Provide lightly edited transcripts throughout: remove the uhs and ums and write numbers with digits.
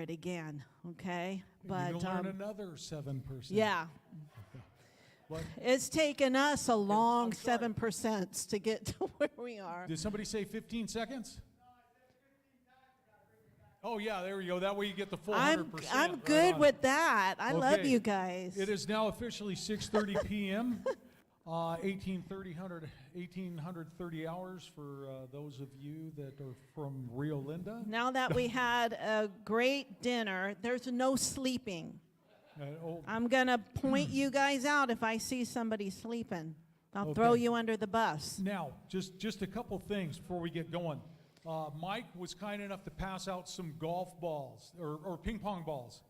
it again, okay? But you'll learn another 7%. Yeah. What? It's taken us a long 7% to get to where we are. Did somebody say 15 seconds? Oh, yeah, there we go. That way you get the full 100%. I'm right good on. with that. I love you guys. It is now officially 6:30 p.m. 1830 hours for those of you that are from Rio Linda. Now that we had a great dinner, there's no sleeping. I'm going to point you guys out if I see somebody sleeping. I'll throw you under the bus. Now, just a couple things before we get going. Mike was kind enough to pass out some golf balls, or ping pong balls.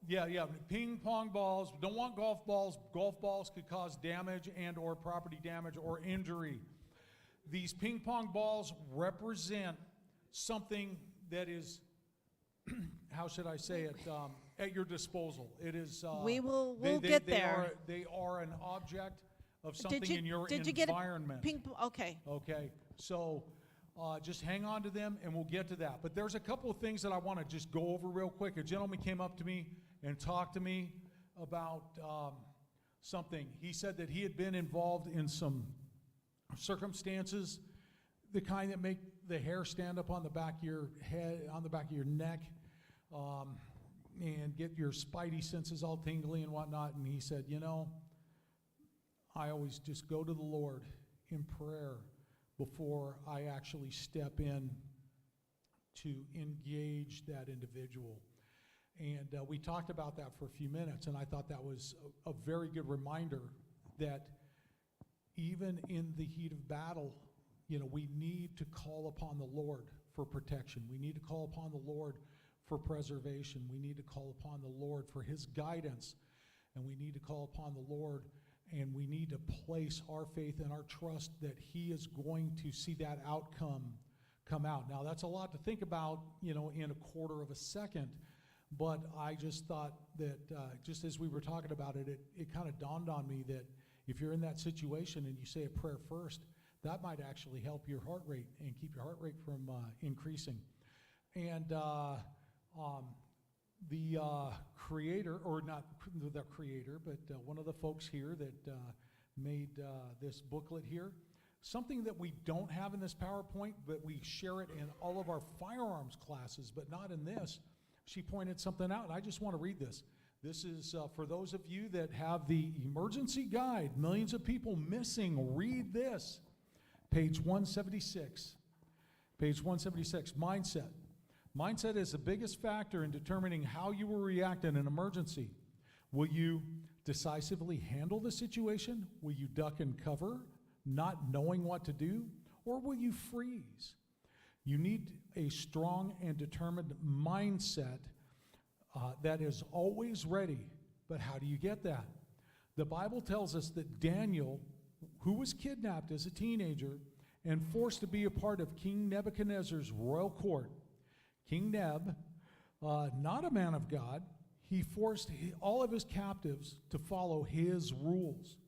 Yeah, ping pong balls. Don't want golf balls. Golf balls could cause damage and or property damage or injury. These ping pong balls represent something that is, how should I say it, at your disposal. It is. We'll get there. They are an object of something in your environment. Did you get a ping pong? Okay. Okay, so just hang on to them and we'll get to that. But there's a couple of things that I want to just go over real quick. A gentleman came up to me and talked to me about something. He said that he had been involved in some circumstances, the kind that make the hair stand up on the back of your head, on the back of your neck, and get your spidey senses all tingly and whatnot. And he said, you know, I always just go to the Lord in prayer before I actually step in to engage that individual. And we talked about that for a few minutes, and I thought that was a very good reminder that even in the heat of battle, you know, we need to call upon the Lord for protection. We need to call upon the Lord for preservation. We need to call upon the Lord for his guidance, and we need to call upon the Lord, and we need to place our faith and our trust that he is going to see that outcome come out. Now, that's a lot to think about, you know, in a quarter of a second. But I just thought that just as we were talking about it, it kind of dawned on me that if you're in that situation and you say a prayer first, that might actually help your heart rate and keep your heart rate from increasing. And the creator, or not the creator, but one of the folks here that made this booklet here, something that we don't have in this PowerPoint, but we share it in all of our firearms classes, but not in this. She pointed something out, and I just want to read this. This is for those of you that have the emergency guide, Millions of People Missing. Read this. Page 176. Page 176, mindset. Mindset is the biggest factor in determining how you will react in an emergency. Will you decisively handle the situation? Will you duck and cover, not knowing what to do? Or will you freeze? You need a strong and determined mindset that is always ready. But how do you get that? The Bible tells us that Daniel, who was kidnapped as a teenager and forced to be a part of King Nebuchadnezzar's royal court, King Neb, not a man of God, he forced all of his captives to follow his rules.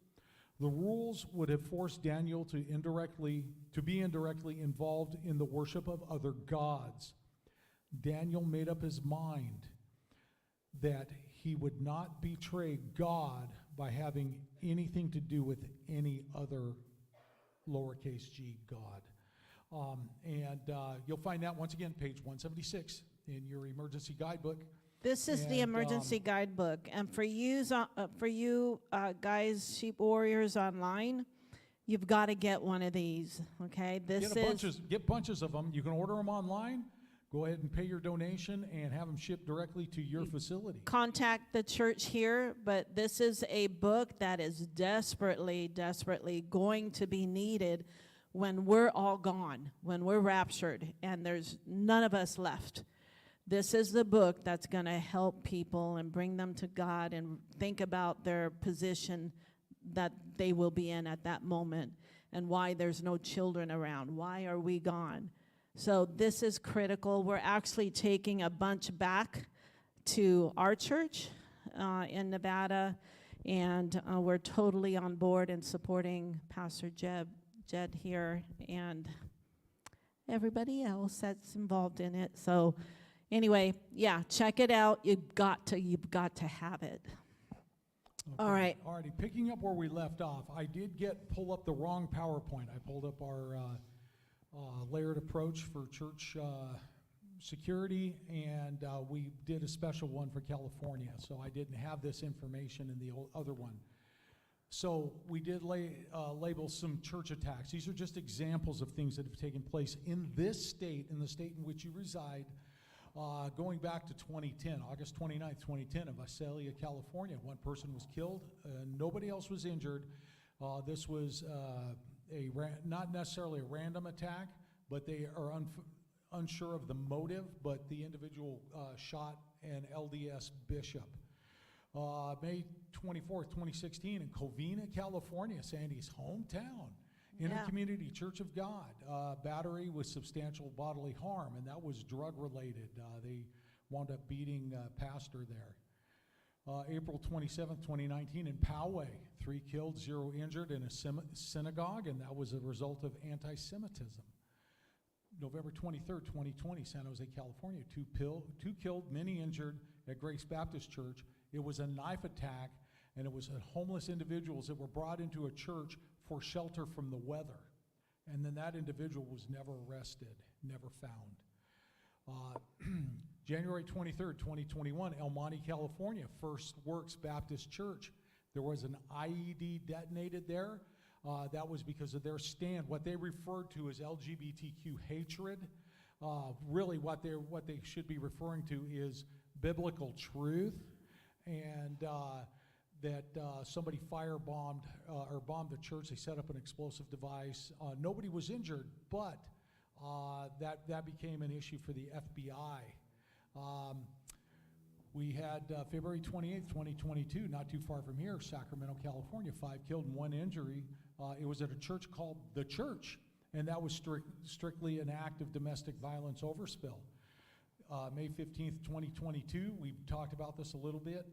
The rules would have forced Daniel to be indirectly involved in the worship of other gods. Daniel made up his mind that he would not betray God by having anything to do with any other lowercase g God. You'll find that once again, page 176 in your emergency guidebook. This is the emergency guidebook, and for you guys, sheep warriors online, you've got to get one of these. Okay, get bunches of them. You can order them online. Go ahead and pay your donation and have them shipped directly to your facility. Contact the church here, but this is a book that is desperately, desperately going to be needed when we're all gone, when we're raptured, and there's none of us left. This is the book that's going to help people and bring them to God and think about their position that they will be in at that moment and why there's no children around. Why are we gone? So this is critical. We're actually taking a bunch back to our church in Nevada, and we're totally on board and supporting Pastor Jed here and everybody else that's involved in it. So Anyway, yeah, check it out. You've got to have it. All Okay. right. Alrighty, picking up where we left off, I did pull up the wrong PowerPoint. I pulled up our layered approach for church security, and we did a special one for California, so I didn't have this information in the other one. So we did label some church attacks. These are just examples of things that have taken place in this state, in the state in which you reside, going back to 2010, August 29th, 2010, in Visalia, California. One person was killed, nobody else was injured. This was not necessarily a random attack, but they are unsure of the motive, but the individual shot an LDS bishop. May 24th, 2016, in Covina, California, Sandy's hometown, Intercommunity Church of God, battery with substantial bodily harm, and that was drug-related. They wound up beating pastor there. April 27th, 2019, in Poway, 3 killed, 0 injured in a synagogue, and that was a result of anti-Semitism. November 23rd, 2020, San Jose, California, 2 killed, many injured at Grace Baptist Church. It was a knife attack, and it was homeless individuals that were brought into a church for shelter from the weather. And then that individual was never arrested, never found. January 23rd, 2021, El Monte, California, First Works Baptist Church. There was an IED detonated there. That was because of their stand, what they referred to as LGBTQ hatred. Really what they should be referring to is biblical truth, and that somebody firebombed or bombed the church. They set up an explosive device. Nobody was injured, but that became an issue for the FBI. We had February 28th, 2022, not too far from here, Sacramento, California, 5 killed and 1 injury. It was at a church called The Church, and that was strictly an act of domestic violence overspill. May 15th, 2022, we talked about this a little bit.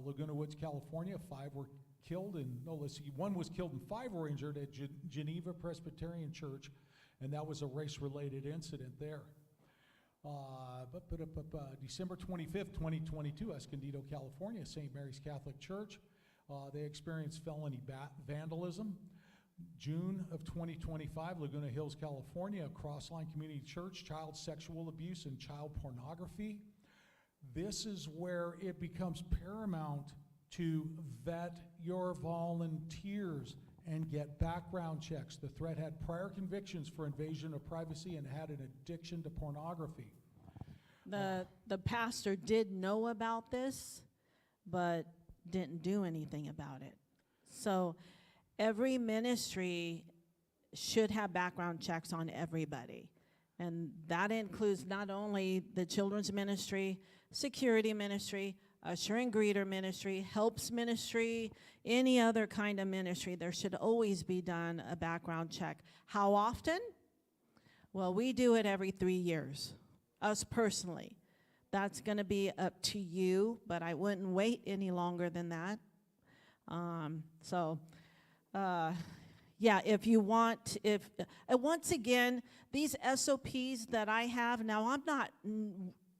Laguna Woods, California, 5 were killed, and 1 was killed and 5 were injured at Geneva Presbyterian Church, and that was a race-related incident there. December 25th, 2022, Escondido, California, St. Mary's Catholic Church. They experienced felony vandalism. June of 2025, Laguna Hills, California, Crossline Community Church, child sexual abuse and child pornography. This is where it becomes paramount to vet your volunteers and get background checks. The threat had prior convictions for invasion of privacy and had an addiction to pornography. The pastor did know about this, but didn't do anything about it. So every ministry should have background checks on everybody. And that includes not only the children's ministry, security ministry, usher and greeter ministry, helps ministry, any other kind of ministry. There should always be done a background check. How often? Well, we do it every 3 years, us personally. That's going to be up to you, but I wouldn't wait any longer than that. Yeah, if you want, once again, these SOPs that I have now, I'm not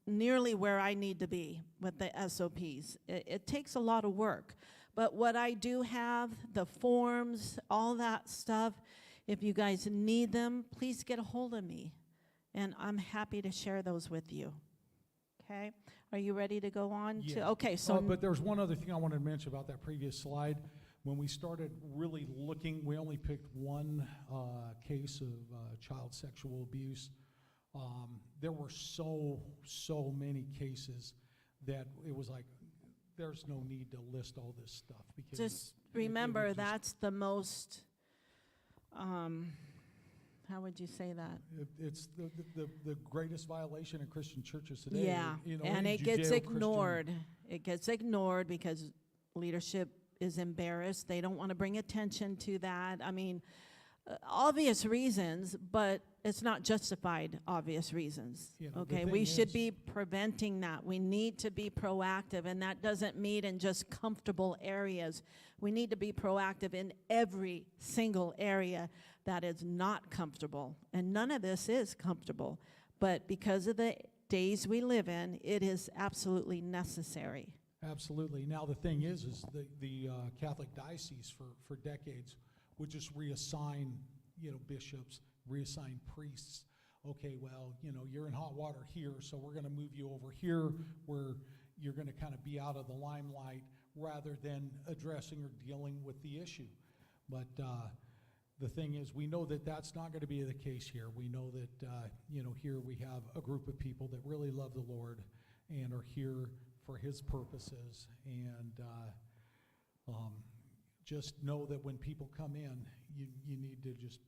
nearly where I need to be with the SOPs. It takes a lot of work. But what I do have, the forms, all that stuff, if you guys need them, please get a hold of me. And I'm happy to share those with you. Okay? Are you ready to go on? Yeah. Okay, so. But there's one other thing I wanted to mention about that previous slide. When we started really looking, we only picked one case of child sexual abuse. There were so many cases that it was like, there's no need to list all this stuff. Because just remember, that's the most, how would you say that? It's the greatest violation in Christian churches today. Yeah, and it gets ignored. It gets ignored because leadership is embarrassed. They don't want to bring attention to that. I mean, obvious reasons, but it's not justified obvious reasons. Okay, we should be preventing that. We need to be proactive, and that doesn't mean in just comfortable areas. We need to be proactive in every single area that is not comfortable, and none of this is comfortable. But because of the days we live in, it is absolutely necessary. Absolutely. Now, the thing is the Catholic diocese for decades would just reassign, bishops, reassign priests. Okay, well, you're in hot water here, so we're going to move you over here where you're going to kind of be out of the limelight rather than addressing or dealing with the issue. But the thing is, we know that that's not going to be the case here. We know that, here we have a group of people that really love the Lord and are here for His purposes. And just know that when people come in, you need to just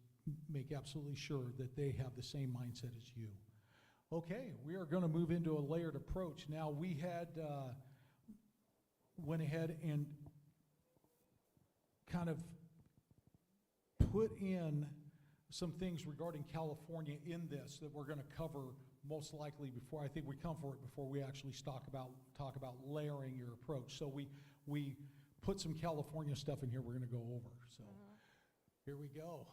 make absolutely sure that they have the same mindset as you. Okay, we are going to move into a layered approach. Now, we had went ahead and kind of put in some things regarding California in this that we're going to cover most likely before, I think we come for it before we actually talk about layering your approach. So we put some California stuff in here we're going to go over. So here we go.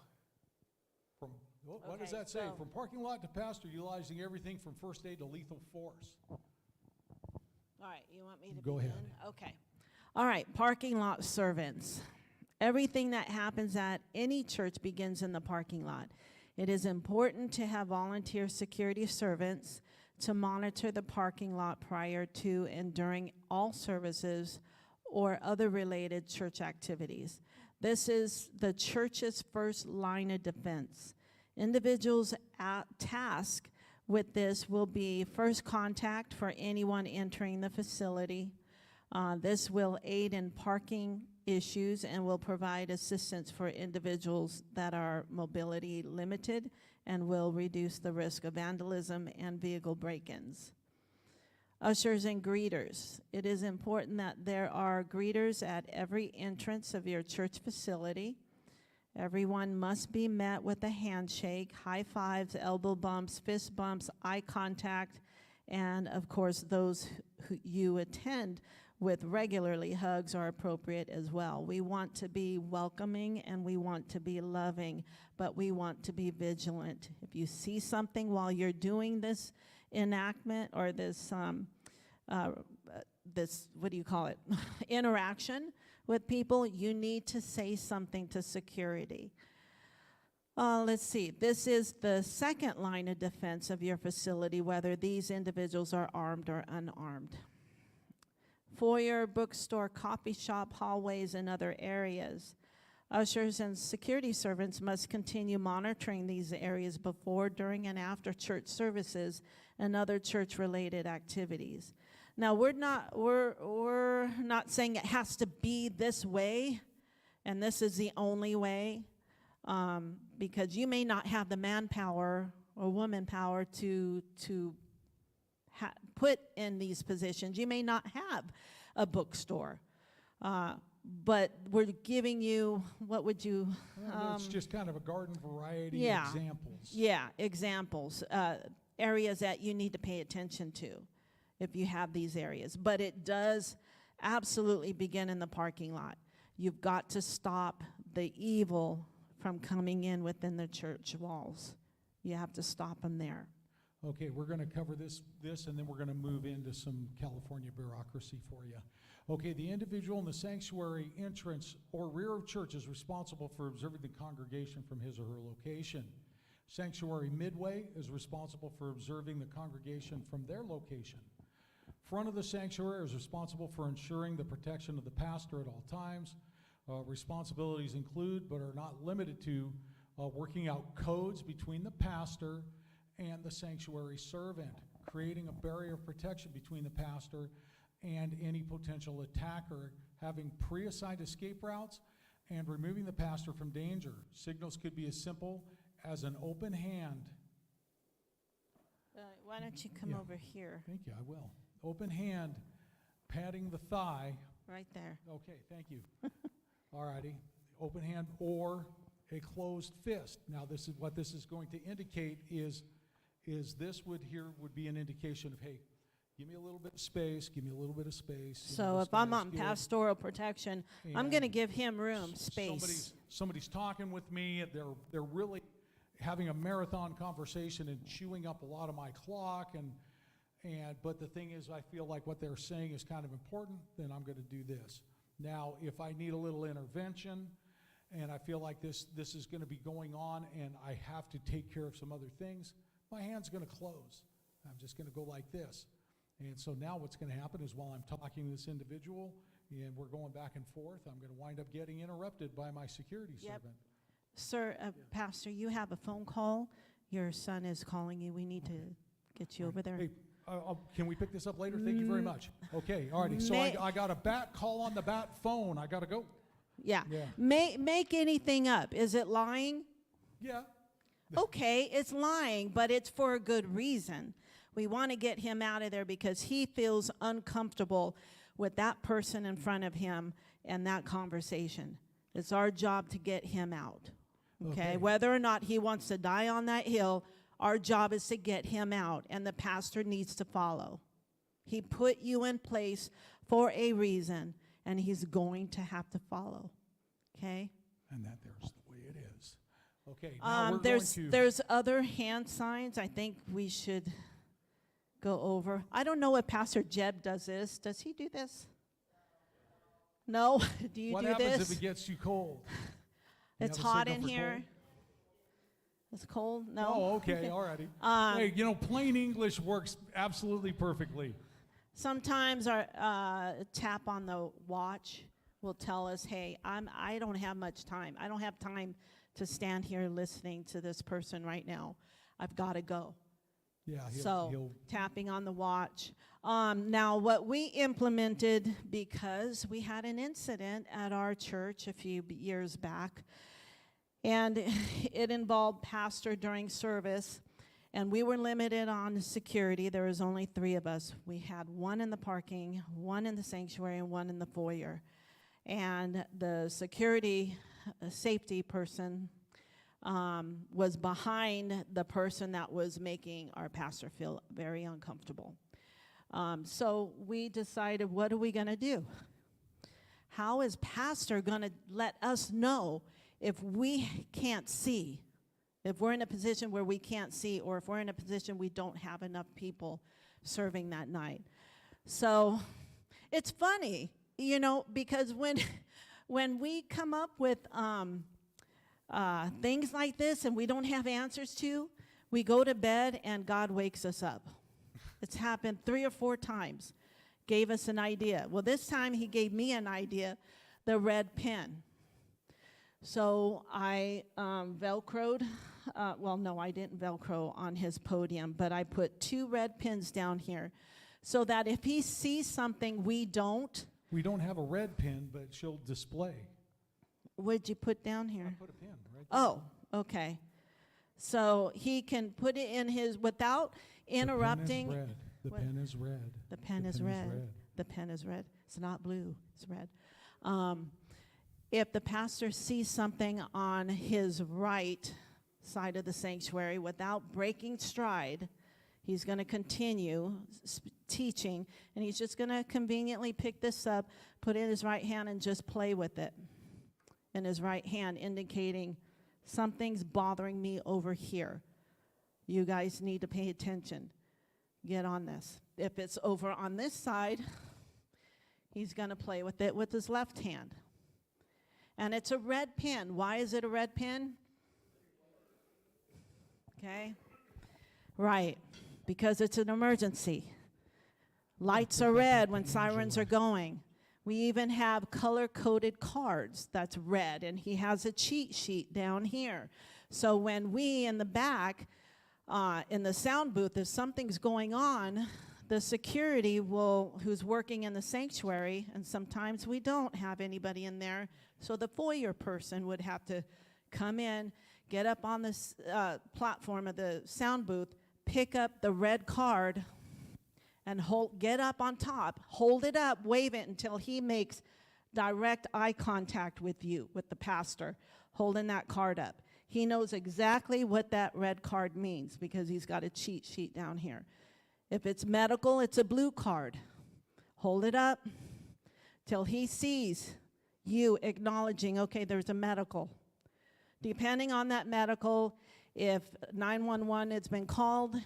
What does that say? From parking lot to pastor, utilizing everything from first aid to lethal force. All right, you want me to Go begin? ahead. Okay. All right, parking lot servants. Everything that happens at any church begins in the parking lot. It is important to have volunteer security servants to monitor the parking lot prior to and during all services or other related church activities. This is the church's first line of defense. Individuals tasked with this will be first contact for anyone entering the facility. This will aid in parking issues and will provide assistance for individuals that are mobility limited and will reduce the risk of vandalism and vehicle break-ins. Ushers and greeters. It is important that there are greeters at every entrance of your church facility. Everyone must be met with a handshake, high fives, elbow bumps, fist bumps, eye contact, and of course those who you attend with regularly, hugs are appropriate as well. We want to be welcoming and we want to be loving, but we want to be vigilant. If you see something while you're doing this enactment or this, what do you call it, interaction with people, you need to say something to security. Let's see, this is the second line of defense of your facility, whether these individuals are armed or unarmed. Foyer, bookstore, coffee shop, hallways, and other areas. Ushers and security servants must continue monitoring these areas before, during, and after church services and other church-related activities. Now, we're not saying it has to be this way, and this is the only way, because you may not have the manpower or woman power to put in these positions. You may not have a bookstore, but we're giving you, what would you? It's just kind of a garden variety examples. Yeah, examples, areas that you need to pay attention to if you have these areas. But it does absolutely begin in the parking lot. You've got to stop the evil from coming in within the church walls. You have to stop them there. Okay, we're going to cover this, and then we're going to move into some California bureaucracy for you. Okay, the individual in the sanctuary entrance or rear of church is responsible for observing the congregation from his or her location. Sanctuary midway is responsible for observing the congregation from their location. Front of the sanctuary is responsible for ensuring the protection of the pastor at all times. Responsibilities include, but are not limited to, working out codes between the pastor and the sanctuary servant, creating a barrier of protection between the pastor and any potential attacker, having pre-assigned escape routes, and removing the pastor from danger. Signals could be as simple as an open hand. Why don't you come over here? Thank you, I will. Open hand, patting the thigh. Right there. Okay, thank you. All righty, open hand or a closed fist. Now, this is what this is going to indicate is this would be an indication of, hey, give me a little bit of space, give me a little bit of space. So if I'm on pastoral protection, I'm going to give him room, space. Somebody's talking with me, they're really having a marathon conversation and chewing up a lot of my clock, and But the thing is, I feel like what they're saying is kind of important, then I'm going to do this. Now, if I need a little intervention, and I feel like this is going to be going on, and I have to take care of some other things, my hand's going to close. I'm just going to go like this. And so now what's going to happen is while I'm talking to this individual, and we're going back and forth, I'm going to wind up getting interrupted by my security servant. Sir, Pastor, you have a phone call. Your son is calling you. We need to get you over there. Hey, can we pick this up later? Thank you very much. Okay, all righty. So I got a bat call on the bat phone. I got to go. Yeah. Yeah. Make anything up. Is it lying? Yeah. Okay, it's lying, but it's for a good reason. We want to get him out of there because he feels uncomfortable with that person in front of him and that conversation. It's our job to get him out. Okay? Whether or not he wants to die on that hill, our job is to get him out, and the pastor needs to follow. He put you in place for a reason, and he's going to have to follow. Okay? And there's the way it is. Okay, now we're there's other hand signs I think we should go over. I don't know if Pastor Jeb does this. Does he do this? No? Do you do this? What happens if it gets too cold? It's hot in here. It's cold? No? Oh, okay, all righty. Hey, plain English works absolutely perfectly. Sometimes our tap on the watch will tell us, hey, I don't have much time. I don't have time to stand here listening to this person right now. I've got to go. Yeah, he'll tapping on the watch. Now, what we implemented, because we had an incident at our church a few years back, and it involved pastor during service, and we were limited on security. There was only 3 of us. We had 1 in the parking, 1 in the sanctuary, and 1 in the foyer. And the security safety person was behind the person that was making our pastor feel very uncomfortable. So we decided, what are we going to do? How is pastor going to let us know if we can't see, if we're in a position where we can't see, or if we're in a position we don't have enough people serving that night? So it's funny, because when we come up with things like this and we don't have answers to, we go to bed and God wakes us up. It's happened 3 or 4 times. Gave us an idea. Well, this time he gave me an idea, the red pen. So I Velcroed, no, I didn't Velcro on his podium, but I put 2 red pins down here so that if he sees something we don't. We don't have a red pin, but she'll display. What'd you put down here? I put a pin right there. Oh, okay. So he can put it in his, without interrupting. The pen is red. The pen is red. The pen is red. It's not blue, it's red. If the pastor sees something on his right side of the sanctuary without breaking stride, he's going to continue teaching, and he's just going to conveniently pick this up, put it in his right hand, and just play with it in his right hand, indicating something's bothering me over here. You guys need to pay attention. Get on this. If it's over on this side, he's going to play with it with his left hand. And it's a red pen. Why is it a red pen? Okay. Right. Because it's an emergency. Lights are red when sirens are going. We even have color-coded cards that's red, and he has a cheat sheet down here. So when we in the back, in the sound booth, if something's going on, the security who's working in the sanctuary, and sometimes we don't have anybody in there, so the foyer person would have to come in, get up on the platform of the sound booth, pick up the red card, and get up on top, hold it up, wave it until he makes direct eye contact with you, with the pastor, holding that card up. He knows exactly what that red card means because he's got a cheat sheet down here. If it's medical, it's a blue card. Hold it up till he sees you acknowledging, okay, there's a medical. Depending on that medical, if 911 has been called,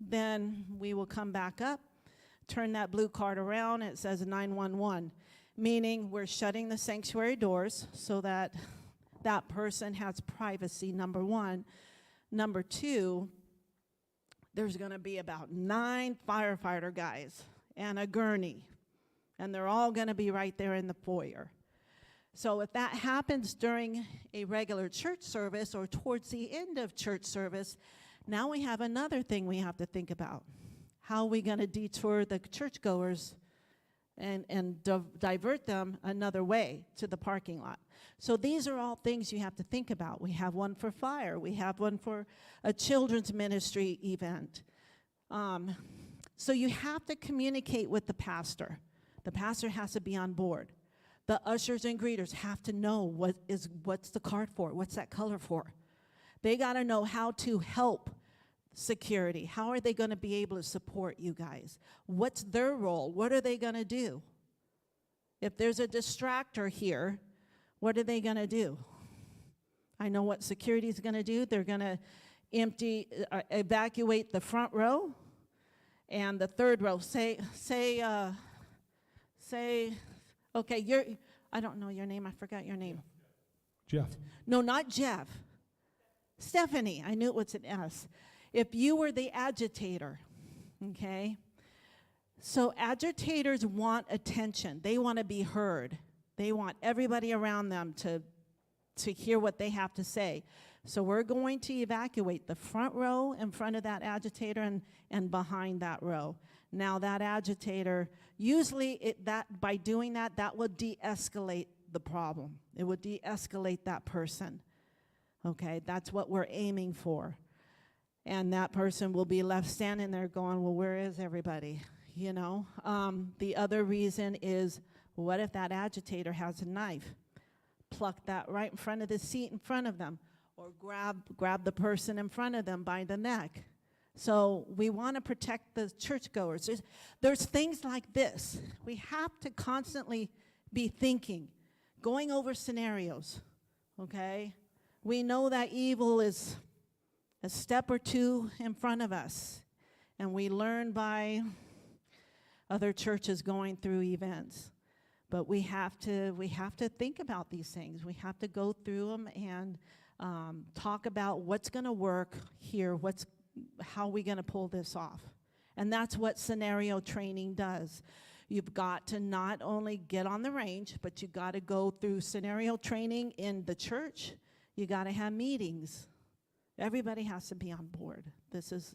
then we will come back up, turn that blue card around, it says 911, meaning we're shutting the sanctuary doors so that that person has privacy, number one. Number two, there's going to be about 9 firefighter guys and a gurney, and they're all going to be right there in the foyer. So if that happens during a regular church service or towards the end of church service, now we have another thing we have to think about. How are we going to detour the churchgoers and divert them another way to the parking lot? So these are all things you have to think about. We have one for fire. We have one for a children's ministry event. So you have to communicate with the pastor. The pastor has to be on board. The ushers and greeters have to know what's the card for, what's that color for. They got to know how to help security. How are they going to be able to support you guys? What's their role? What are they going to do? If there's a distractor here, what are they going to do? I know what security is going to do. They're going to evacuate the front row and the third row. Okay, I don't know your name. I forgot your name. Jeff. No, not Jeff. Stephanie. I knew it was an S. If you were the agitator, okay? So agitators want attention. They want to be heard. They want everybody around them to hear what they have to say. So we're going to evacuate the front row in front of that agitator and behind that row. Now that agitator, usually by doing that, that will de-escalate the problem. It will de-escalate that person. Okay, that's what we're aiming for. And that person will be left standing there going, well, where is everybody? You know? The other reason is, what if that agitator has a knife? Pluck that right in front of the seat in front of them, or grab the person in front of them by the neck. So we want to protect the churchgoers. There's things like this. We have to constantly be thinking, going over scenarios, okay? We know that evil is a step or two in front of us, and we learn by other churches going through events. But we have to think about these things. We have to go through them and talk about what's going to work here, how are we going to pull this off. And that's what scenario training does. You've got to not only get on the range, but you've got to go through scenario training in the church. You got to have meetings. Everybody has to be on board. This is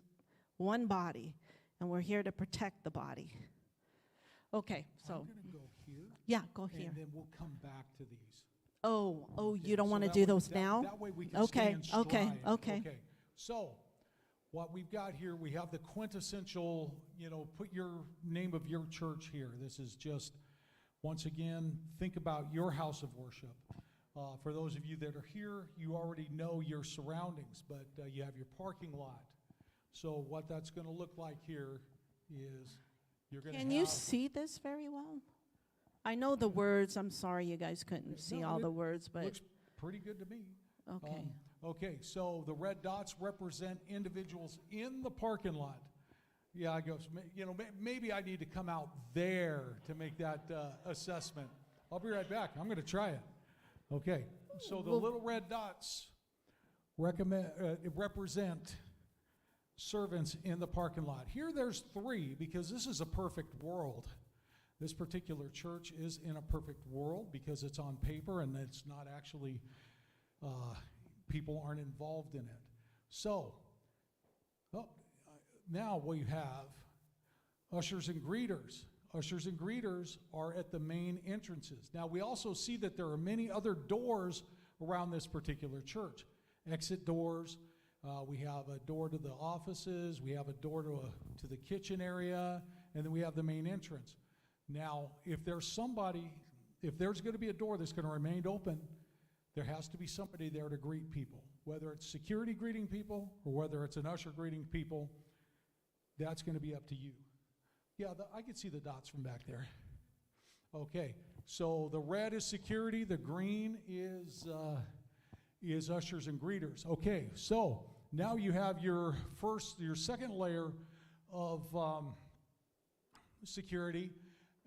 one body, and we're here to protect the body. Okay, so. I'm going to go here. Yeah, go here. And then we'll come back to these. Oh, Okay, you don't so want to that do way- those that- now? That way we can Okay, stay in okay, stride. okay. So, what we've got here, we have the quintessential, put your name of your church here. This is just, once again, think about your house of worship. For those of you that are here, you already know your surroundings, but you have your parking lot. So what that's going to look like here is you're going to have... Can you see this very well? I know the words. I'm sorry you guys couldn't see No, all it the words, but Looks pretty good to me. okay. Okay, so the red dots represent individuals in the parking lot. Yeah, I go, maybe I need to come out there to make that assessment. I'll be right back. I'm going to try it. Okay, so the little red dots represent servants in the parking lot. Here there's 3 because this is a perfect world. This particular church is in a perfect world because it's on paper and it's not actually, people aren't involved in it. So, now we have ushers and greeters. Ushers and greeters are at the main entrances. Now we also see that there are many other doors around this particular church. Exit doors, we have a door to the offices, we have a door to the kitchen area, and then we have the main entrance. Now, if there's going to be a door that's going to remain open, there has to be somebody there to greet people. Whether it's security greeting people or whether it's an usher greeting people, that's going to be up to you. Yeah, I can see the dots from back there. Okay, so the red is security, the green is ushers and greeters. Okay, so now you have your second layer of security,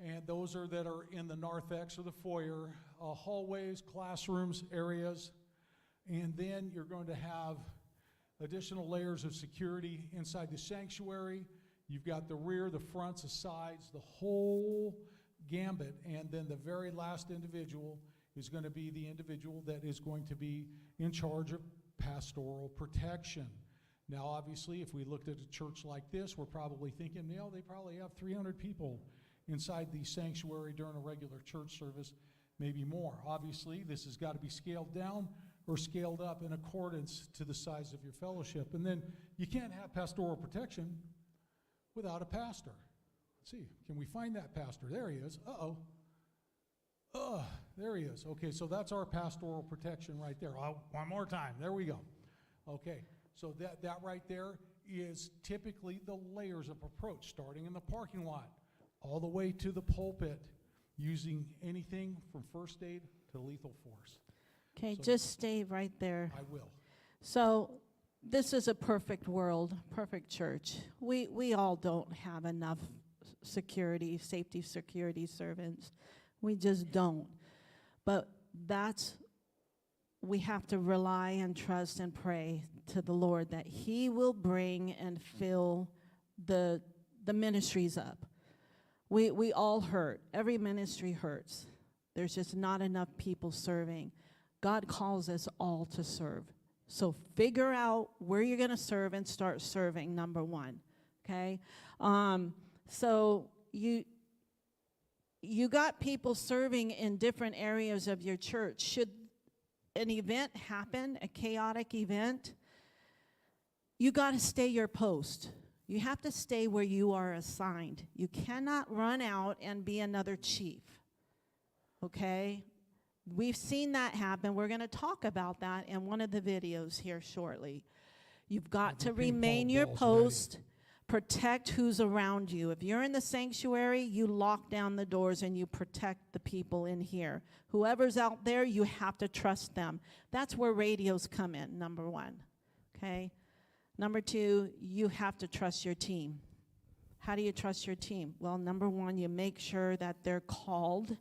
and those that are in the narthex or the foyer, hallways, classrooms, areas, and then you're going to have additional layers of security inside the sanctuary. You've got the rear, the fronts, the sides, the whole gambit, and then the very last individual is going to be the individual that is going to be in charge of pastoral protection. Now, obviously, if we looked at a church like this, we're probably thinking, they probably have 300 people inside the sanctuary during a regular church service, maybe more. Obviously, this has got to be scaled down or scaled up in accordance to the size of your fellowship. And then you can't have pastoral protection without a pastor. Let's see, can we find that pastor? There he is. There he is. Okay, so that's our pastoral protection right there. One more time. There we go. Okay, so that right there is typically the layers of approach, starting in the parking lot all the way to the pulpit, using anything from first aid to lethal force. Okay, So- just stay right there. I will. So this is a perfect world, perfect church. We all don't have enough security, safety security servants. We just don't. But we have to rely and trust and pray to the Lord that He will bring and fill the ministries up. We all hurt. Every ministry hurts. There's just not enough people serving. God calls us all to serve. So figure out where you're going to serve and start serving, number one, okay? So you got people serving in different areas of your church. Should an event happen, a chaotic event, you got to stay your post. You have to stay where you are assigned. You cannot run out and be another chief, okay? We've seen that happen. We're going to talk about that in one of the videos here shortly. You've got to remain your post, protect who's around you. If you're in the sanctuary, you lock down the doors and you protect the people in here. Whoever's out there, you have to trust them. That's where radios come in, number one, okay? Number two, you have to trust your team. How do you trust your team? Well, number one, you make sure that they're called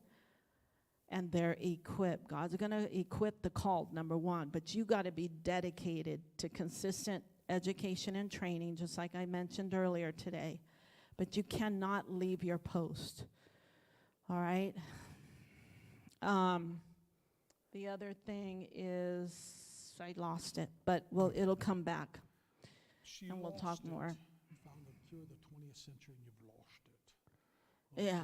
and they're equipped. God's going to equip the called, number one, but you got to be dedicated to consistent education and training, just like I mentioned earlier today. But you cannot leave your post. All right? The other thing is, I lost it, but it'll come back. And we'll talk more. You found the cure of the 20th century and you've lost it. Okay. Yeah.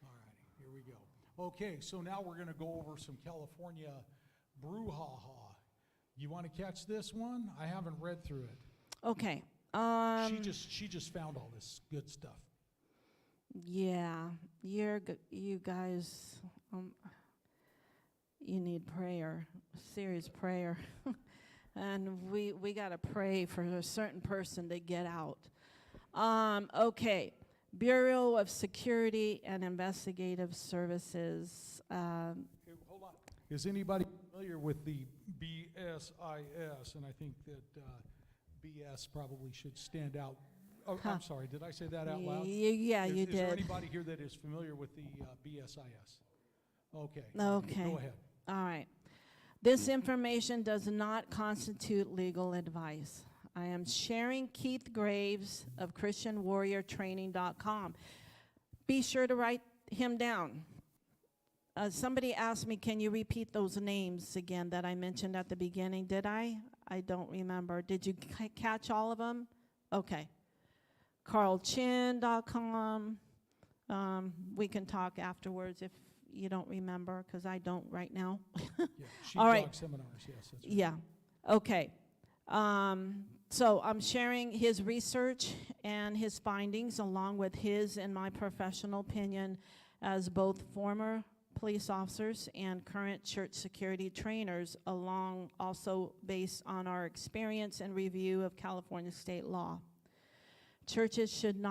All righty, here we go. Okay, so now we're going to go over some California brouhaha. You want to catch this one? I haven't read through it. Okay. She just found all this good stuff. Yeah, you guys, you need prayer, serious prayer. And we got to pray for a certain person to get out. Okay, Bureau of Security and Investigative Services. Okay, hold on. Is anybody familiar with the BSIS? And I think that BS probably should stand out. Oh, I'm sorry, did I say that out loud? Yeah, you did. Is there anybody here that is familiar with the BSIS? Okay. Okay. Go ahead. All right. This information does not constitute legal advice. I am sharing Keith Graves of ChristianWarriorTraining.com. Be sure to write him down. Somebody asked me, can you repeat those names again that I mentioned at the beginning? Did I? I don't remember. Did you catch all of them? Okay. CarlChin.com. We can talk afterwards if you don't remember, because I don't right now. Yeah, All right. Seminars, yes. That's right. Yeah, okay. So I'm sharing his research and his findings along with his and my professional opinion as both former police officers and current church security trainers, along also based on our experience and review of California state law. Churches should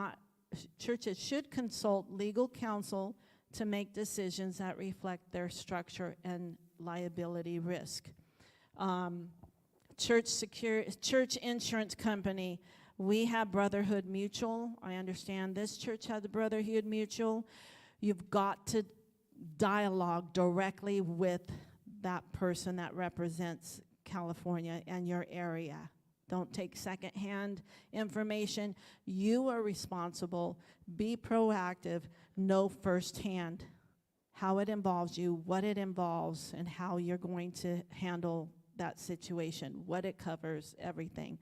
consult legal counsel to make decisions that reflect their structure and liability risk. Church insurance company, We have Brotherhood Mutual. I understand this church has a Brotherhood Mutual. You've got to dialogue directly with that person that represents California and your area. Don't take secondhand information. You are responsible. Be proactive. Know firsthand how it involves you, what it involves, and how you're going to handle that situation, what it covers, everything.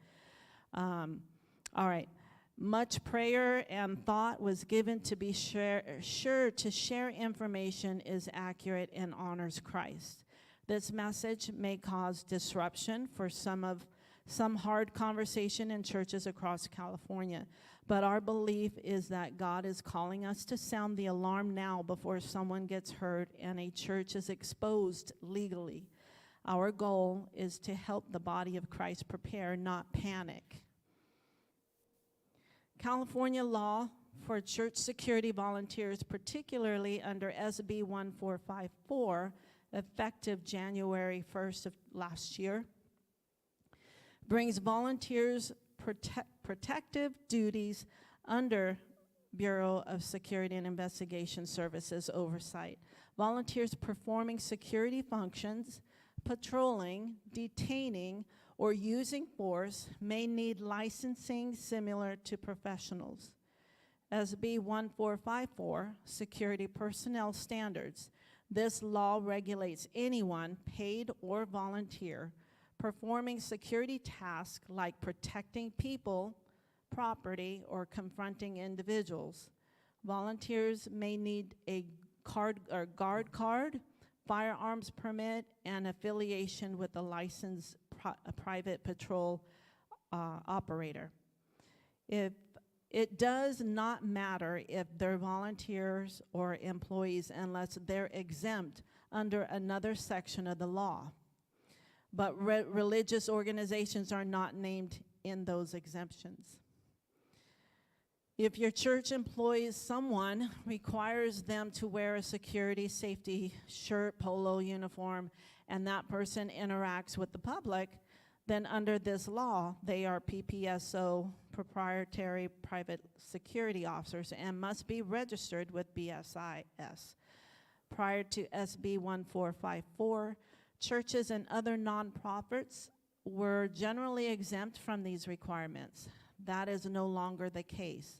All right. Much prayer and thought was given to be sure to share information is accurate and honors Christ. This message may cause disruption for some hard conversation in churches across California, but our belief is that God is calling us to sound the alarm now before someone gets hurt and a church is exposed legally. Our goal is to help the body of Christ prepare, not panic. California law for church security volunteers, particularly under SB 1454, effective January 1st of last year, brings volunteers protective duties under Bureau of Security and Investigation Services oversight. Volunteers performing security functions, patrolling, detaining, or using force may need licensing similar to professionals. SB 1454, Security Personnel Standards. This law regulates anyone, paid or volunteer, performing security tasks like protecting people, property, or confronting individuals. Volunteers may need a guard card, firearms permit, and affiliation with a licensed private patrol operator. It does not matter if they're volunteers or employees unless they're exempt under another section of the law. But religious organizations are not named in those exemptions. If your church employs someone, requires them to wear a security safety shirt, polo uniform, and that person interacts with the public, then under this law, they are PPSO, proprietary private security officers, and must be registered with BSIS. Prior to SB 1454, churches and other nonprofits were generally exempt from these requirements. That is no longer the case.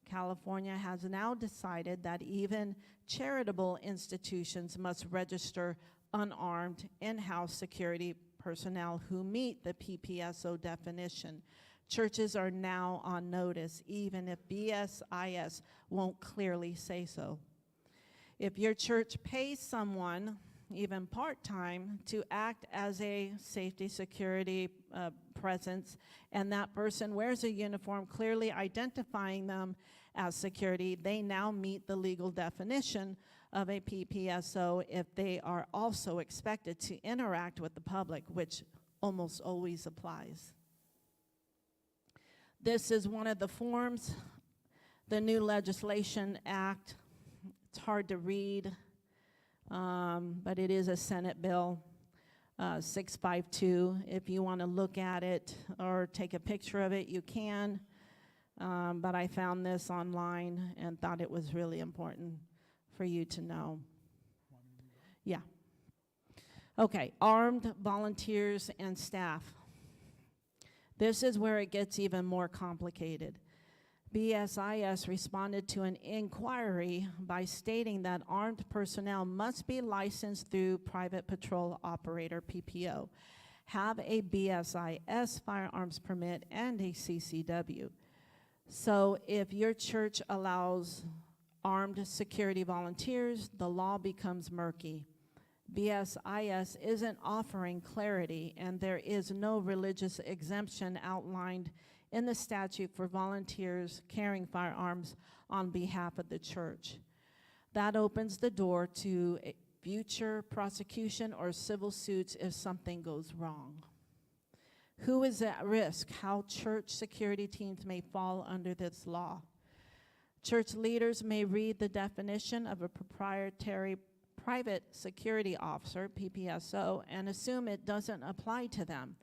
California has now decided that even charitable institutions must register unarmed in-house security personnel who meet the PPSO definition. Churches are now on notice, even if BSIS won't clearly say so. If your church pays someone, even part-time, to act as a safety security presence, and that person wears a uniform clearly identifying them as security, they now meet the legal definition of a PPSO if they are also expected to interact with the public, which almost always applies. This is one of the forms, the new legislation act. It's hard to read, but it is a Senate bill, 652. If you want to look at it or take a picture of it, you can. But I found this online and thought it was really important for you to know. Yeah. Okay, armed volunteers and staff. This is where it gets even more complicated. BSIS responded to an inquiry by stating that armed personnel must be licensed through private patrol operator, PPO, have a BSIS firearms permit, and a CCW. So if your church allows armed security volunteers, the law becomes murky. BSIS isn't offering clarity, and there is no religious exemption outlined in the statute for volunteers carrying firearms on behalf of the church. That opens the door to future prosecution or civil suits if something goes wrong. Who is at risk? How church security teams may fall under this law. Church leaders may read the definition of a proprietary private security officer, PPSO, and assume it doesn't apply to them.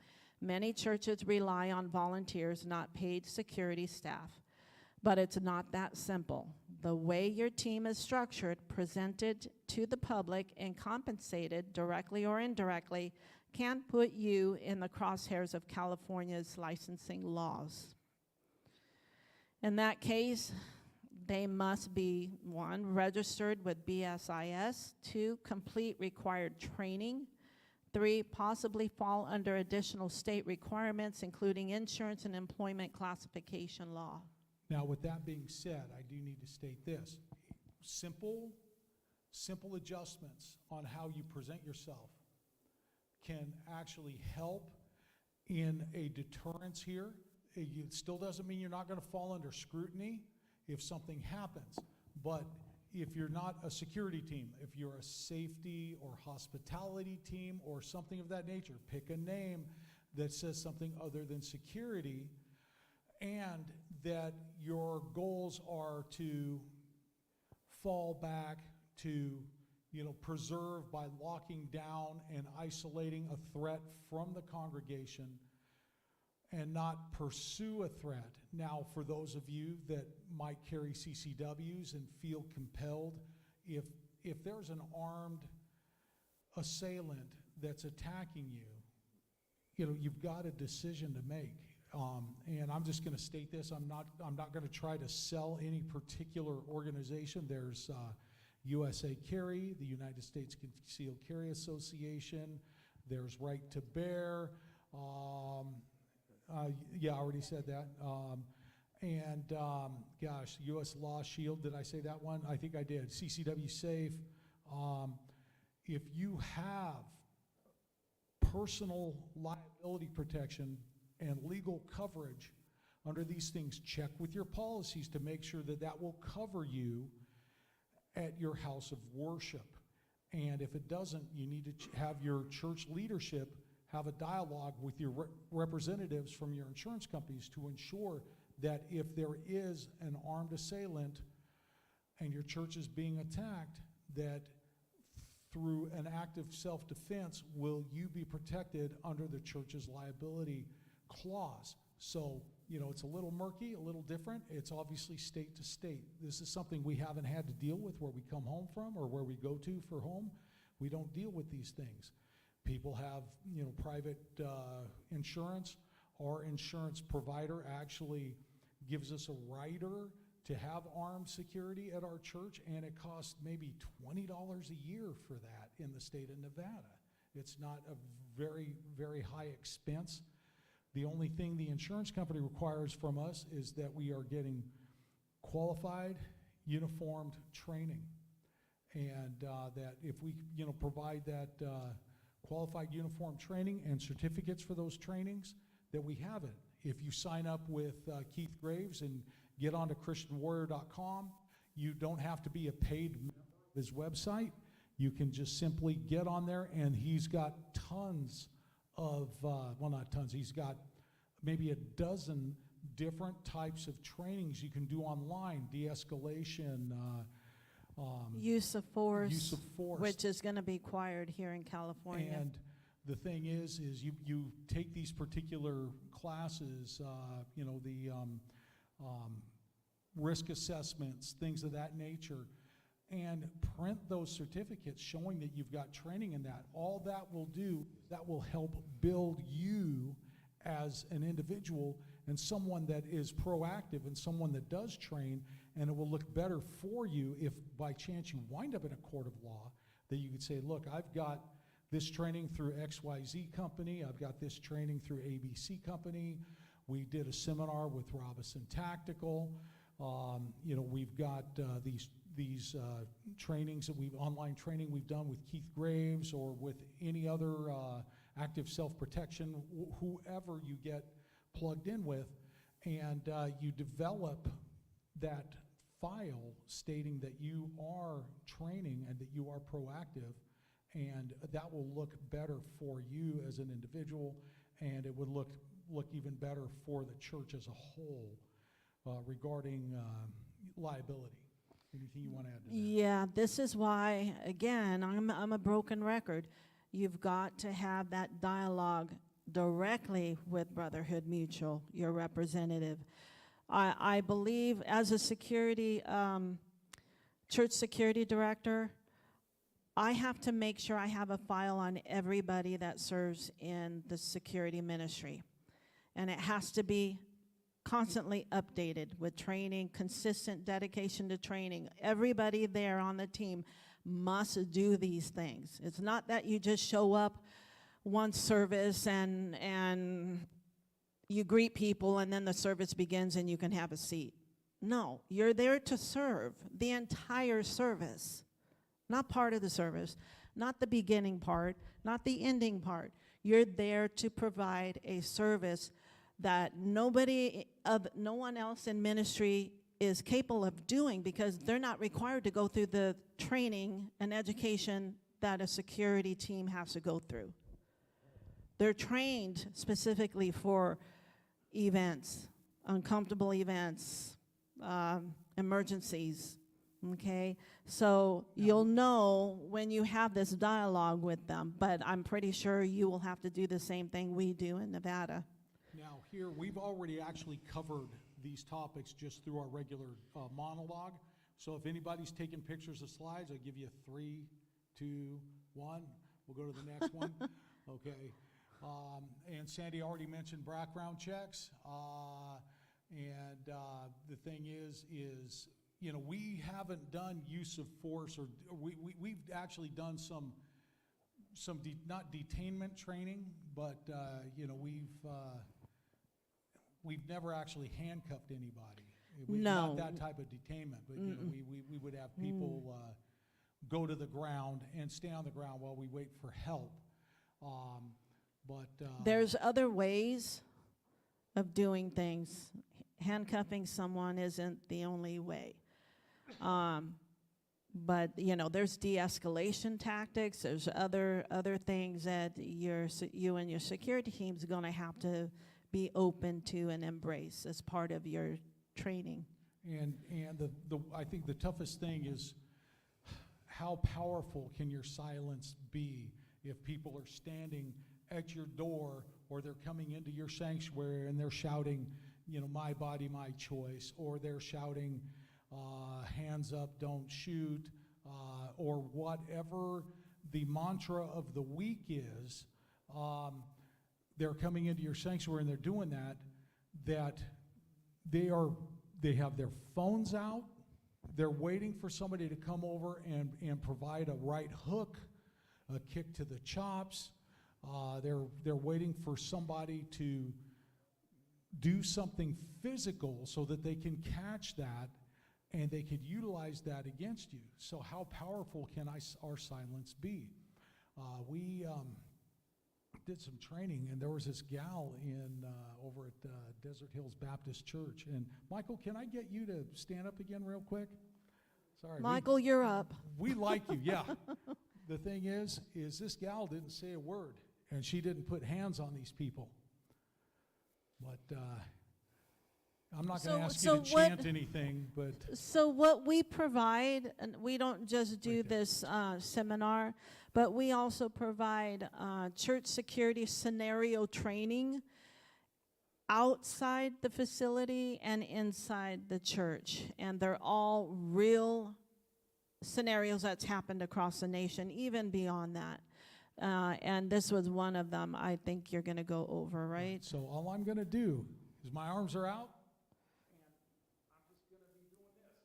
Many churches rely on volunteers, not paid security staff. But it's not that simple. The way your team is structured, presented to the public, and compensated directly or indirectly can put you in the crosshairs of California's licensing laws. In that case, they must be, 1, registered with BSIS, 2, complete required training, 3, possibly fall under additional state requirements, including insurance and employment classification law. Now, with that being said, I do need to state this. Simple adjustments on how you present yourself can actually help in a deterrence here. It still doesn't mean you're not going to fall under scrutiny if something happens. But if you're not a security team, if you're a safety or hospitality team or something of that nature, pick a name that says something other than security, and that your goals are to fall back to, preserve by locking down and isolating a threat from the congregation and not pursue a threat. Now, for those of you that might carry CCWs and feel compelled, if there's an armed assailant that's attacking you, you've got a decision to make. And I'm just going to state this. I'm not going to try to sell any particular organization. There's USA Carry, the United States Concealed Carry Association. There's Right to Bear. Yeah, I already said that. Gosh, U.S. Law Shield. Did I say that one? I think I did. CCW Safe. If you have personal liability protection and legal coverage under these things, check with your policies to make sure that that will cover you at your house of worship. And if it doesn't, you need to have your church leadership have a dialogue with your representatives from your insurance companies to ensure that if there is an armed assailant and your church is being attacked, that through an act of self-defense, will you be protected under the church's liability clause. So, it's a little murky, a little different. It's obviously state to state. This is something we haven't had to deal with where we come home from or where we go to for home. We don't deal with these things. People have, private insurance. Our insurance provider actually gives us a rider to have armed security at our church, and it costs maybe $20 a year for that in the state of Nevada. It's not a very, very high expense. The only thing the insurance company requires from us is that we are getting qualified, uniformed training. And that if we, provide that qualified uniform training and certificates for those trainings, that we have it. If you sign up with Keith Graves and get onto ChristianWarrior.com, you don't have to be a paid member of his website. You can just simply get on there, and he's got tons of, well, not tons, he's got maybe a dozen different types of trainings you can do online, de-escalation, use of force, which which is going to be required here in California. And the thing is you take these particular classes, the risk assessments, things of that nature, and print those certificates showing that you've got training in that. All that will do, that will help build you as an individual and someone that is proactive and someone that does train, and it will look better for you if by chance you wind up in a court of law, that you could say, look, I've got this training through XYZ company, I've got this training through ABC company, we did a seminar with Robison Tactical, we've got these trainings that online training we've done with Keith Graves or with any other active self-protection, whoever you get plugged in with, and you develop that file stating that you are training and that you are proactive, and that will look better for you as an individual, and it would look even better for the church as a whole regarding liability. Anything you want to add to that? Yeah, this is why, again, I'm a broken record. You've got to have that dialogue directly with Brotherhood Mutual, your representative. I believe as a security, church security director, I have to make sure I have a file on everybody that serves in the security ministry. And it has to be constantly updated with training, consistent dedication to training. Everybody there on the team must do these things. It's not that you just show up one service and you greet people and then the service begins and you can have a seat. No, you're there to serve the entire service. Not part of the service, not the beginning part, not the ending part. You're there to provide a service that no one else in ministry is capable of doing, because they're not required to go through the training and education that a security team has to go through. They're trained specifically for events, uncomfortable events, emergencies. Okay, so you'll know when you have this dialogue with them, but I'm pretty sure you will have to do the same thing we do in Nevada. Now here, we've already actually covered these topics just through our regular monologue. So if anybody's taking pictures of slides, I'll give you 3, 2, 1. We'll go to the next one. Okay. And Sandy already mentioned background checks. The thing is, you know, we haven't done use of force, or we've actually done some not detainment training, but you know, we've never actually handcuffed anybody. No. Not that type of detainment, but you know, we would have people go to the ground and stay on the ground while we wait for help. There's other ways of doing things. Handcuffing someone isn't the only way. But you know, there's de-escalation tactics. There's other things that you and your security team's going to have to be open to and embrace as part of your training. And I think the toughest thing is, how powerful can your silence be if people are standing at your door, or they're coming into your sanctuary and they're shouting, you know, my body, my choice, or they're shouting, hands up, don't shoot, or whatever the mantra of the week is. They're coming into your sanctuary and they're doing that they have their phones out. They're waiting for somebody to come over and provide a right hook, a kick to the chops. They're waiting for somebody to do something physical so that they can catch that and they could utilize that against you. So how powerful can our silence be? We did some training, and there was this gal over at Desert Hills Baptist Church. And Michael, can I get you to stand up again real quick? Sorry. Michael, you're up. We like you, yeah. The thing is this gal didn't say a word, and she didn't put hands on these people. But I'm not going to ask you to chant anything, but... So what we provide, and we don't just do this seminar, but we also provide church security scenario training outside the facility and inside the church. And they're all real scenarios that's happened across the nation, even beyond that. And this was one of them I think you're going to go over, right? So all I'm going to do is my arms are out, and I'm just going to be doing this.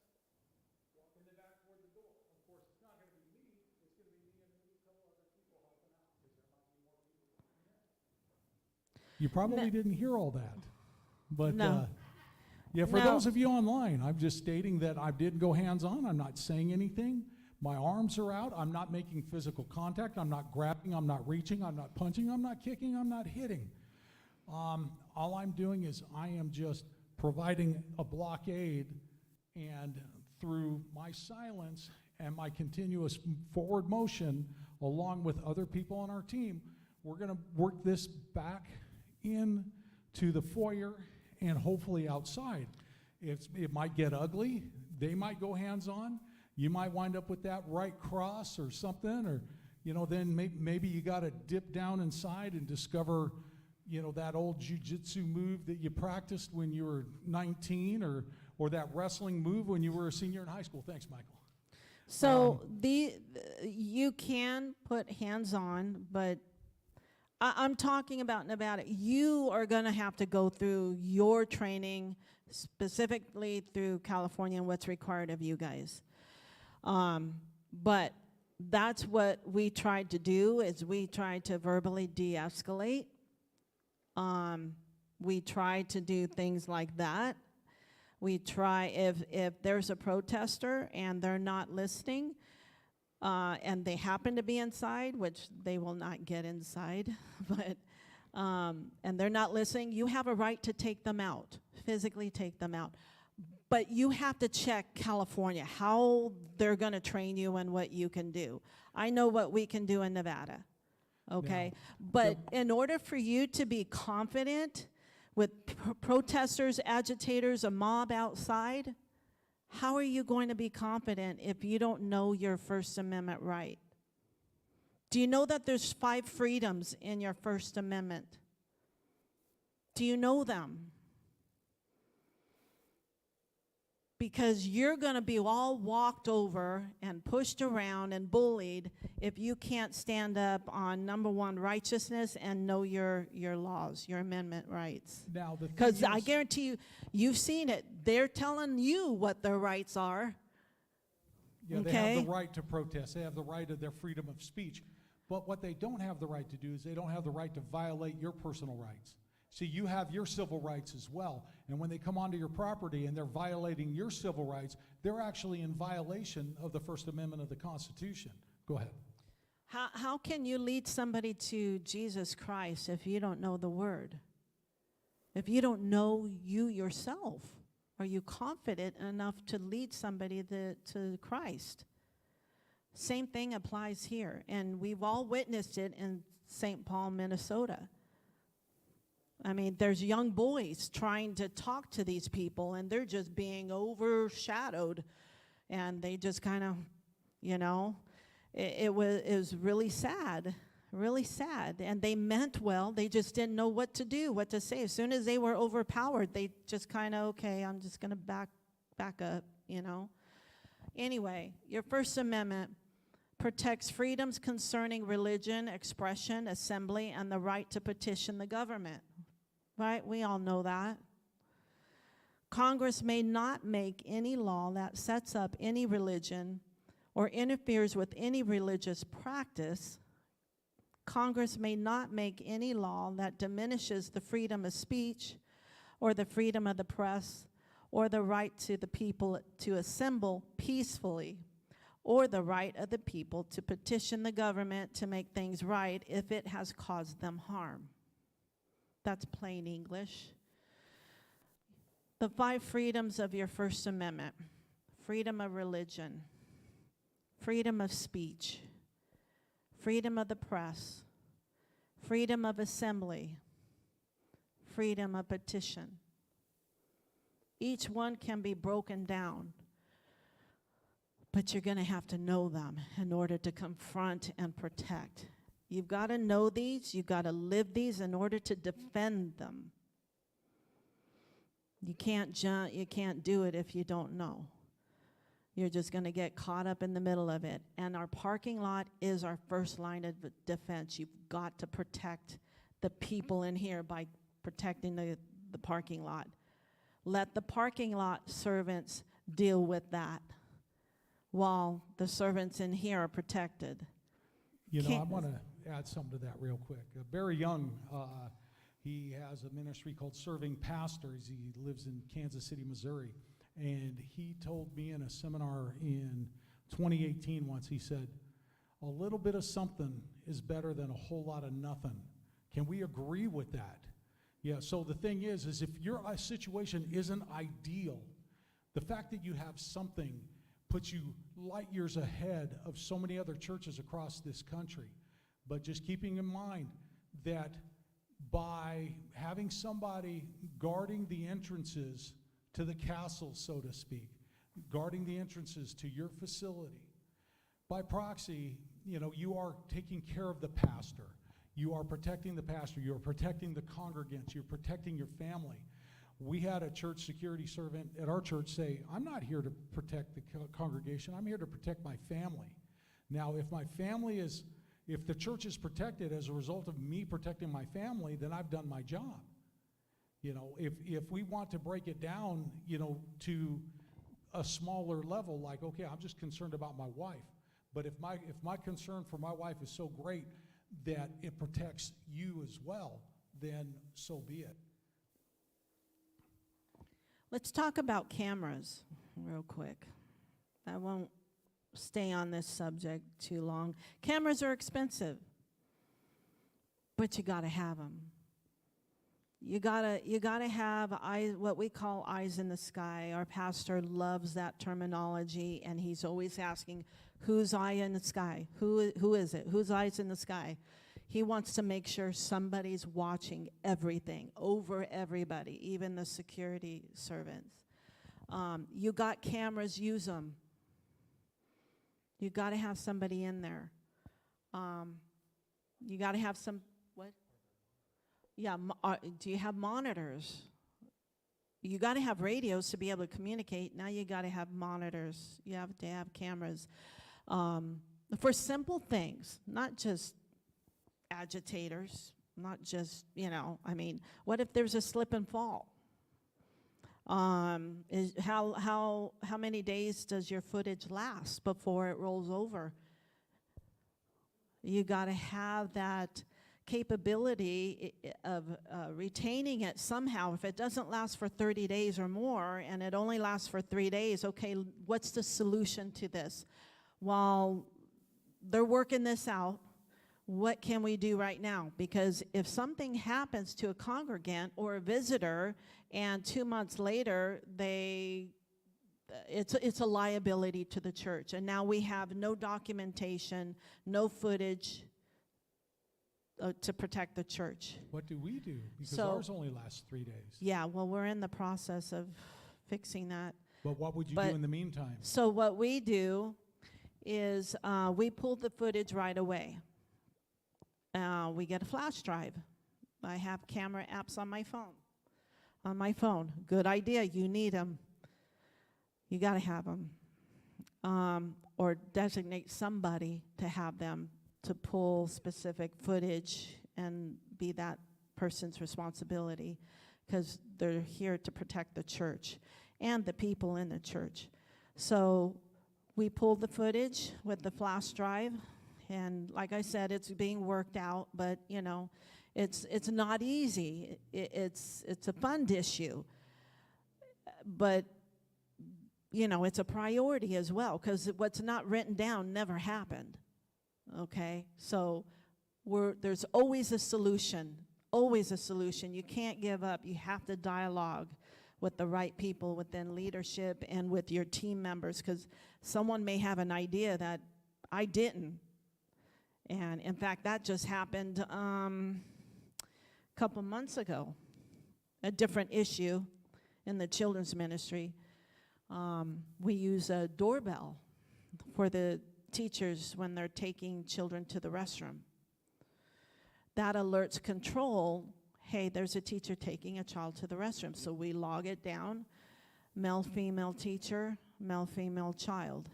Walking the back toward the door. Of course, it's not going to be me. It's going to be me and maybe a couple other people helping out, because there might be more people coming in. You probably didn't hear all that. But No. yeah, for those of you online, I'm just stating that I didn't go hands-on. I'm not saying anything. My arms are out. I'm not making physical contact. I'm not grabbing. I'm not reaching. I'm not punching. I'm not kicking. I'm not hitting. All I'm doing is I am just providing a blockade, and through my silence and my continuous forward motion, along with other people on our team, we're going to work this back into the foyer and hopefully outside. It might get ugly. They might go hands-on. You might wind up with that right cross or something, or, you know, then maybe you got to dip down inside and discover, you know, that old jujitsu move that you practiced when you were 19, or that wrestling move when you were a senior in high school? Thanks, Michael. So you can put hands on, but I'm talking about Nevada. You are going to have to go through your training, specifically through California and what's required of you guys. But that's what we tried to do, is we tried to verbally de-escalate. We tried to do things like that. We try, if there's a protester and they're not listening, and they happen to be inside, which they will not get inside, but, and they're not listening, you have a right to take them out, physically take them out. But you have to check California, how they're going to train you and what you can do. I know what we can do in Nevada, okay? But in order for you to be confident with protesters, agitators, a mob outside, how are you going to be confident if you don't know your First Amendment right? Do you know that there's 5 freedoms in your First Amendment? Do you know them? Because you're going to be all walked over and pushed around and bullied if you can't stand up on, number one, righteousness and know your laws, your amendment rights. Now, the thing Because I is- guarantee you, you've seen it. They're telling you what their rights are. Yeah, they Okay. have the right to protest. They have the right of their freedom of speech. But what they don't have the right to do is they don't have the right to violate your personal rights. See, you have your civil rights as well. And when they come onto your property and they're violating your civil rights, they're actually in violation of the First Amendment of the Constitution. Go ahead. How can you lead somebody to Jesus Christ if you don't know the word? If you don't know you yourself? Are you confident enough to lead somebody to Christ? Same thing applies here. And we've all witnessed it in St. Paul, Minnesota. I mean, there's young boys trying to talk to these people, and they're just being overshadowed. And they just kind of, you know, it was really sad, really sad. And they meant well. They just didn't know what to do, what to say. As soon as they were overpowered, they just kind of, okay, I'm just going to back up, you know. Anyway, your First Amendment protects freedoms concerning religion, expression, assembly, and the right to petition the government. Right? We all know that. Congress may not make any law that sets up any religion or interferes with any religious practice. Congress may not make any law that diminishes the freedom of speech or the freedom of the press or the right to the people to assemble peacefully or the right of the people to petition the government to make things right if it has caused them harm. That's plain English. The 5 freedoms of your First Amendment: freedom of religion, freedom of speech, freedom of the press, freedom of assembly, freedom of petition. Each one can be broken down, but you're going to have to know them in order to confront and protect. You've got to know these, you've got to live these in order to defend them. You can't do it if you don't know. You're just going to get caught up in the middle of it. And our parking lot is our first line of defense. You've got to protect the people in here by protecting the parking lot. Let the parking lot servants deal with that while the servants in here are protected. You know, I want to add something to that real quick. Barry Young, he has a ministry called Serving Pastors. He lives in Kansas City, Missouri. And he told me in a seminar in 2018 once, he said, a little bit of something is better than a whole lot of nothing. Can we agree with that? Yeah, so the thing is if your situation isn't ideal, the fact that you have something puts you light years ahead of so many other churches across this country. But just keeping in mind that by having somebody guarding the entrances to the castle, so to speak, guarding the entrances to your facility, by proxy, you know, you are taking care of the pastor. You are protecting the pastor. You are protecting the congregants. You're protecting your family. We had a church security servant at our church say, I'm not here to protect the congregation. I'm here to protect my family. Now, if the church is protected as a result of me protecting my family, then I've done my job. You know, if we want to break it down, you know, to a smaller level, like, okay, I'm just concerned about my wife. But if my concern for my wife is so great that it protects you as well, then so be it. Let's talk about cameras real quick. I won't stay on this subject too long. Cameras are expensive, but you got to have them. You gotta have eyes, what we call eyes in the sky. Our pastor loves that terminology, and he's always asking, whose eye in the sky? Who is it? Whose eyes in the sky? He wants to make sure somebody's watching everything, over everybody, even the security servants. You got cameras, use them. You got to have somebody in there. You got to have some, what? Yeah, do you have monitors? You got to have radios to be able to communicate. Now you got to have monitors. You have to have cameras. For simple things, not just agitators, not just, you know, I mean, what if there's a slip and fall? How many days does your footage last before it rolls over? You got to have that capability of retaining it somehow. If it doesn't last for 30 days or more, and it only lasts for 3 days, okay, what's the solution to this? While they're working this out, what can we do right now? Because if something happens to a congregant or a visitor, and 2 months later, it's a liability to the church. And now we have no documentation, no footage to protect the church. What do we do? Because So- ours only lasts 3 days. Yeah, well, we're in the process of fixing that. But what would you But- do in the meantime? So what we do is we pull the footage right away. We get a flash drive. I have camera apps on my phone. Good idea. You need them. You got to have them. Or designate somebody to have them to pull specific footage and be that person's responsibility, because they're here to protect the church and the people in the church. So we pulled the footage with the flash drive, and like I said, it's being worked out, but you know, it's not easy. It's a fund issue, but you know, it's a priority as well, because what's not written down never happened. Okay, so there's always a solution, always a solution. You can't give up. You have to dialogue with the right people within leadership and with your team members, because someone may have an idea that I didn't. And in fact, that just happened a couple months ago, a different issue in the children's ministry. We use a doorbell for the teachers when they're taking children to the restroom. That alerts control, hey, there's a teacher taking a child to the restroom. So we log it down, male, female teacher, male, female child.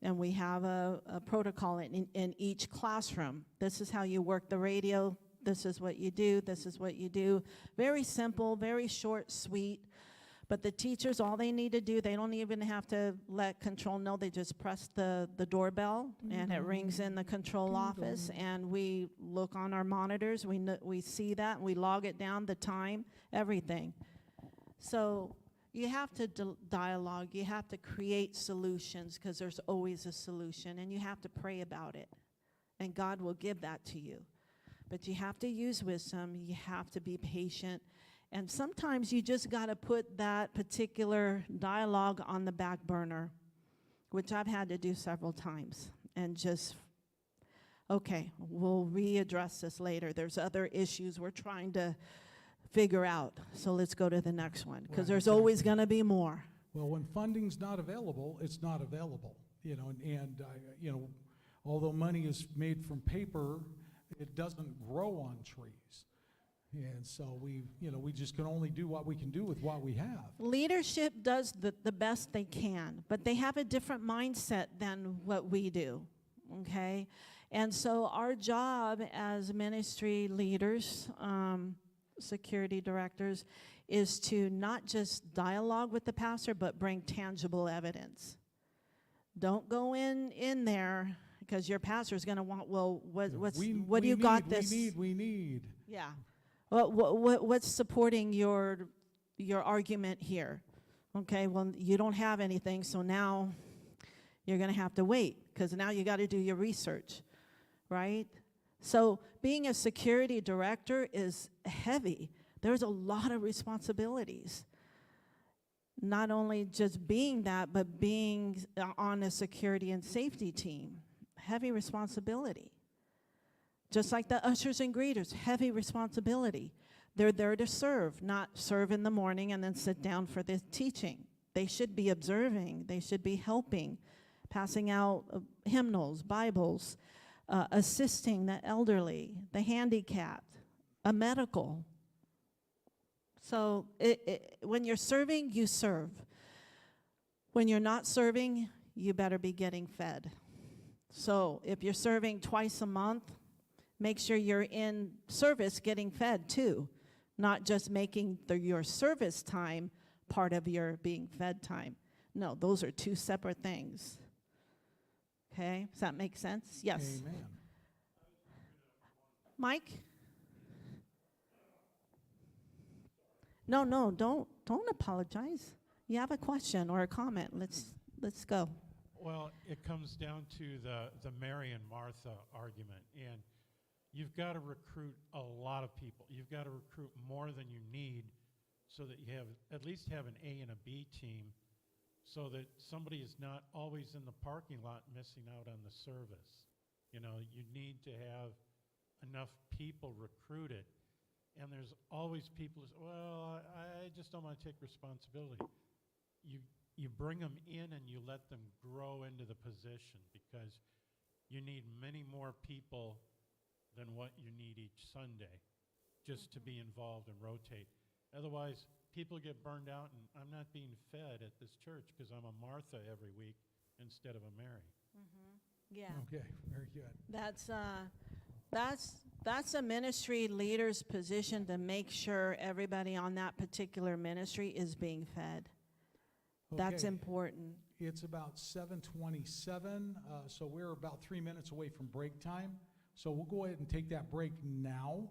And we have a protocol in each classroom. This is how you work the radio. This is what you do. This is what you do. Very simple, very short, sweet. But the teachers, all they need to do, they don't even have to let control know. They just press the doorbell, and it rings in the control office, and we look on our monitors. We see that, and we log it down, the time, everything. So you have to dialogue. You have to create solutions, because there's always a solution, and you have to pray about it, and God will give that to you. But you have to use wisdom. You have to be patient. And sometimes you just got to put that particular dialogue on the back burner, which I've had to do several times, and just, okay, we'll readdress this later. There's other issues we're trying to figure out, so let's go to the next one, because Right, there's exactly. always going to be more. Well, when funding's not available, it's not available, you know, and you know, although money is made from paper, it doesn't grow on trees. And so we just can only do what we can do with what we have. Leadership does the best they can, but they have a different mindset than what we do, okay? And so our job as ministry leaders, security directors, is to not just dialogue with the pastor, but bring tangible evidence. Don't go in there because your pastor's going to want, well, what do you got this? We need. Yeah. What's supporting your argument here? Okay, well, you don't have anything, so now you're going to have to wait because now you got to do your research, right? So being a security director is heavy. There's a lot of responsibilities. Not only just being that, but being on a security and safety team. Heavy responsibility. Just like the ushers and greeters, heavy responsibility. They're there to serve, not serve in the morning and then sit down for the teaching. They should be observing. They should be helping, passing out hymnals, Bibles, assisting the elderly, the handicapped, a medical. So when you're serving, you serve. When you're not serving, you better be getting fed. So if you're serving twice a month, make sure you're in service getting fed too, not just making your service time part of your being fed time. No, those are two separate things. Okay, does that make sense? Yes. Amen. Mike? No, don't apologize. You have a question or a comment. Let's go. Well, it comes down to the Mary and Martha argument, and you've got to recruit a lot of people. You've got to recruit more than you need so that you have at least have an A and a B team so that somebody is not always in the parking lot missing out on the service. You know, you need to have enough people recruited. And there's always people who say, well, I just don't want to take responsibility. You bring them in and you let them grow into the position because you need many more people than what you need each Sunday just to be involved and rotate. Otherwise, people get burned out, and I'm not being fed at this church because I'm a Martha every week instead of a Mary. Mm-hmm. Yeah. Okay, very good. That's a ministry leader's position to make sure everybody on that particular ministry is being fed. That's Okay. important. It's about 7:27, so we're about 3 minutes away from break time. So we'll go ahead and take that break now.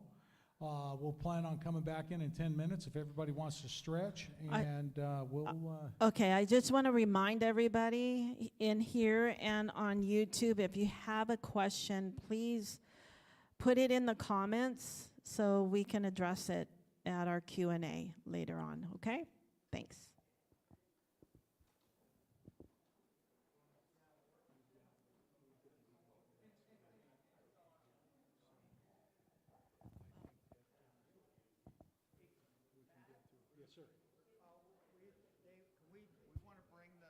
We'll plan on coming back in 10 minutes if everybody wants to stretch, and we'll... Okay, I just want to remind everybody in here and on YouTube, if you have a question, please put it in the comments so we can address it at our Q&A later on, okay? Thanks. Yes, sir. We want to bring the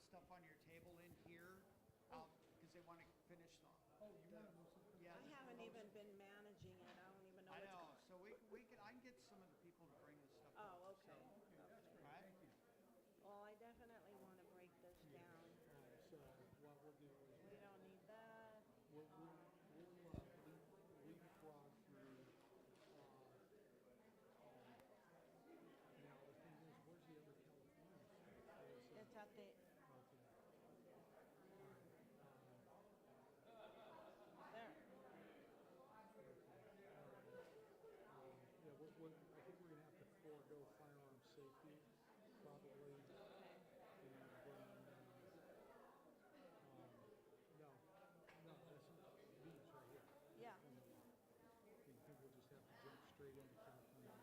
stuff on your table in here out because they want to finish the. Oh, you want to? Yeah. I haven't even been managing it. I don't even know. I know. So we can. I can get some of the people to bring this stuff. Oh, over. okay. So, Okay. all right. Well, I definitely want to break this down. So what we'll do is We don't need that. we'll leapfrog through. Now, the thing is, where's the other California? It's at the, there. Yeah, I think we're gonna have to forego firearm safety, probably, and then, no, that's not, B's right here. Yeah. And I think we'll just have to jump straight into California.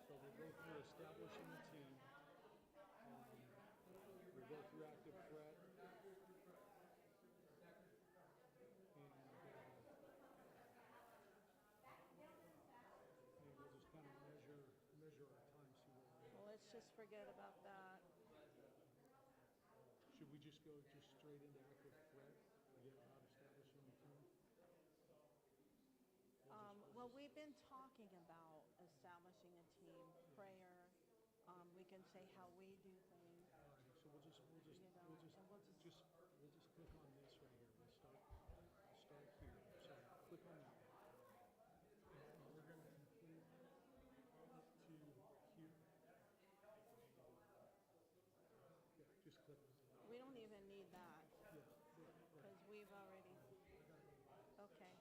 So we'll go through establishing a team, we'll go through active threat, and we'll just kind of measure our time, see where we're at. Well, let's just forget about that. Should we just go straight into active threat, forget about establishing the team? Well, we've been talking about establishing a team, prayer. We can say how we do things. Alrighty, so we'll just and we'll just click on this right here. We'll start here. So click on that. And we're going to include up to here. Yeah, just click. We don't even need that Yeah, right. because we've already, okay.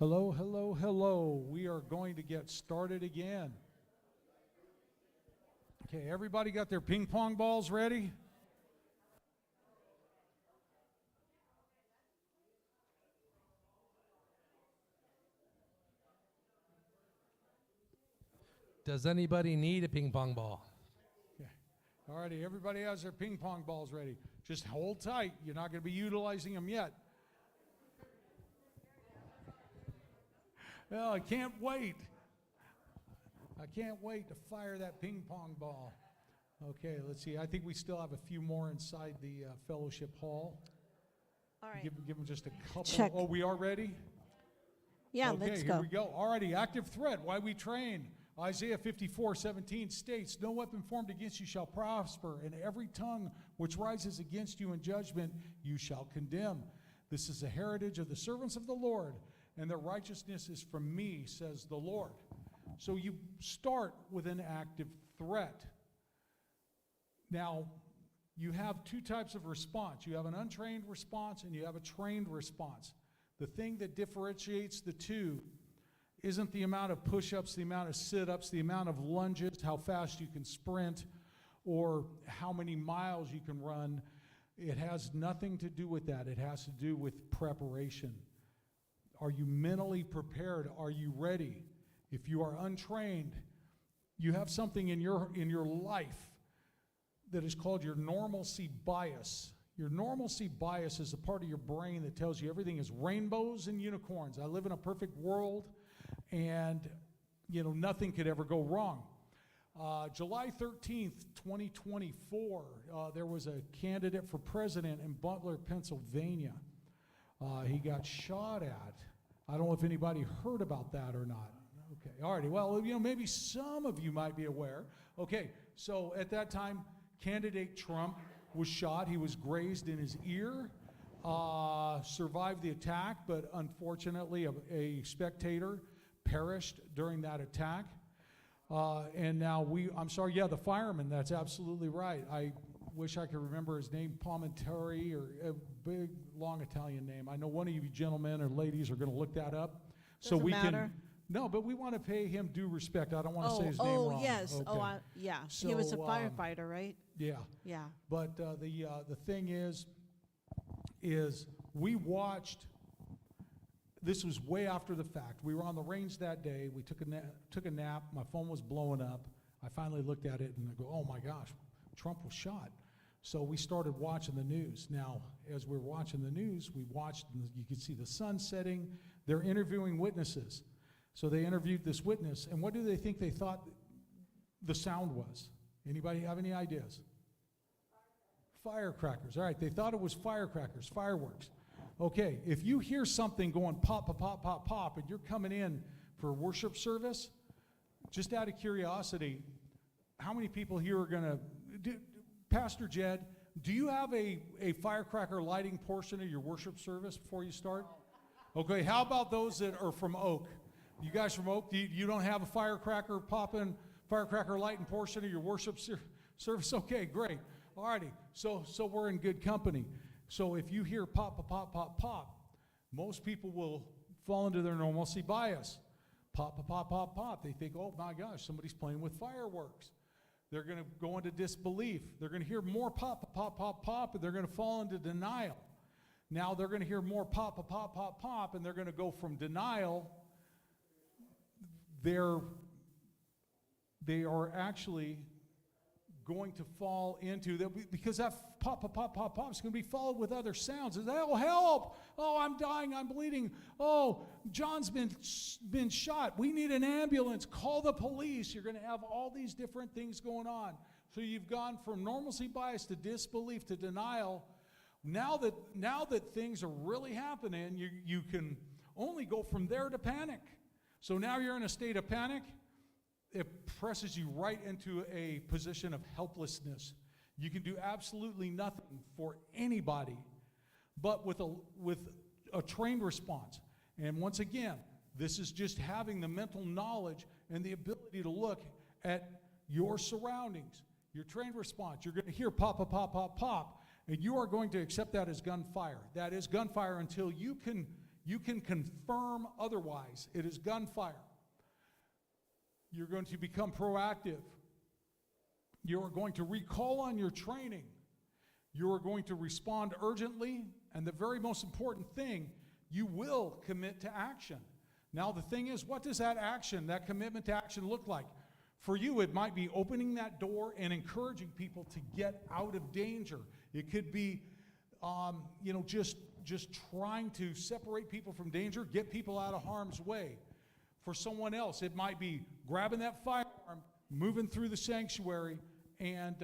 Hello, hello, hello. We are going to get started again. Okay, everybody got their ping pong balls ready? Does anybody need a ping pong ball? Okay. All righty, everybody has their ping pong balls ready. Just hold tight. You're not going to be utilizing them yet. Oh, I can't wait. I can't wait to fire that ping pong ball. Okay, let's see. I think we still have a few more inside the fellowship hall. All right. Give them just a couple. Check. Oh, we are ready? Yeah, Okay, let's here go. we go. All righty, active threat, why we train. Isaiah 54:17 states, no weapon formed against you shall prosper, and every tongue which rises against you in judgment you shall condemn. This is the heritage of the servants of the Lord, and their righteousness is from me, says the Lord. So you start with an active threat. Now, you have two types of response. You have an untrained response and you have a trained response. The thing that differentiates the two isn't the amount of push-ups, the amount of sit-ups, the amount of lunges, how fast you can sprint, or how many miles you can run. It has nothing to do with that. It has to do with preparation. Are you mentally prepared? Are you ready? If you are untrained, you have something in your life that is called your normalcy bias. Your normalcy bias is a part of your brain that tells you everything is rainbows and unicorns. I live in a perfect world, and nothing could ever go wrong. July 13th, 2024, there was a candidate for president in Butler, Pennsylvania. He got shot at. I don't know if anybody heard about that or not. Okay, all righty. Well, maybe some of you might be aware. Okay, so at that time, candidate Trump was shot. He was grazed in his ear, survived the attack, but unfortunately a spectator perished during that attack. And now the fireman, that's absolutely right. I wish I could remember his name, Palmentari, or a big, long Italian name. I know one of you gentlemen or ladies are going to look that up. Doesn't matter. No, but we want to pay him due respect. I don't want to say his name Oh, wrong. yes. Okay. Oh, yeah. He was a So, firefighter, right? Yeah. Yeah. But the thing is we watched. This was way after the fact. We were on the range that day. We took a nap. My phone was blowing up. I finally looked at it and I go, oh my gosh, Trump was shot. So we started watching the news. Now, as we're watching the news, we watched, and you could see the sun setting. They're interviewing witnesses. So they interviewed this witness, and what do they think they thought the sound was? Anybody have any ideas? Firecrackers. All right, they thought it was firecrackers, fireworks. Okay, if you hear something going pop, pop, pop, pop, pop, and you're coming in for a worship service, just out of curiosity, how many people here are going to, Pastor Jed, do you have a firecracker lighting portion of your worship service before you start? Okay, how about those that are from Oak? You guys from Oak, you don't have a firecracker popping, firecracker lighting portion of your worship service? Okay, great. All righty, so we're in good company. So if you hear pop, pop, pop, pop, pop, most people will fall into their normalcy bias. Pop, pop, pop, pop, pop. They think, oh my gosh, somebody's playing with fireworks. They're going to go into disbelief. They're going to hear more pop, pop, pop, pop, pop, and they're going to fall into denial. Now they're going to hear more pop, pop, pop, pop, pop, and they're going to go from denial. They are actually going to fall into that, because that pop, pop, pop, pop, pop is going to be followed with other sounds. Oh, help! Oh, I'm dying, I'm bleeding. Oh, John's been shot. We need an ambulance. Call the police. You're going to have all these different things going on. So you've gone from normalcy bias to disbelief to denial. Now that things are really happening, you can only go from there to panic. So now you're in a state of panic. It presses you right into a position of helplessness. You can do absolutely nothing for anybody, but with a trained response. And once again, this is just having the mental knowledge and the ability to look at your surroundings. Your trained response, you're going to hear pop, pop, pop, pop, pop, and you are going to accept that as gunfire. That is gunfire until you can You can confirm otherwise. It is gunfire. You're going to become proactive. You are going to recall on your training. You are going to respond urgently. And the very most important thing, you will commit to action. Now, the thing is, what does that action, that commitment to action look like? For you, it might be opening that door and encouraging people to get out of danger. It could be, just trying to separate people from danger, get people out of harm's way. For someone else, it might be grabbing that firearm, moving through the sanctuary, and,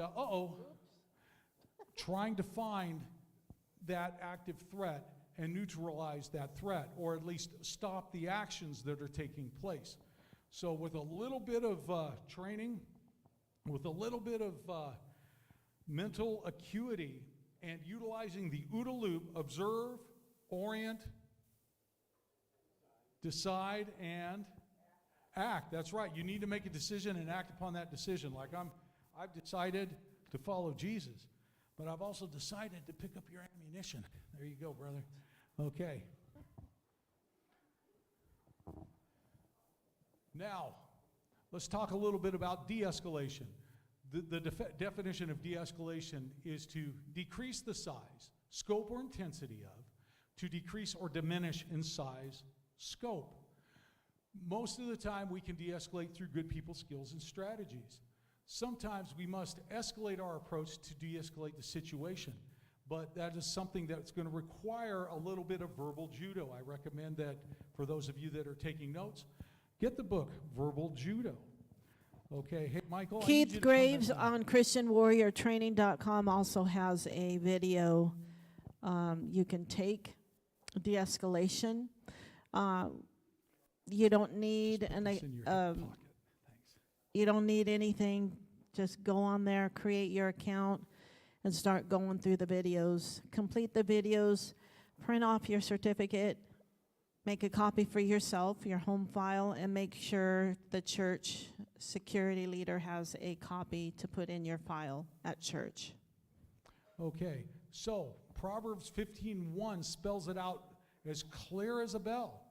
trying to find that active threat and neutralize that threat, or at least stop the actions that are taking place. So with a little bit of training, with a little bit of mental acuity, and utilizing the OODA loop, observe, orient, decide, and act. That's right. You need to make a decision and act upon that decision. Like I've decided to follow Jesus, but I've also decided to pick up your ammunition. There you go, brother. Okay. Now, let's talk a little bit about de-escalation. The definition of de-escalation is to decrease the size, scope, or intensity of, to decrease or diminish in size, scope. Most of the time, we can de-escalate through good people skills and strategies. Sometimes we must escalate our approach to de-escalate the situation, but that is something that's going to require a little bit of verbal judo. I recommend that for those of you that are taking notes, get the book, Verbal Judo. Okay, hey, Michael. I need you Keith to come Graves back on ChristianWarriorTraining.com also has a video you can take, de-escalation. You don't need Put an this in your hip pocket. Thanks. you don't need anything. Just go on there, create your account, and start going through the videos. Complete the videos, print off your certificate, make a copy for yourself, your home file, and make sure the church security leader has a copy to put in your file at church. Okay, so Proverbs 15:1 spells it out as clear as a bell.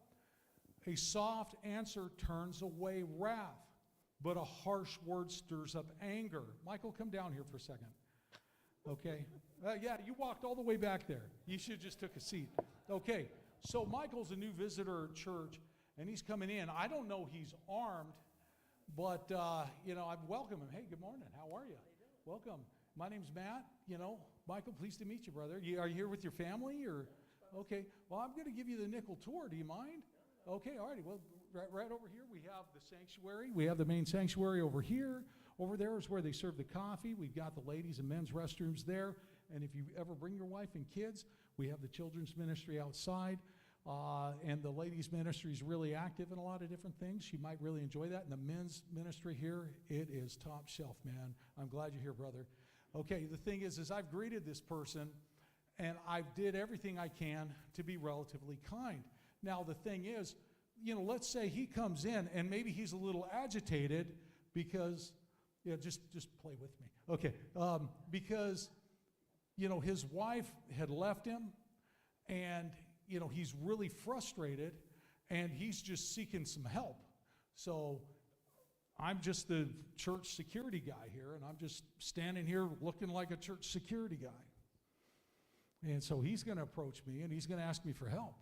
A soft answer turns away wrath, but a harsh word stirs up anger. Michael, come down here for a second. Okay. Yeah, you walked all the way back there. You should have just took a seat. Okay, so Michael's a new visitor at church, and he's coming in. I don't know he's armed, but, I welcome him. Hey, good morning. How are you? Welcome. My name's Matt. Michael, pleased to meet you, brother. Are you here with your family? Or okay. Well, I'm going to give you the nickel tour. Do you mind? Okay, all righty. Well, right over here we have the sanctuary. We have the main sanctuary over here. Over there is where they serve the coffee. We've got the ladies and men's restrooms there. And if you ever bring your wife and kids, we have the children's ministry outside. And the ladies' ministry is really active in a lot of different things. She might really enjoy that. And the men's ministry here, it is top shelf, man. I'm glad you're here, brother. Okay, the thing is I've greeted this person, and I did everything I can to be relatively kind. Now, the thing is, let's say he comes in, and maybe he's a little agitated because, just play with me. Okay, because, his wife had left him, and, he's really frustrated, and he's just seeking some help. So I'm just the church security guy here, and I'm just standing here looking like a church security guy. And so he's going to approach me, and he's going to ask me for help.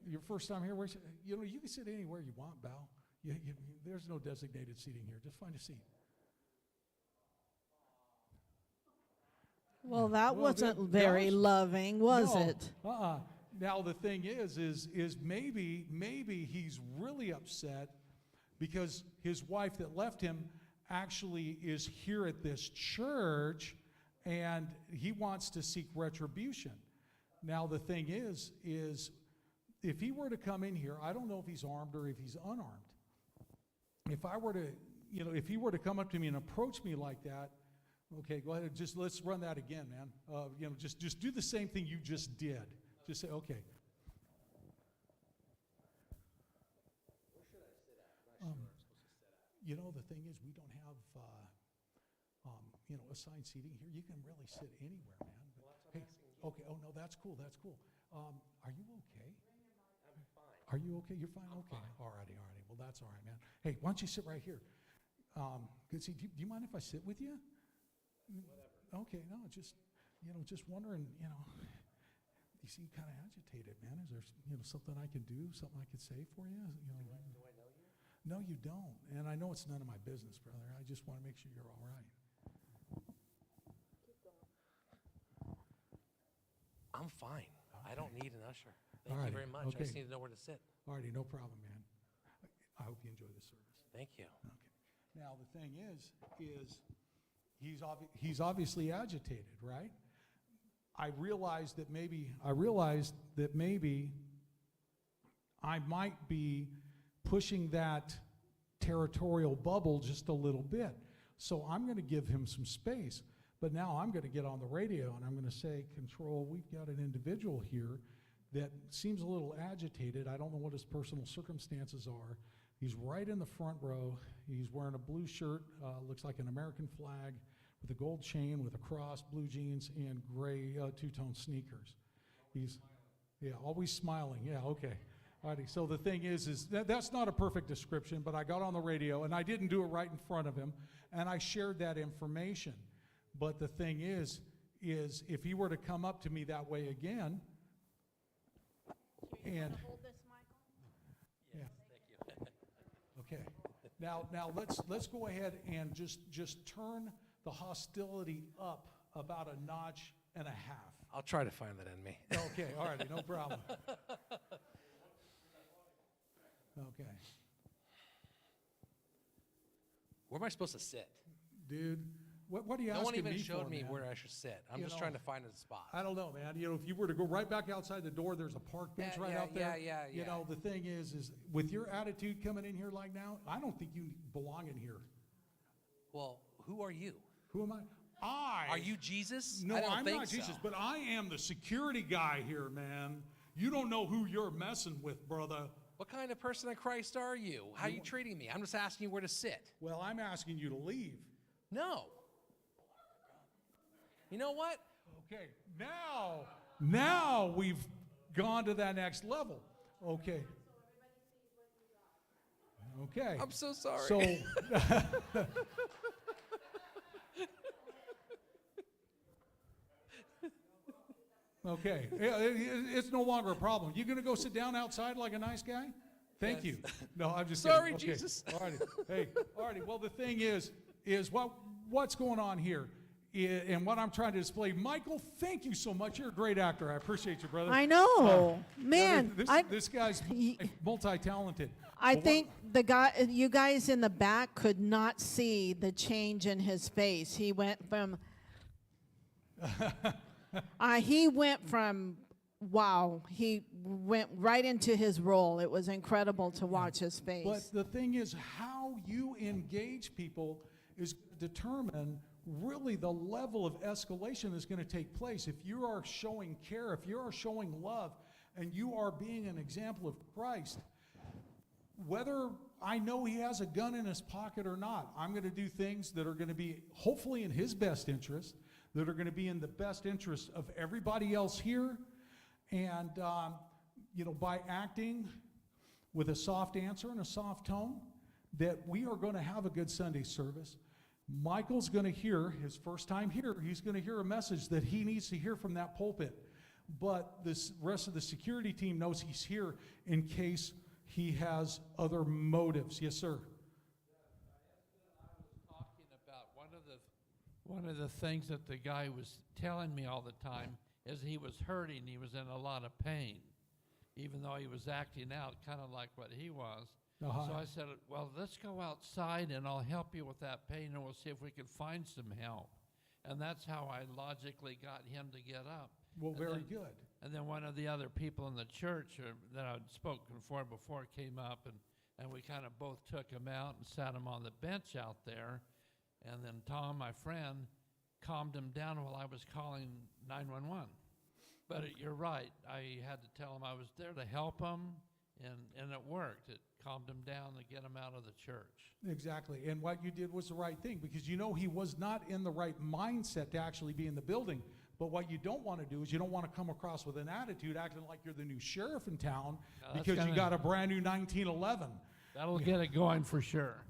Your first time here, you can sit anywhere you want, Val. There's no designated seating here. Just find a seat. Well, that wasn't very loving, was it? Now, the thing is maybe he's really upset because his wife that left him actually is here at this church, and he wants to seek retribution. Now, the thing is if he were to come in here, I don't know if he's armed or if he's unarmed. If I were to, if he were to come up to me and approach me like that, okay, go ahead. Let's run that again, man. Just do the same thing you just did. Just say, okay. Where should I sit at? The thing is, we don't have assigned seating here. You can really sit anywhere, man. But, hey, okay. Oh no, that's cool. That's cool. Are you okay? I'm fine. Are you okay? You're fine. Okay. Alrighty. Well, that's all right, man. Hey, why don't you sit right here? Do you mind if I sit with you? Whatever. Okay. No, just wondering. You seem kind of agitated, man. Is there something I can do? Something I could say for you? Do I know you? No, you don't. And I know it's none of my business, brother. I just want to make sure you're all right. I'm fine. I don't need an usher. Thank Alrighty, you very much. I just okay. need to know where to sit. Alrighty, no problem, man. I hope you enjoy the service. Thank you. Okay. Now the thing is he's obviously agitated, right? I realized that maybe I might be pushing that territorial bubble just a little bit. So I'm going to give him some space. But now I'm going to get on the radio and I'm going to say, Control, we've got an individual here that seems a little agitated. I don't know what his personal circumstances are. He's right in the front row. He's wearing a blue shirt, looks like an American flag, with a gold chain, with a cross, blue jeans, and gray two-tone sneakers. He's, yeah, always smiling. Yeah, okay. Alrighty. So the thing is that's not a perfect description, but I got on the radio and I didn't do it right in front of him, and I shared that information. But the thing is if he were to come up to me that way again, and Hold this, Michael? yeah, Thank you. okay. Now let's go ahead and just turn the hostility up about a notch and a half. I'll try to find that in me. Okay, all righty, no problem. Okay, Where am I supposed to sit? dude, what are you No asking one even me showed for, me man? where I should sit. I'm You just know, trying to find a spot. I don't know, man. If you were to go right back outside the door, there's a park bench right out there. Yeah. The thing is with your attitude coming in here like now, I don't think you belong in here. Well, who are you? Who am I? Are you Jesus? No, I don't I'm think not so. Jesus, but I am the security guy here, man. You don't know who you're messing with, brother. What kind of person of Christ are you? How are you treating me? I'm just asking you where to sit. Well, I'm asking you to leave. No. You know what? Okay, now we've gone to that next level. Okay. Okay. I'm so sorry. So, okay, yeah, it's no longer a problem. You gonna go sit down outside like a nice guy? Thank Yes. you. No, I'm just Sorry, kidding. Okay. Jesus. Alrighty. Hey, alrighty. Well, the thing is what's going on here, and what I'm trying to display. Michael, thank you so much. You're a great actor. I appreciate you, brother. I know, man. This guy's multi-talented. I But think you guys in the back could not see the change in his face. He went from, wow, he went right into his role. It was incredible to watch his face. But the thing is, how you engage people is going to determine really the level of escalation that's going to take place. If you are showing care, if you are showing love, and you are being an example of Christ, whether I know he has a gun in his pocket or not, I'm going to do things that are going to be hopefully in his best interest, that are going to be in the best interest of everybody else here. And, by acting with a soft answer and a soft tone, that we are going to have a good Sunday service. Michael's going to hear, his first time here, he's going to hear a message that he needs to hear from that pulpit. But this rest of the security team knows he's here in case he has other motives. Yes, sir. I was talking about one of the things that the guy was telling me all the time is he was hurting, he was in a lot of pain, even though he was acting out kind of like what he was. Uh-huh. So I said, well, let's go outside and I'll help you with that pain and we'll see if we can find some help. And that's how I logically got him to get up. Well, And very then- good. And then one of the other people in the church that I'd spoken for before came up, and we kind of both took him out and sat him on the bench out there. And then Tom, my friend, calmed him down while I was calling 911. But you're right. I had to tell him I was there to help him and it worked. It calmed him down to get him out of the church. Exactly. And what you did was the right thing, because you know he was not in the right mindset to actually be in the building. But what you don't want to do is you don't want to come across with an attitude acting like you're the new sheriff in town That's because you gonna- got a brand new 1911. That'll get it going for sure.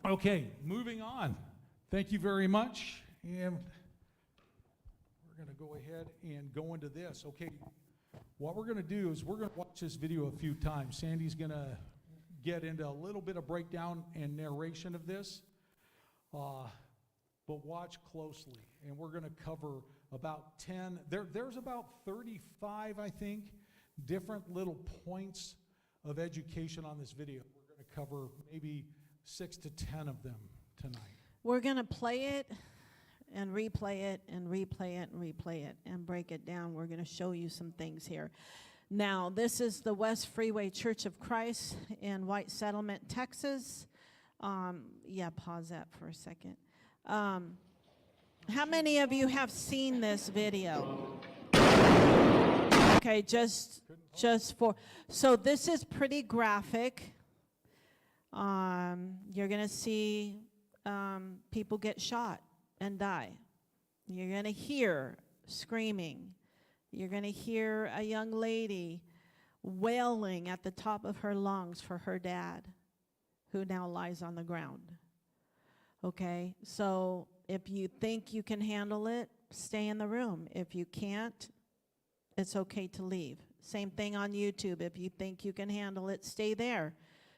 Okay, moving on. Thank you very much. And we're going to go ahead and go into this. Okay, what we're going to do is we're going to watch this video a few times. Sandy's going to get into a little bit of breakdown and narration of this. But watch closely, and we're going to cover about 10, there's about 35, I think, different little points of education on this video. We're going to cover maybe 6 to 10 of them tonight. We're going to play it and replay it and replay it and replay it and break it down. We're going to show you some things here. Now, this is the West Freeway Church of Christ in White Settlement, Texas. Pause that for a second. How many of you have seen this video? Okay, just for, so this is pretty graphic. You're going to see people get shot and die. You're going to hear screaming. You're going to hear a young lady wailing at the top of her lungs for her dad, who now lies on the ground. Okay, so if you think you can handle it, stay in the room. If you can't, it's okay to leave. Same thing on YouTube. If you think you can handle it, stay there.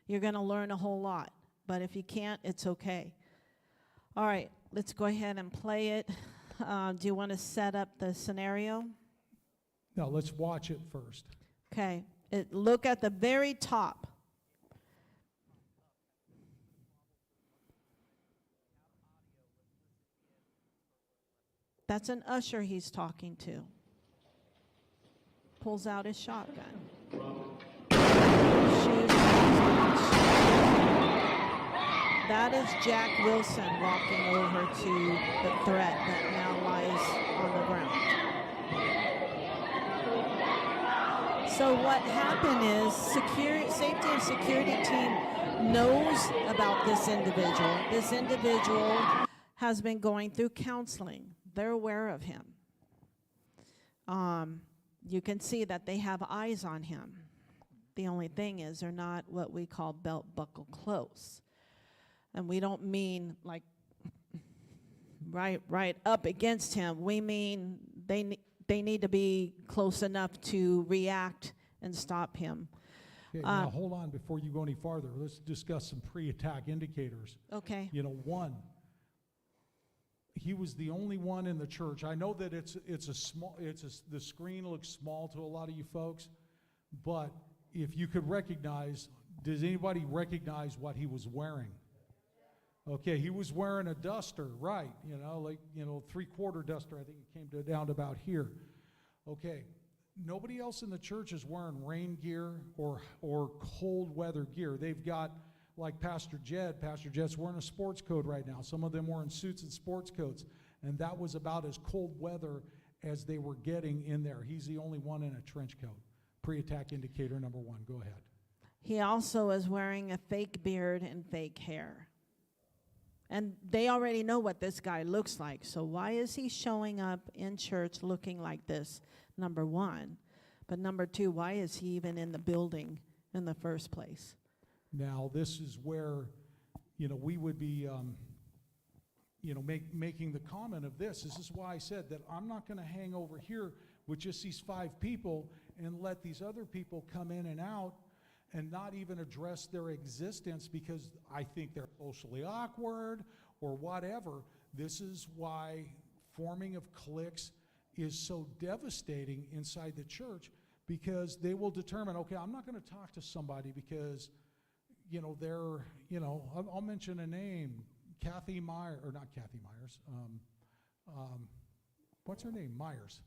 You're going to learn a whole lot. But if you can't, it's okay. All right, let's go ahead and play it. Do you want to set up the scenario? Now, let's watch it first. Okay, look at the very top. That's an usher he's talking to. Pulls out his shotgun. Shoots. That is Jack Wilson walking over to the threat that now lies on the ground. So what happened is safety and security team knows about this individual. This individual has been going through counseling. They're aware of him. You can see that they have eyes on him. The only thing is they're not what we call belt buckle close. And we don't mean like right up against him. We mean they need to be close enough to react and stop him. Okay, now hold on before you go any farther. Let's discuss some pre-attack indicators. Okay. You know, one, he was the only one in the church. I know that the screen looks small to a lot of you folks, but if you could recognize, does anybody recognize what he was wearing? Okay, he was wearing a duster, right? You know, like, you know, 3/4 duster. I think it came down to about here. Okay, nobody else in the church is wearing rain gear or cold weather gear. They've got, like Pastor Jed's wearing a sports coat right now. Some of them wearing suits and sports coats, and that was about as cold weather as they were getting in there. He's the only one in a trench coat. Pre-attack indicator number 1. Go ahead. He also is wearing a fake beard and fake hair. And they already know what this guy looks like. So why is he showing up in church looking like this, number 1? But number 2, why is he even in the building in the first place? Now, this is where, you know, we would be, you know, making the comment of this. This is why I said that I'm not going to hang over here with just these 5 people and let these other people come in and out and not even address their existence because I think they're socially awkward or whatever. This is why forming of cliques is so devastating inside the church, because they will determine, okay, I'm not going to talk to somebody because, you know, they're, you know, I'll mention a name, Kathy Myers, or not Kathy Myers, what's her name? Myers.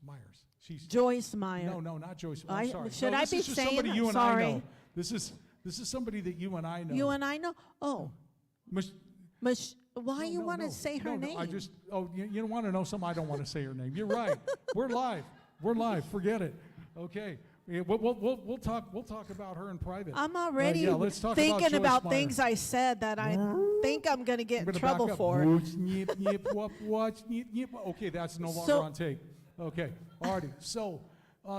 She's Joyce Meyer. No, not Joyce. I'm sorry. Should No, I this be is just saying somebody that? you and Sorry. I know. This is somebody that you and I know. You and I know? Oh. Why you want to No. say her No, name? I just, you don't want to know something. I don't want to say her name. You're right. We're live. Forget it. Okay. Yeah, we'll talk about her in private. I'm already yeah, let's talk thinking Joyce about Meyer. things I said that I think I'm going to get I'm in gonna trouble back up. for. Whoosh, nyip, nyip, whoop, watch, nyip, nyip. Okay, that's no longer So- on tape. Okay, alrighty. So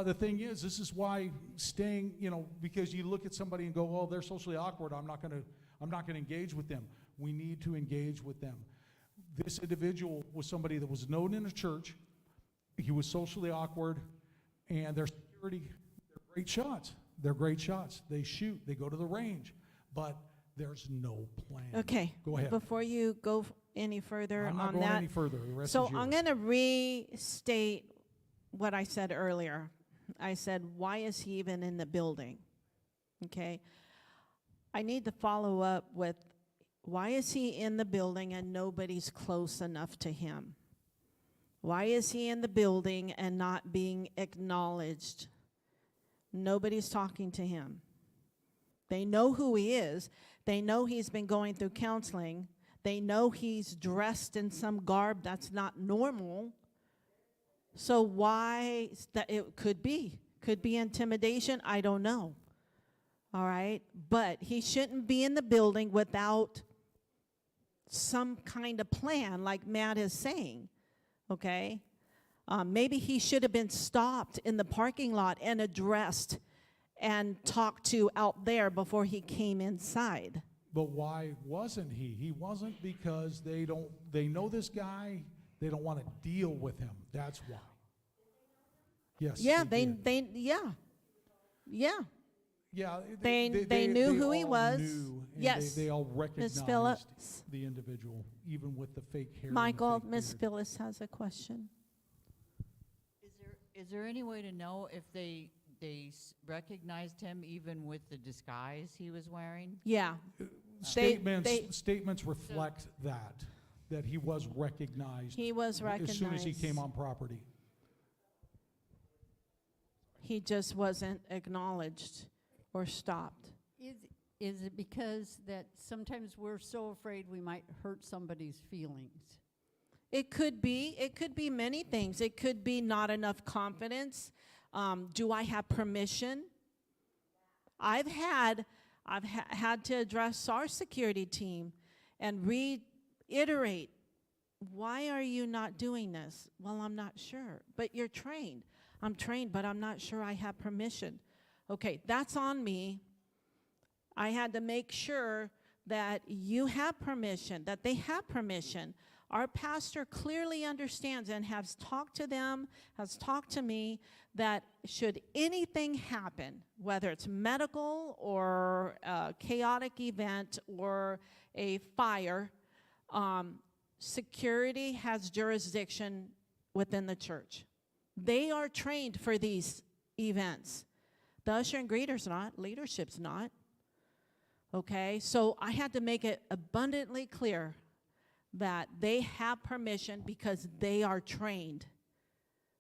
the thing is, this is why staying, because you look at somebody and go, "Oh, they're socially awkward. I'm not gonna engage with them." We need to engage with them. This individual was somebody that was known in a church. He was socially awkward, and their security, they're great shots. They're great shots. They shoot. They go to the range, but there's no plan. Okay. Go ahead. Before you go any further I'm not on going that. any further. The rest So is yours. I'm going to restate what I said earlier. I said, why is he even in the building? Okay. I need to follow up with, why is he in the building and nobody's close enough to him? Why is he in the building and not being acknowledged? Nobody's talking to him. They know who he is. They know he's been going through counseling. They know he's dressed in some garb that's not normal. So why that it could be intimidation, I don't know. All right? But he shouldn't be in the building without some kind of plan, like Matt is saying. Okay? Maybe he should have been stopped in the parking lot and addressed and talked to out there before he came inside. But why wasn't he? He wasn't because they know this guy. They don't want to deal with him. That's why. Yes. Yeah, did. yeah. Yeah, They knew who he all was. knew, and Yes. they all recognized Phillips. the individual, even with the fake hair. and the Michael, fake Miss beard. Phyllis has a question. Is there any way to know if they recognized him even with the disguise he was wearing? Yeah. Statements reflect that he was recognized He was recognized. as soon as he came on property. He just wasn't acknowledged or stopped. Is it because that sometimes we're so afraid we might hurt somebody's feelings? It could be many things. It could be not enough confidence. Do I have permission? I've had to address our security team and reiterate, why are you not doing this? Well, I'm not sure, but you're trained. I'm trained, but I'm not sure I have permission. Okay, that's on me. I had to make sure that you have permission, that they have permission. Our pastor clearly understands and has talked to them, has talked to me, that should anything happen, whether it's medical or a chaotic event or a fire, security has jurisdiction within the church. They are trained for these events. The usher and greeter's not, leadership's not. Okay, so I had to make it abundantly clear that they have permission because they are trained.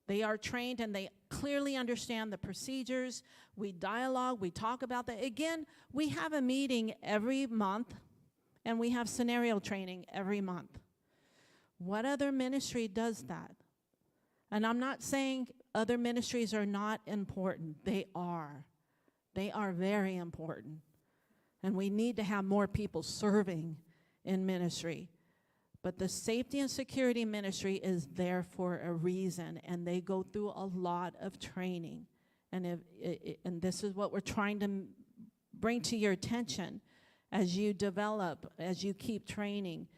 They are trained and they clearly understand the procedures. We dialogue, we talk about that. Again, we have a meeting every month and we have scenario training every month. What other ministry does that? And I'm not saying other ministries are not important. They are. They are very important. And we need to have more people serving in ministry. But the safety and security ministry is there for a reason, and they go through a lot of training. And this is what we're trying to bring to your attention as you develop, as you keep training.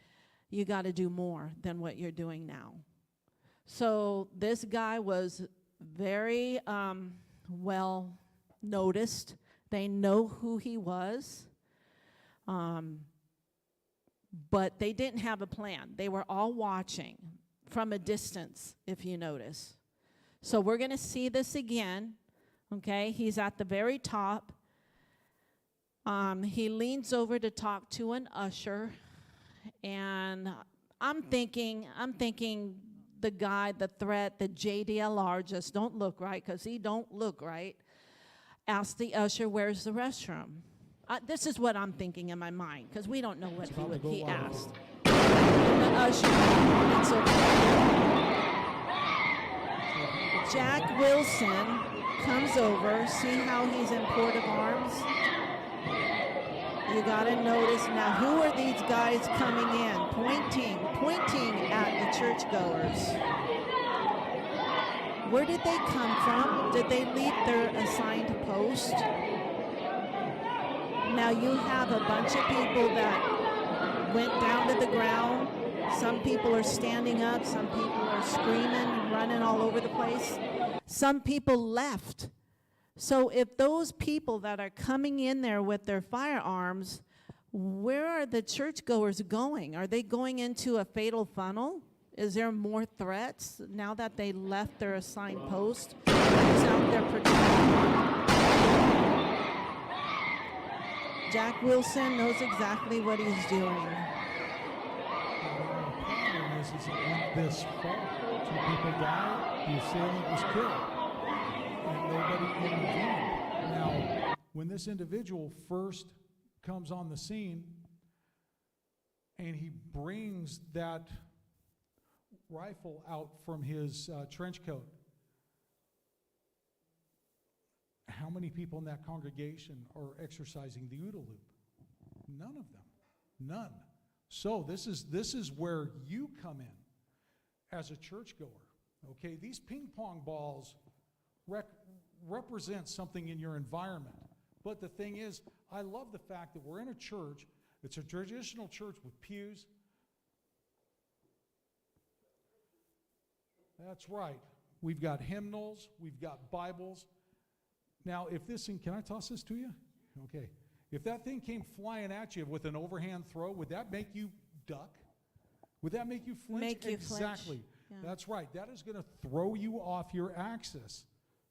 You got to do more than what you're doing now. So this guy was very well noticed. They know who he was. But they didn't have a plan. They were all watching from a distance, if you notice. So we're going to see this again, okay? He's at the very top. He leans over to talk to an usher, and I'm thinking the guy, the threat, the JDLR just don't look right, because he don't look right. Asked the usher, where's the restroom? This is what I'm thinking in my mind, because we don't know what he asked. The usher, it's okay. Jack Wilson comes over, see how he's in port of arms? You got to notice now, who are these guys coming in, pointing at the churchgoers? Where did they come from? Did they leave their assigned post? Now you have a bunch of people that went down to the ground. Some people are standing up. Some people are screaming, running all over the place. Some people left. So if those people that are coming in there with their firearms, where are the churchgoers going? Are they going into a fatal funnel? Is there more threats now that they left their assigned post? Who's out there protecting? Jack Wilson knows exactly what he's doing. The problem is it went this far. 2 people died, the assailant was killed, and nobody intervened. Now, when this individual first comes on the scene and he brings that rifle out from his trench coat, how many people in that congregation are exercising the OODA loop? None of them. None. So this is where you come in as a churchgoer. Okay, these ping pong balls represent something in your environment. But the thing is, I love the fact that we're in a church. It's a traditional church with pews. That's right. We've got hymnals. We've got Bibles. Now, if this thing, can I toss this to you? Okay. If that thing came flying at you with an overhand throw, would that make you duck? Would that make you flinch? Make you flinch. Exactly. Yeah. That's right. That is going to throw you off your axis.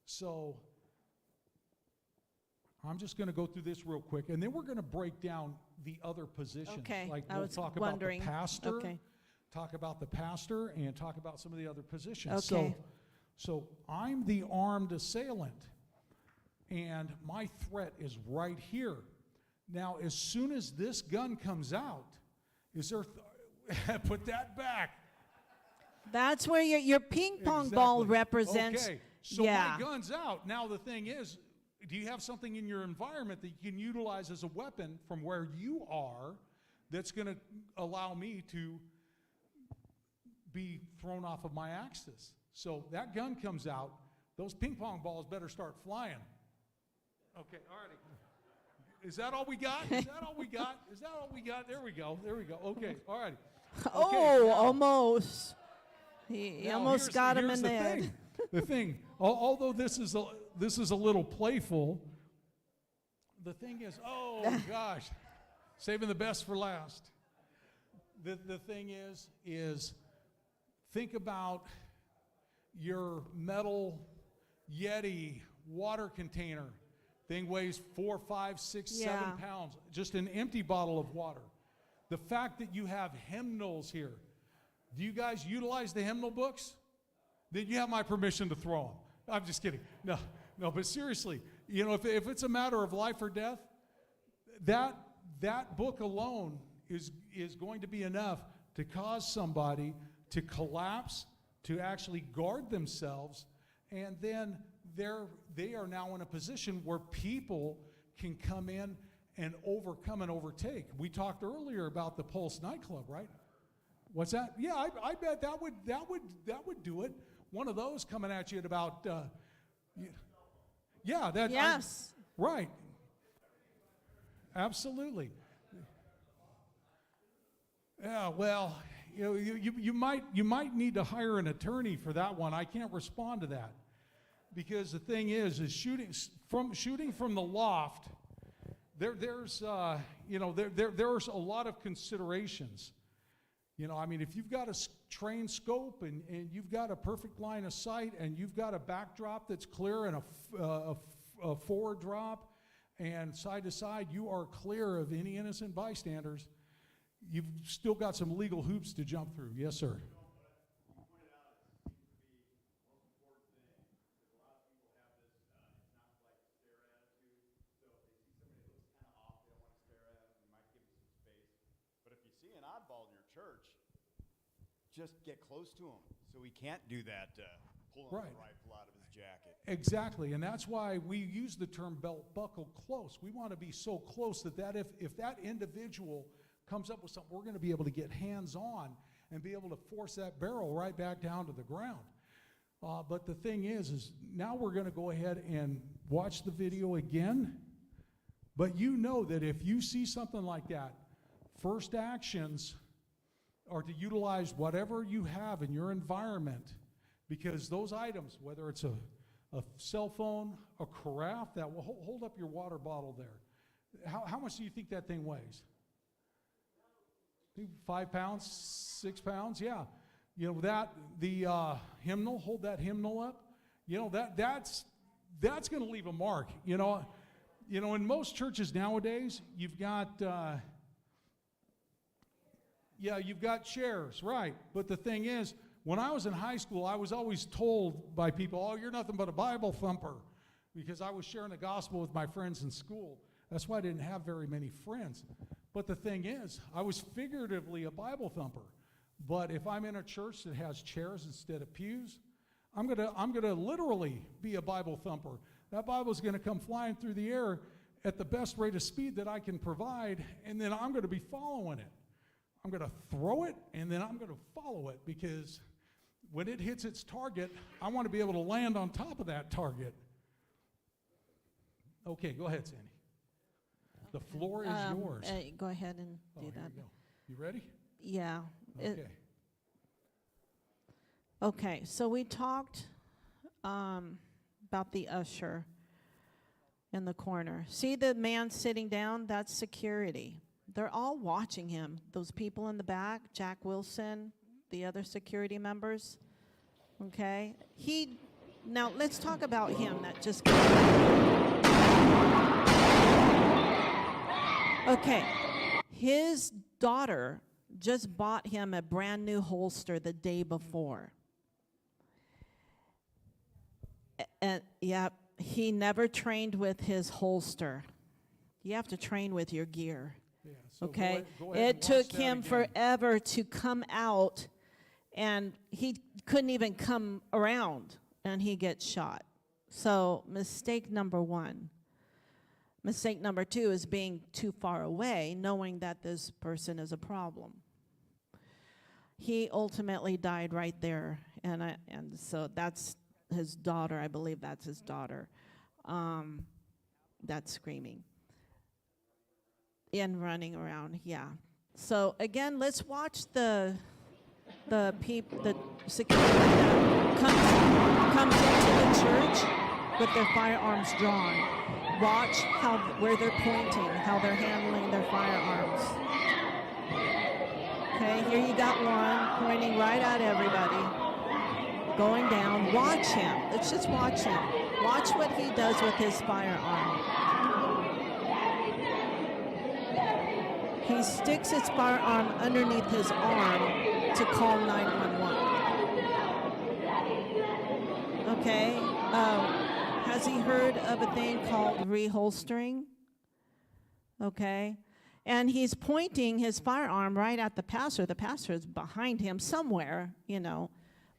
So I'm just going to go through this real quick, and then we're going to break down the other positions. Okay. Like I we'll was talk wondering. about the pastor, Okay. talk about the pastor, and talk about some of the other positions. Okay. So I'm the armed assailant, and my threat is right here. Now, as soon as this gun comes out, is there, put that back. That's where your ping pong ball Exactly. represents. Okay, so yeah. my gun's out. Now the thing is, do you have something in your environment that you can utilize as a weapon from where you are that's going to allow me to be thrown off of my axis? So that gun comes out. Those ping pong balls better start flying. Okay, all righty. Is that all we got? Is that all we got? Is that all we got? There we go. There we go. Okay, all righty. Oh, now- almost. He Now, almost got him here's in the head. thing. The thing, although this is a little playful, the thing is, oh gosh, saving the best for last. The thing is think about your metal Yeti water container. Thing weighs 4, 5, 6, 7 Yeah. pounds. Just an empty bottle of water. The fact that you have hymnals here. Do you guys utilize the hymnal books? Then you have my permission to throw them. I'm just kidding. No, but seriously, you know, if it's a matter of life or death, that book alone is going to be enough to cause somebody to collapse, to actually guard themselves, and then they are now in a position where people can come in and overcome and overtake. We talked earlier about the Pulse nightclub, right? What's that? Yeah, I bet that would do it. One of those coming at you at about, yeah, that. Yes. Right. Absolutely. Yeah. Well, you know, you might need to hire an attorney for that one. I can't respond to that because the thing is shooting from the loft. There's a lot of considerations. You know, I mean, if you've got a trained scope and you've got a perfect line of sight and you've got a backdrop that's clear and a forward drop and side to side, you are clear of any innocent bystanders. You've still got some legal hoops to jump through. Yes, sir. Just get close to him, so he can't do that pulling Right. the rifle out of his jacket. Exactly, and that's why we use the term belt buckle close. We want to be so close that if that individual comes up with something, we're going to be able to get hands-on and be able to force that barrel right back down to the ground. But the thing is now we're going to go ahead and watch the video again. But you know that if you see something like that, first actions are to utilize whatever you have in your environment, because those items, whether it's a cell phone, a carafe, that will hold up your water bottle there. How much do you think that thing weighs? 5 pounds, 6 pounds, yeah. You know, the hymnal, hold that hymnal up. You know, that's going to leave a mark. You know, in most churches nowadays, you've got you've got chairs, right? But the thing is, when I was in high school, I was always told by people, "Oh, you're nothing but a Bible thumper," because I was sharing the gospel with my friends in school. That's why I didn't have very many friends. But the thing is, I was figuratively a Bible thumper. But if I'm in a church that has chairs instead of pews, I'm gonna literally be a Bible thumper. That Bible's gonna come flying through the air at the best rate of speed that I can provide, and then I'm gonna be following it. I'm gonna throw it, and then I'm gonna follow it, because when it hits its target, I want to be able to land on top of that target. Okay, go ahead, Sandy. The floor is yours. Go ahead and do Here that. you go. You ready? Yeah. Okay. Okay, so we talked about the usher in the corner. See the man sitting down? That's security. They're all watching him. Those people in the back, Jack Wilson, the other security members. Okay? Now let's talk about him that just Okay. His daughter just bought him a brand new holster the day before. And yeah, he never trained with his holster. You have to train with your gear. Yeah, so Okay? go ahead and It took watch that him again. forever to come out, and he couldn't even come around, and he gets shot. So mistake number one. Mistake number two is being too far away, knowing that this person is a problem. He ultimately died right there, and so that's his daughter. I believe that's his daughter. That's screaming and running around. Yeah. So again, let's watch the security that comes into the church with their firearms drawn. Watch where they're pointing, how they're handling their firearms. Okay, here you got one pointing right at everybody, going down. Watch him. Let's just watch him. Watch what he does with his firearm. He sticks his firearm underneath his arm to call 911. Okay. Has he heard of a thing called reholstering? Okay. And he's pointing his firearm right at the pastor. The pastor is behind him somewhere,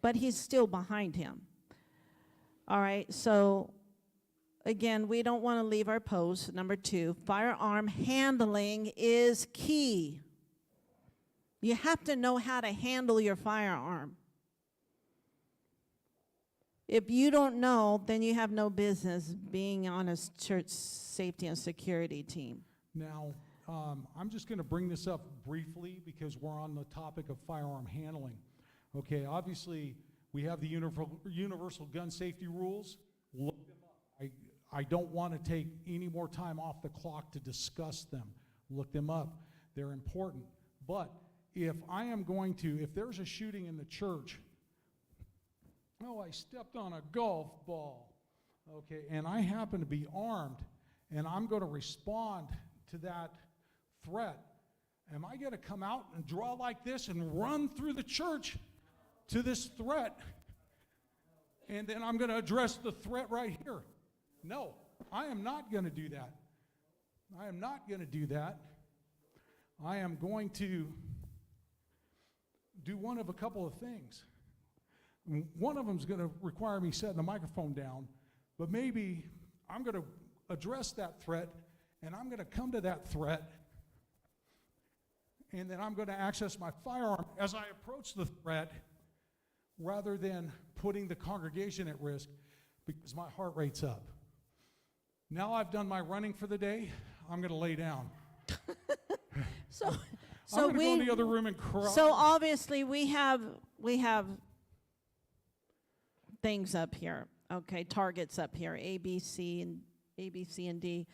but he's still behind him. All right, so again, we don't want to leave our post. Number 2, firearm handling is key. You have to know how to handle your firearm. If you don't know, then you have no business being on a church safety and security team. Now, I'm just going to bring this up briefly because we're on the topic of firearm handling. Okay, obviously, we have the universal gun safety rules. Look them up. I don't want to take any more time off the clock to discuss them. Look them up. They're important. But if there's a shooting in the church, I stepped on a golf ball, okay, and I happen to be armed, and I'm going to respond to that threat. Am I going to come out and draw like this and run through the church to this threat, and then I'm going to address the threat right here? No, I am not going to do that. I am not going to do that. I am going to do one of a couple of things. One of them's going to require me setting the microphone down, but maybe I'm going to address that threat, and I'm going to come to that threat, and then I'm going to access my firearm as I approach the threat, rather than putting the congregation at risk because my heart rate's up. Now I've done my running for the day, I'm going to lay down. So, I'm going to go in the other room and cry. So obviously we have things up here, okay, targets up here, A, B, C, and D.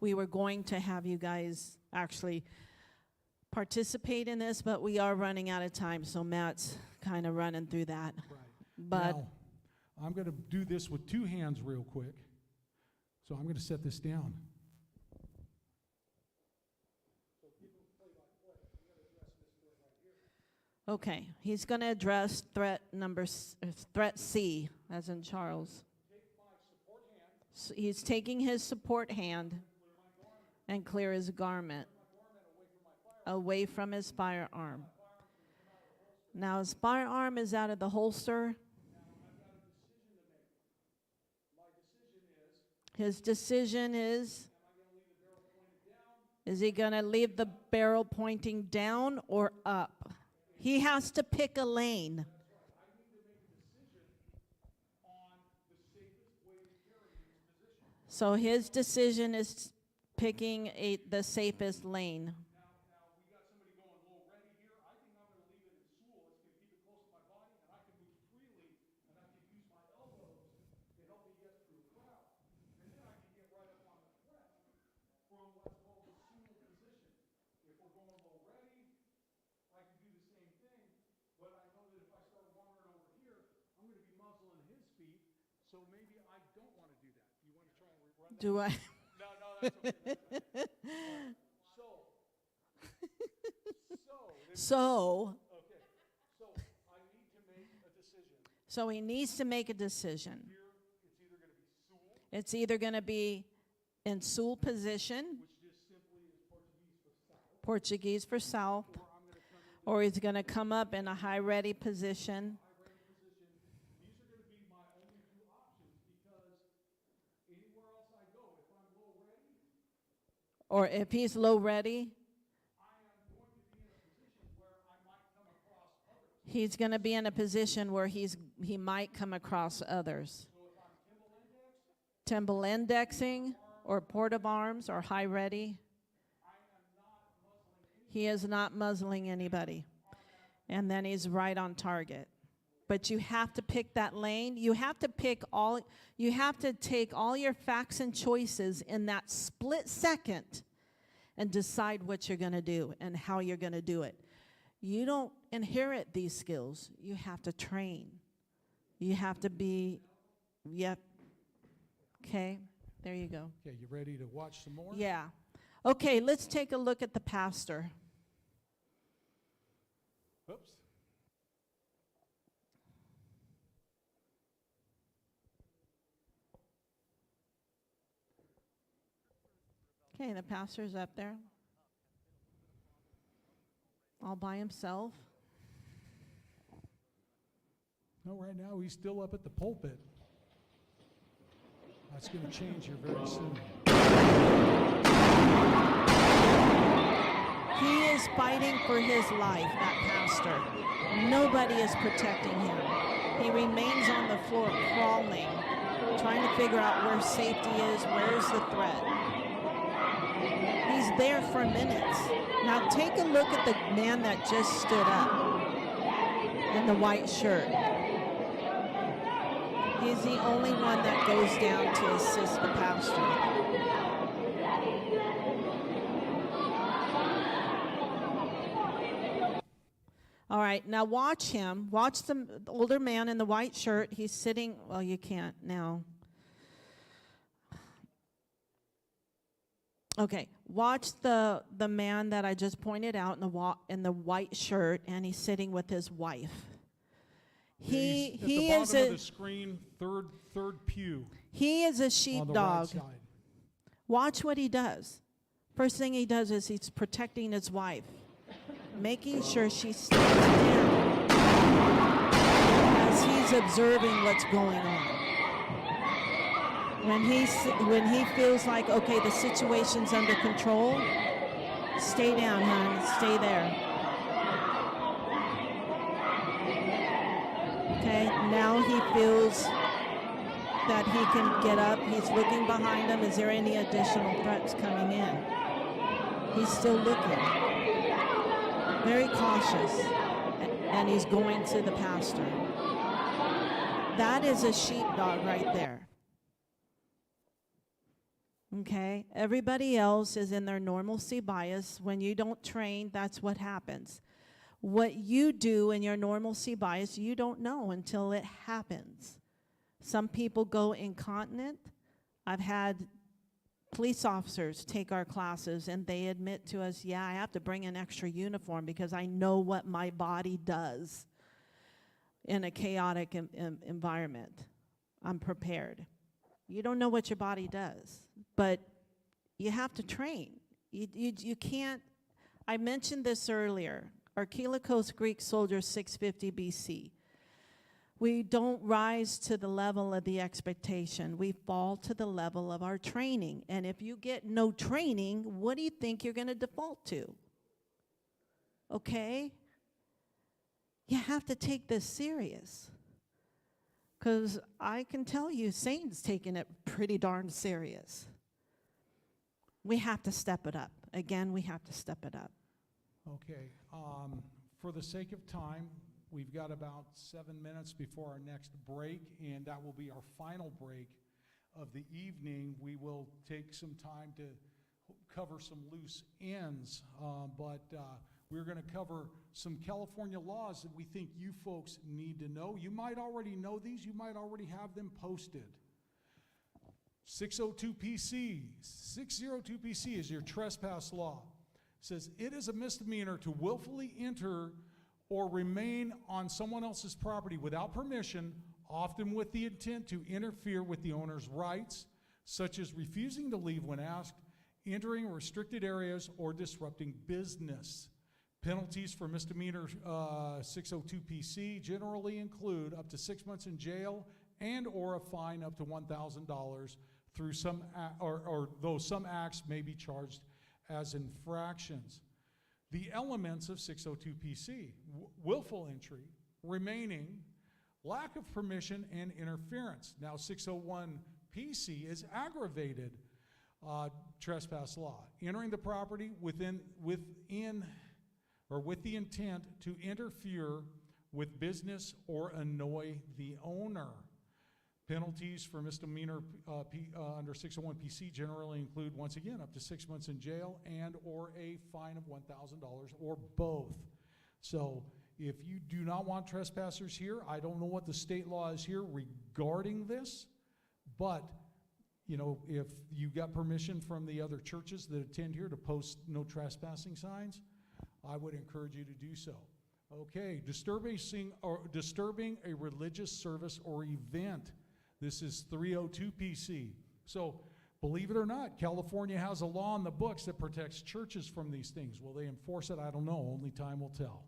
We were going to have you guys actually participate in this, but we are running out of time, so Matt's kind of running through that. Right. But Now, I'm going to do this with two hands real quick. So I'm going to set this down. okay, he's going to address threat threat C, as in Charles. He's taking his support hand and clear his garment away from his firearm. Now his firearm is out of the holster. His decision is he going to leave the barrel pointing down or up? He has to pick a lane. So his decision is picking the safest lane. So maybe I don't want to do that. You want to try and run that? Do I? No, that's okay. So Okay. So I need to make a decision. So he needs to make a decision. Here, it's either going to be Sewell, It's either going to be in Sewell position, which just simply is Portuguese for south, Portuguese for south, or he's going to come up in a high ready position. These are going to be my only two options because anywhere else I go, if I'm low ready, Or if he's low ready, he's going to be in a position where he might come across others. Timble indexing or port of arms or high ready. He is not muzzling anybody. And then he's right on target. But you have to pick that lane. You have to take all your facts and choices in that split second and decide what you're going to do and how you're going to do it. You don't inherit these skills. You have to train. You have to be, yep. Okay, there you go. okay, you ready to watch some more? Yeah. Okay, let's take a look at the pastor. Oops. Okay, the pastor's up there. All by himself. No, right now he's still up at the pulpit. That's going to change here very soon. He is fighting for his life, that pastor. Nobody is protecting him. He remains on the floor crawling, trying to figure out where safety is, where's the threat. He's there for minutes. Now take a look at the man that just stood up in the white shirt. He's the only one that goes down to assist the pastor. All right, now watch him. Watch the older man in the white shirt. He's sitting, well, you can't now. Okay, watch the man that I just pointed out in the white shirt, and he's sitting with his wife. He at the is bottom of a the screen, third pew he is a on the right sheepdog. side. Watch what he does. First thing he does is he's protecting his wife, making sure she stays down as he's He's observing what's going on. When he feels like, okay, the situation's under control, stay down, hon, stay there. Okay, now he feels that he can get up. He's looking behind him. Is there any additional threats coming in? He's still looking. Very cautious. And he's going to the pastor. That is a sheepdog right there. Okay? Everybody else is in their normalcy bias. When you don't train, that's what happens. What you do in your normalcy bias, you don't know until it happens. Some people go incontinent. I've had police officers take our classes, and they admit to us, yeah, I have to bring an extra uniform because I know what my body does in a chaotic environment. I'm prepared. You don't know what your body does, but you have to train. You can't, I mentioned this earlier, Archelikos Greek soldiers 650 BC. We don't rise to the level of the expectation. We fall to the level of our training. And if you get no training, what do you think you're going to default to? Okay? You have to take this serious. Because I can tell you, Satan's taking it pretty darn serious. We have to step it up. Again, we have to step it up. Okay. For the sake of time, we've got about 7 minutes before our next break, and that will be our final break of the evening. We will take some time to cover some loose ends, but we're going to cover some California laws that we think you folks need to know. You might already know these. You might already have them posted. 602 PC. 602 PC is your trespass law. It says, it is a misdemeanor to willfully enter or remain on someone else's property without permission, often with the intent to interfere with the owner's rights, such as refusing to leave when asked, entering restricted areas, or disrupting business. Penalties for misdemeanor 602 PC generally include up to 6 months in jail and or a fine up to $1,000 through some, or though some acts may be charged as infractions. The elements of 602 PC, willful entry, remaining, lack of permission, and interference. Now 601 PC is aggravated trespass law, entering the property with the intent to interfere with business or annoy the owner. Penalties for misdemeanor under 601 PC generally include, once again, up to 6 months in jail and or a fine of $1,000 or both. So if you do not want trespassers here, I don't know what the state law is here regarding this, but you know, if you got permission from the other churches that attend here to post no trespassing signs, I would encourage you to do so. Okay, disturbing a religious service or event. This is 302 PC. So, believe it or not, California has a law in the books that protects churches from these things. Will they enforce it? I don't know. Only time will tell.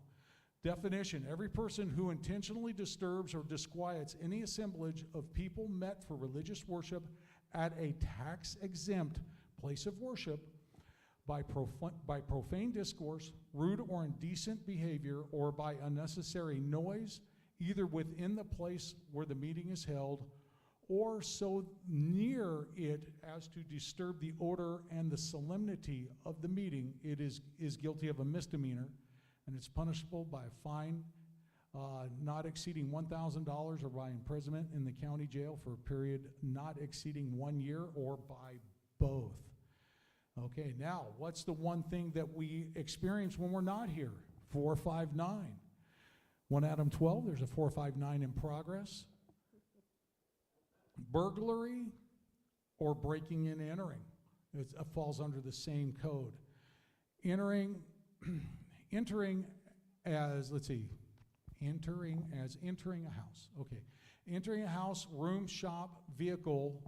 Definition: every person who intentionally disturbs or disquiets any assemblage of people met for religious worship at a tax-exempt place of worship by profane discourse, rude or indecent behavior, or by unnecessary noise, either within the place where the meeting is held, or so near it as to disturb the order and the solemnity of the meeting, it is guilty of a misdemeanor, and it's punishable by a fine not exceeding $1,000 or by imprisonment in the county jail for a period not exceeding 1 year, or by both. Okay, now, what's the one thing that we experience when we're not here? 459. 1 Adam 12, there's a 459 in progress. Burglary or breaking and entering. It falls under the same code. Entering as, let's see, entering a house. Okay. Entering a house, room, shop, vehicle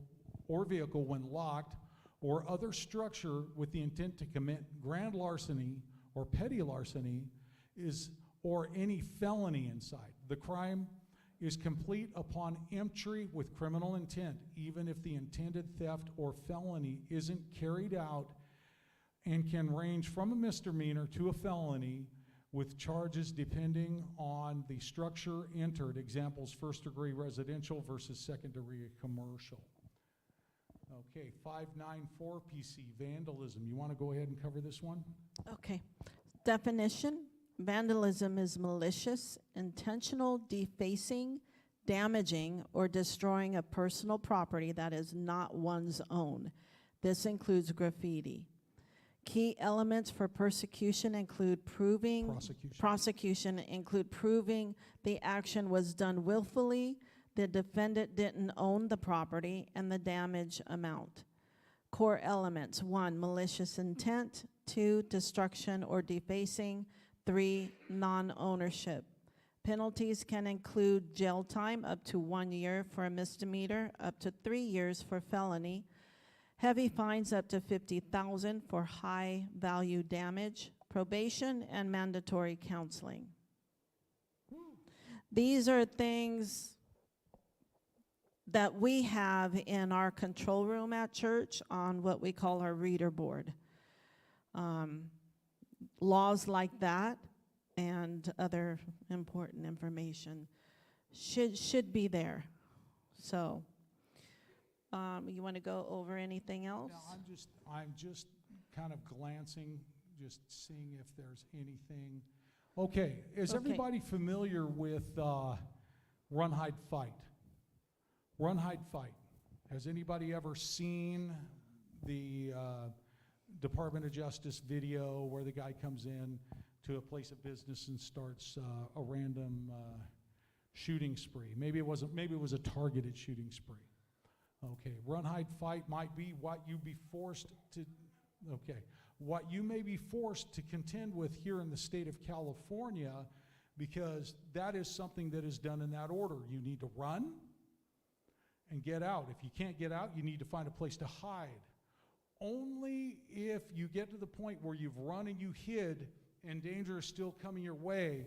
when locked, or other structure with the intent to commit grand larceny or petty larceny or any felony inside. The crime is complete upon entry with criminal intent, even if the intended theft or felony isn't carried out, and can range from a misdemeanor to a felony with charges depending on the structure entered. Examples, first-degree residential versus second-degree commercial. Okay, 594 PC, vandalism. You want to go ahead and cover this one? Okay. Definition: vandalism is malicious, intentional defacing, damaging, or destroying a personal property that is not one's own. This includes graffiti. Key elements for prosecution include prosecution include proving the action was done willfully, the defendant didn't own the property, and the damage amount. Core elements: 1, malicious intent; 2, destruction or defacing; 3, non-ownership. Penalties can include jail time up to 1 year for a misdemeanor, up to 3 years for felony, heavy fines up to $50,000 for high-value damage, probation, and mandatory counseling. These are things that we have in our control room at church on what we call our reader board. Laws like that and other important information should be there. So, you want to go over anything else? No, I'm just kind of glancing, just seeing if there's anything. Okay, is Okay. everybody familiar with Run, Hide, Fight? Run, Hide, Fight. Has anybody ever seen the Department of Justice video where the guy comes in to a place of business and starts a random shooting spree? Maybe it was a targeted shooting spree. Okay, Run, Hide, Fight might be what you be forced to. Okay, what you may be forced to contend with here in the state of California, because that is something that is done in that order. You need to run and get out. If you can't get out, you need to find a place to hide. Only if you get to the point where you've run and you hid and danger is still coming your way,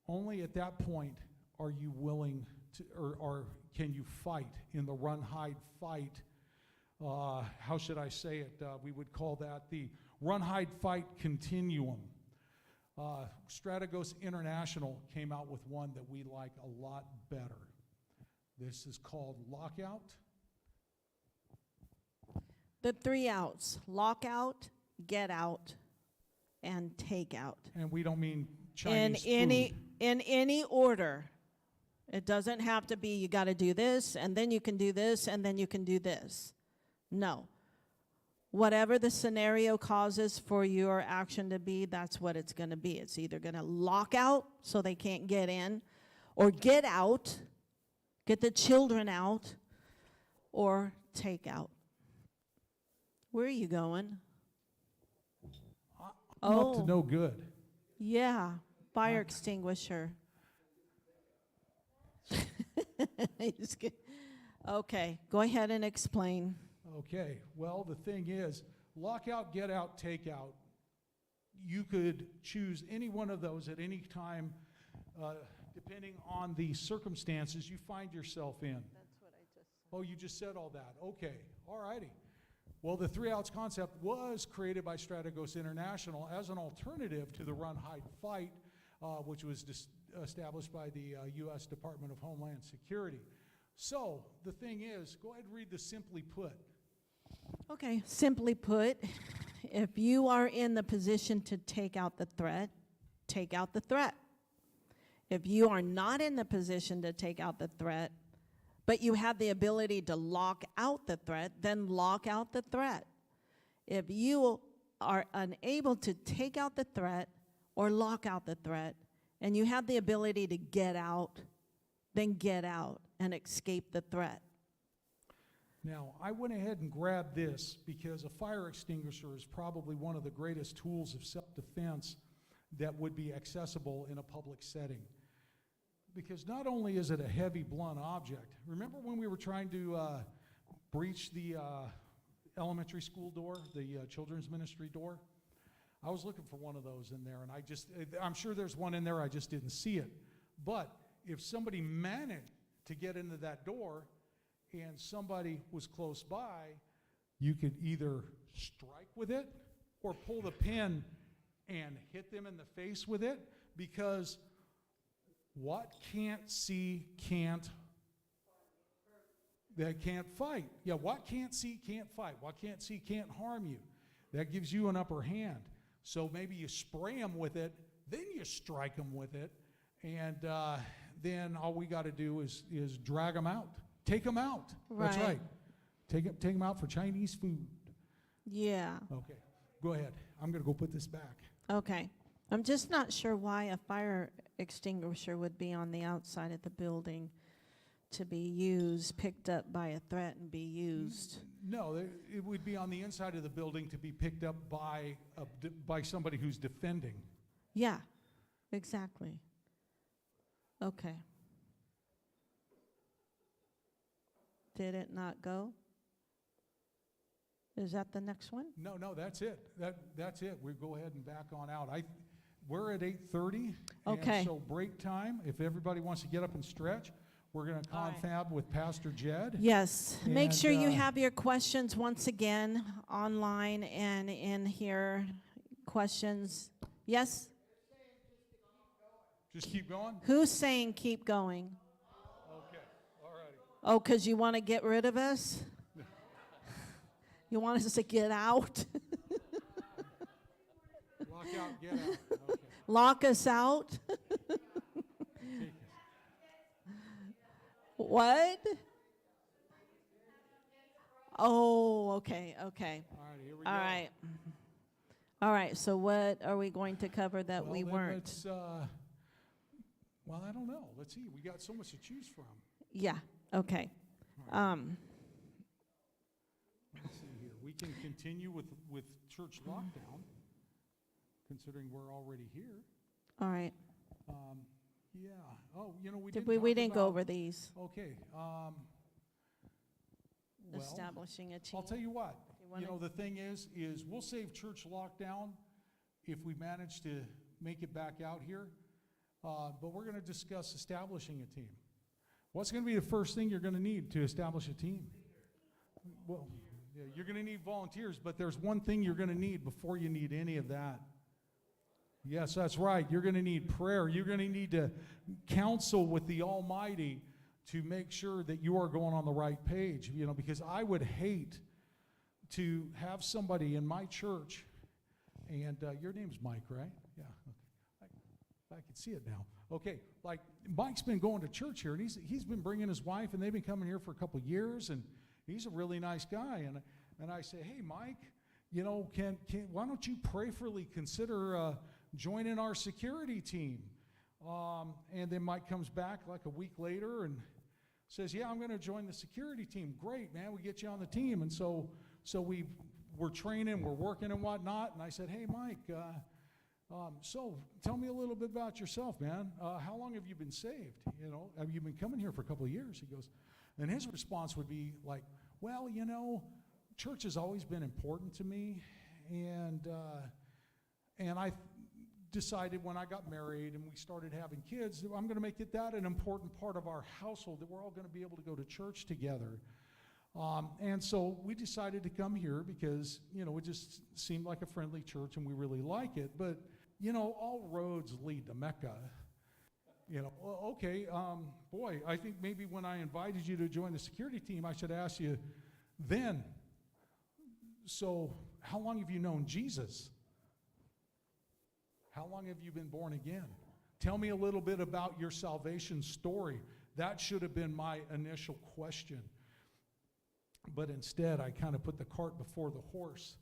only at that point are you willing to, or can you fight in the run, hide, fight. How should I say it? We would call that the run, hide, fight continuum. Strategos International came out with one that we like a lot better. This is called lockout. The 3 outs: lockout, get out, and take out. And we don't mean Chinese in food. any order. It doesn't have to be you got to do this, and then you can do this, and then you can do this. No. Whatever the scenario causes for your action to be, that's what it's going to be. It's either going to lock out so they can't get in, or get out, get the children out, or take out. Where are you going? I'm up to no good. Yeah, fire extinguisher. He's good. Okay, go ahead and explain. Okay, well, the thing is, lockout, get out, take out. You could choose any one of those at any time, depending on the circumstances you find yourself in. That's what I just said. Oh, you just said all that. Okay, all righty. Well, the 3 outs concept was created by Strategos International as an alternative to the run, hide, fight, which was established by the U.S. Department of Homeland Security. So the thing is, go ahead and read the simply put. Okay, simply put, if you are in the position to take out the threat, take out the threat. If you are not in the position to take out the threat, but you have the ability to lock out the threat, then lock out the threat. If you are unable to take out the threat or lock out the threat, and you have the ability to get out, then get out and escape the threat. Now, I went ahead and grabbed this because a fire extinguisher is probably one of the greatest tools of self-defense that would be accessible in a public setting. Because not only is it a heavy, blunt object, remember when we were trying to breach the elementary school door, the children's ministry door? I was looking for one of those in there, and I'm sure there's one in there, I just didn't see it. But if somebody managed to get into that door and somebody was close by, you could either strike with it or pull the pin and hit them in the face with it, because what can't see can't fight. Yeah, what can't see can't fight. What can't see can't harm you. That gives you an upper hand. So maybe you spray them with it, then you strike them with it, and then all we got to do is drag them out. Take them out. That's Right. right. Take them out for Chinese food. Yeah, Okay, go ahead. I'm going to go put this back. okay. I'm just not sure why a fire extinguisher would be on the outside of the building to be used, picked up by a threat and be used. No, it would be on the inside of the building to be picked up by somebody who's defending. Yeah, exactly. Okay. Did it not go? Is that the next one? No, that's it. That's it. We go ahead and back on out. We're at 8:30. Okay. And so break time. If everybody wants to get up and stretch, we're going to All right. confab with Pastor Jed. Yes. Make And, sure you have your questions once again online and in here. Questions? Yes? Just keep going. Who's saying keep going? Okay. All righty. Oh, because you want to get rid of us? You want us to get out? Lock out, get out. Okay. Lock us out? Take it. What? Oh, okay. All right, here we All go. right. All right, so what are we going to cover that we then weren't? let's, well, I don't know. Let's see. We got so much to choose from. Yeah, okay. Let's see here. We can continue with church lockdown, considering we're already here. All right. Yeah. Oh, we Did didn't we talk didn't go about- over these. Okay. Well, Establishing a team. I'll tell you what. You wanna- The thing is we'll save church lockdown if we manage to make it back out here. But we're going to discuss establishing a team. What's going to be the first thing you're going to need to establish a team? Well, yeah, you're going to need volunteers, but there's one thing you're going to need before you need any of that. Yes, that's right. You're going to need prayer. You're going to need to counsel with the Almighty to make sure that you are going on the right page, because I would hate to have somebody in my church, and your name's Mike, right? Yeah, okay. I can see it now. Okay, like Mike's been going to church here, and he's been bringing his wife, and they've been coming here for a couple of years, and he's a really nice guy. And I say, hey, Mike, why don't you prayerfully consider joining our security team? And then Mike comes back like a week later and says, yeah, I'm going to join the security team. Great, man, we get you on the team. And so we're training, we're working and whatnot. And I said, hey, Mike, so tell me a little bit about yourself, man. How long have you been saved? Have you been coming here for a couple of years? He goes, and his response would be like, well, church has always been important to me. And I decided when I got married and we started having kids, that I'm going to make that an important part of our household, that we're all going to be able to go to church together. And so we decided to come here because, it just seemed like a friendly church and we really like it. But, all roads lead to Mecca. Okay, boy, I think maybe when I invited you to join the security team, I should ask you then, so how long have you known Jesus? How long have you been born again? Tell me a little bit about your salvation story. That should have been my initial question. But instead, I kind of put the cart before the horse,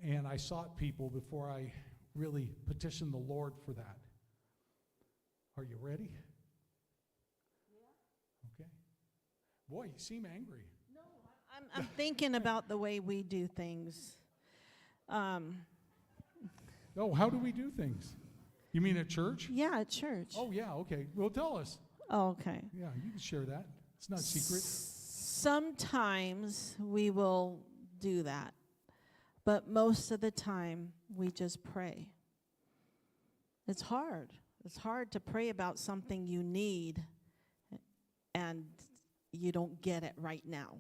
and I sought people before I really petitioned the Lord for that. Are you ready? Yeah. Okay. Boy, you seem angry. No, I'm thinking about the way we do things. Oh, how do we do things? You mean at church? Yeah, at church. Oh, yeah, okay. Well, tell us. Oh, okay. Yeah, you can share that. It's not secret. Sometimes we will do that, but most of the time we just pray. It's hard. It's hard to pray about something you need and you don't get it right now.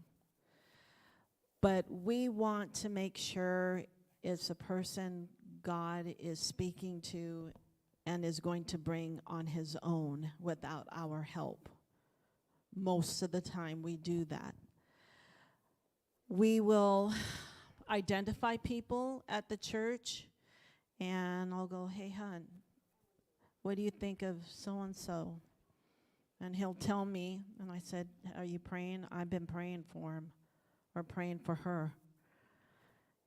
But we want to make sure it's a person God is speaking to and is going to bring on his own without our help. Most of the time we do that. We will identify people at the church, and I'll go, hey, hon, what do you think of so-and-so? And he'll tell me, and I said, are you praying? I've been praying for him or praying for her.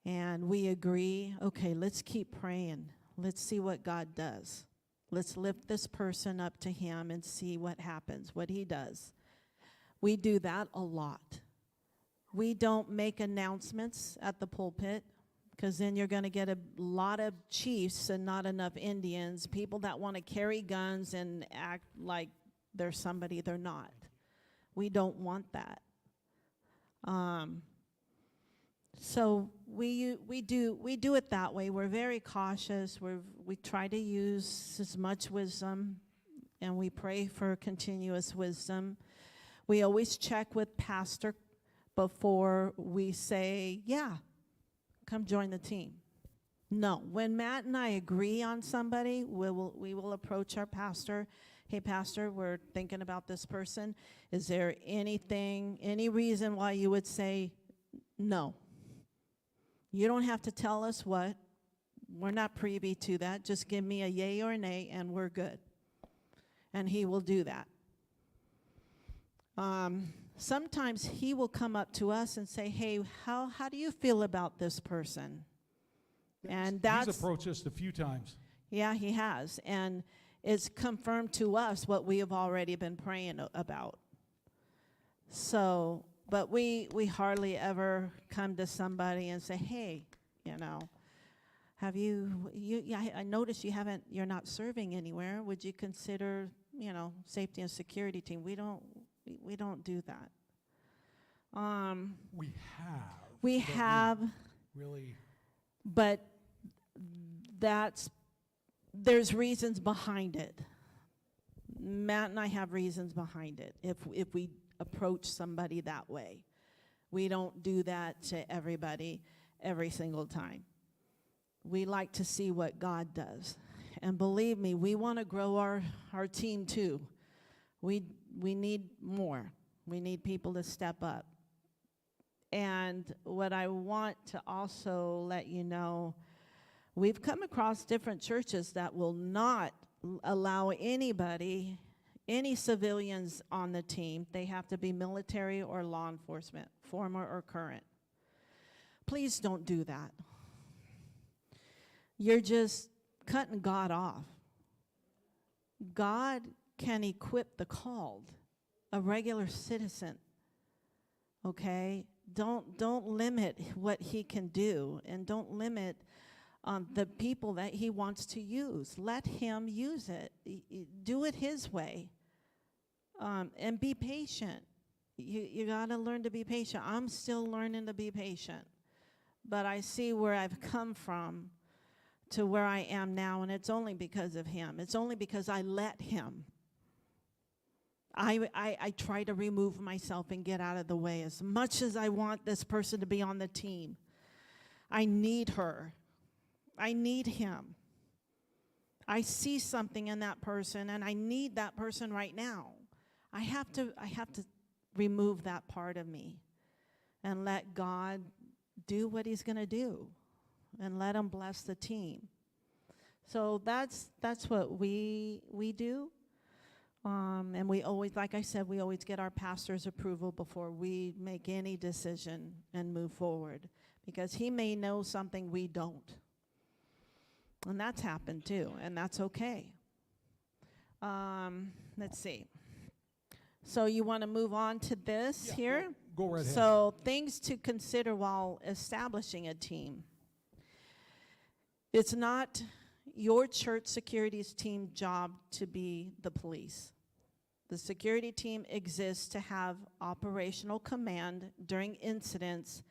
And we agree, okay, let's keep praying. Let's see what God does. Let's lift this person up to him and see what happens, what he does. We do that a lot. We don't make announcements at the pulpit, because then you're going to get a lot of chiefs and not enough Indians, people that want to carry guns and act like they're somebody they're not. We don't want that. So we do it that way. We're very cautious. We try to use as much wisdom, and we pray for continuous wisdom. We always check with pastor before we say, yeah, come join the team. No, when Matt and I agree on somebody, we will approach our pastor. Hey, pastor, we're thinking about this person. Is there any reason why you would say no? You don't have to tell us what. We're not privy to that. Just give me a yay or a nay, and we're good. And he will do that. Sometimes he will come up to us and say, hey, how do you feel about this person? And he's approached us a few times. Yeah, he has. And it's confirmed to us what we have already been praying about. So, but we hardly ever come to somebody and say, hey, have I noticed you're not serving anywhere. Would you consider, safety and security team? We don't do that. We have. Really? But there's reasons behind it. Matt and I have reasons behind it. If we approach somebody that way, we don't do that to everybody every single time. We like to see what God does. And believe me, we want to grow our team too. We need more. We need people to step up. And what I want to also let you know, we've come across different churches that will not allow anybody, any civilians on the team. They have to be military or law enforcement, former or current. Please don't do that. You're just cutting God off. God can equip the called, a regular citizen. Okay? Don't limit what he can do, and don't limit the people that he wants to use. Let him use it. Do it his way. And be patient. You got to learn to be patient. I'm still learning to be patient. But I see where I've come from to where I am now, and it's only because of him. It's only because I let him. I try to remove myself and get out of the way as much as I want this person to be on the team. I need her. I need him. I see something in that person, and I need that person right now. I have to remove that part of me and let God do what he's going to do, and let him bless the team. So that's what we do. And we always, like I said, we always get our pastor's approval before we make any decision and move forward, because he may know something we don't. And that's happened too, and that's okay. Let's see. So you want to move on to this here? Go right ahead. So things to consider while establishing a team. It's not your church security's team job to be the police. The security team exists to have operational command during incidents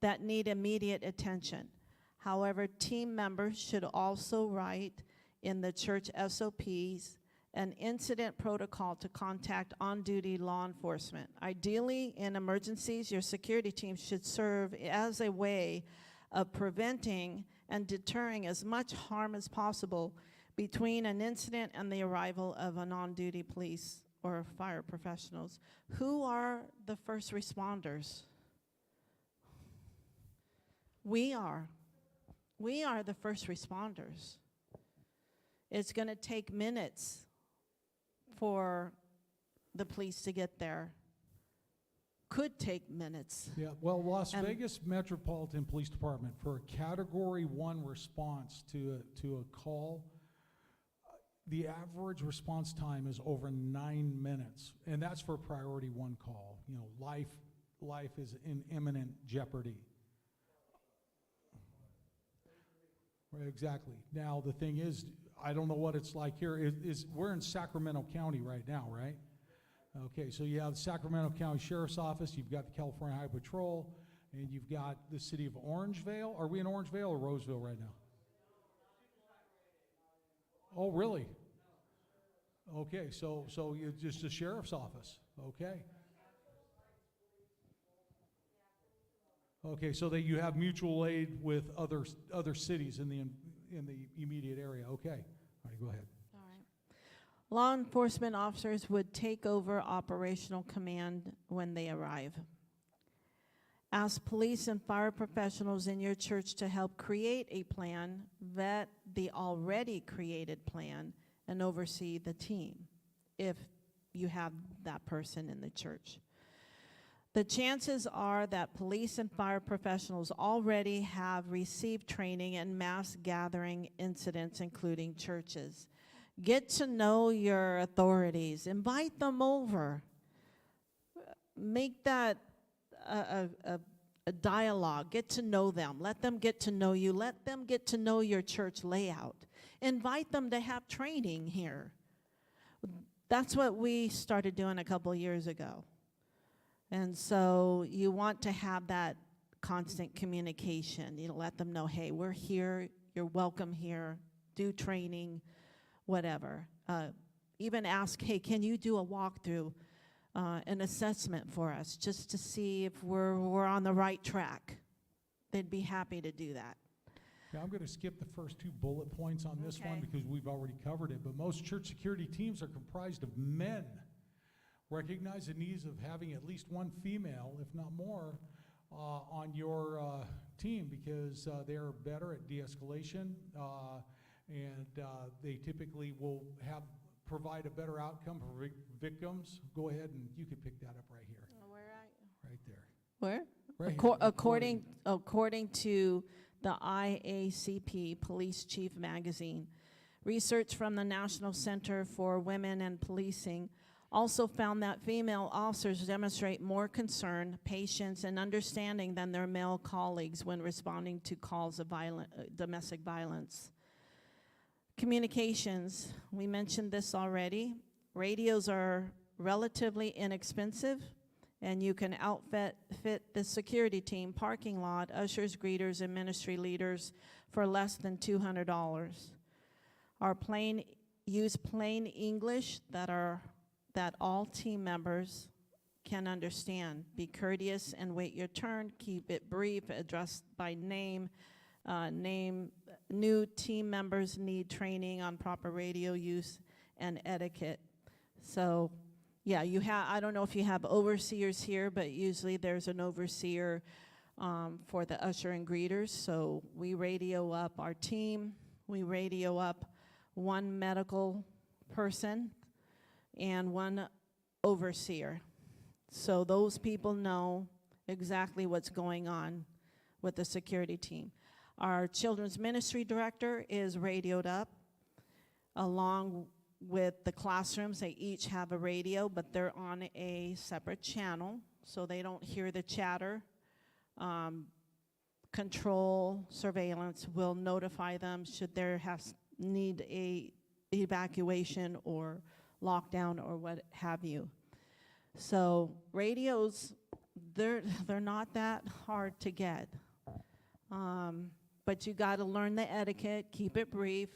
that need immediate attention. However, team members should also write in the church SOPs an incident protocol to contact on-duty law enforcement. Ideally, in emergencies, your security team should serve as a way of preventing and deterring as much harm as possible between an incident and the arrival of an on-duty police or fire professionals. Who are the first responders? We are. We are the first responders. It's going to take minutes for the police to get there. Could take minutes. Yeah, well, Las And- Vegas Metropolitan Police Department, for a Category 1 response to a call, the average response time is over 9 minutes, and that's for a Priority 1 call. You know, life is in imminent jeopardy. Right, exactly. Now, the thing is, I don't know what it's like here. We're in Sacramento County right now, right? Okay, so you have the Sacramento County Sheriff's Office, you've got the California Highway Patrol, and you've got the city of Orangevale. Are we in Orangevale or Roseville right now? Oh, really? Okay, so you just the sheriff's office. Okay. Okay, so that you have mutual aid with other cities in the immediate area. Okay. All right, go ahead. All right. Law enforcement officers would take over operational command when they arrive. Ask police and fire professionals in your church to help create a plan, vet the already created plan, and oversee the team if you have that person in the church. The chances are that police and fire professionals already have received training in mass gathering incidents, including churches. Get to know your authorities. Invite them over. Make that a dialogue. Get to know them. Let them get to know you. Let them get to know your church layout. Invite them to have training here. That's what we started doing a couple years ago. And so you want to have that constant communication. You know, let them know, hey, we're here. You're welcome here. Do training, whatever. Even ask, hey, can you do a walkthrough, an assessment for us, just to see if we're on the right track? They'd be happy to do that. Yeah, I'm going to skip the first 2 bullet points on this one Okay. because we've already covered it. But most church security teams are comprised of men. Recognize the needs of having at least one female, if not more, on your team because they are better at de-escalation and they typically will provide a better outcome for victims. Go ahead and you can pick that up right here. Right there. Where? Right here. According to the IACP Police Chief Magazine, research from the National Center for Women and Policing also found that female officers demonstrate more concern, patience, and understanding than their male colleagues when responding to calls of domestic violence. Communications, we mentioned this already. Radios are relatively inexpensive, and you can outfit the security team, parking lot, ushers, greeters, and ministry leaders for less than $200. Use plain English that all team members can understand. Be courteous and wait your turn. Keep it brief. Address by name. New team members need training on proper radio use and etiquette. So, yeah, I don't know if you have overseers here, but usually there's an overseer for the usher and greeters. So we radio up our team. We radio up one medical person and one overseer. So those people know exactly what's going on with the security team. Our children's ministry director is radioed up along with the classrooms. They each have a radio, but they're on a separate channel, so they don't hear the chatter. Control, surveillance will notify them should there need a evacuation or lockdown or what have you. So radios, they're not that hard to get. But you got to learn the etiquette, keep it brief,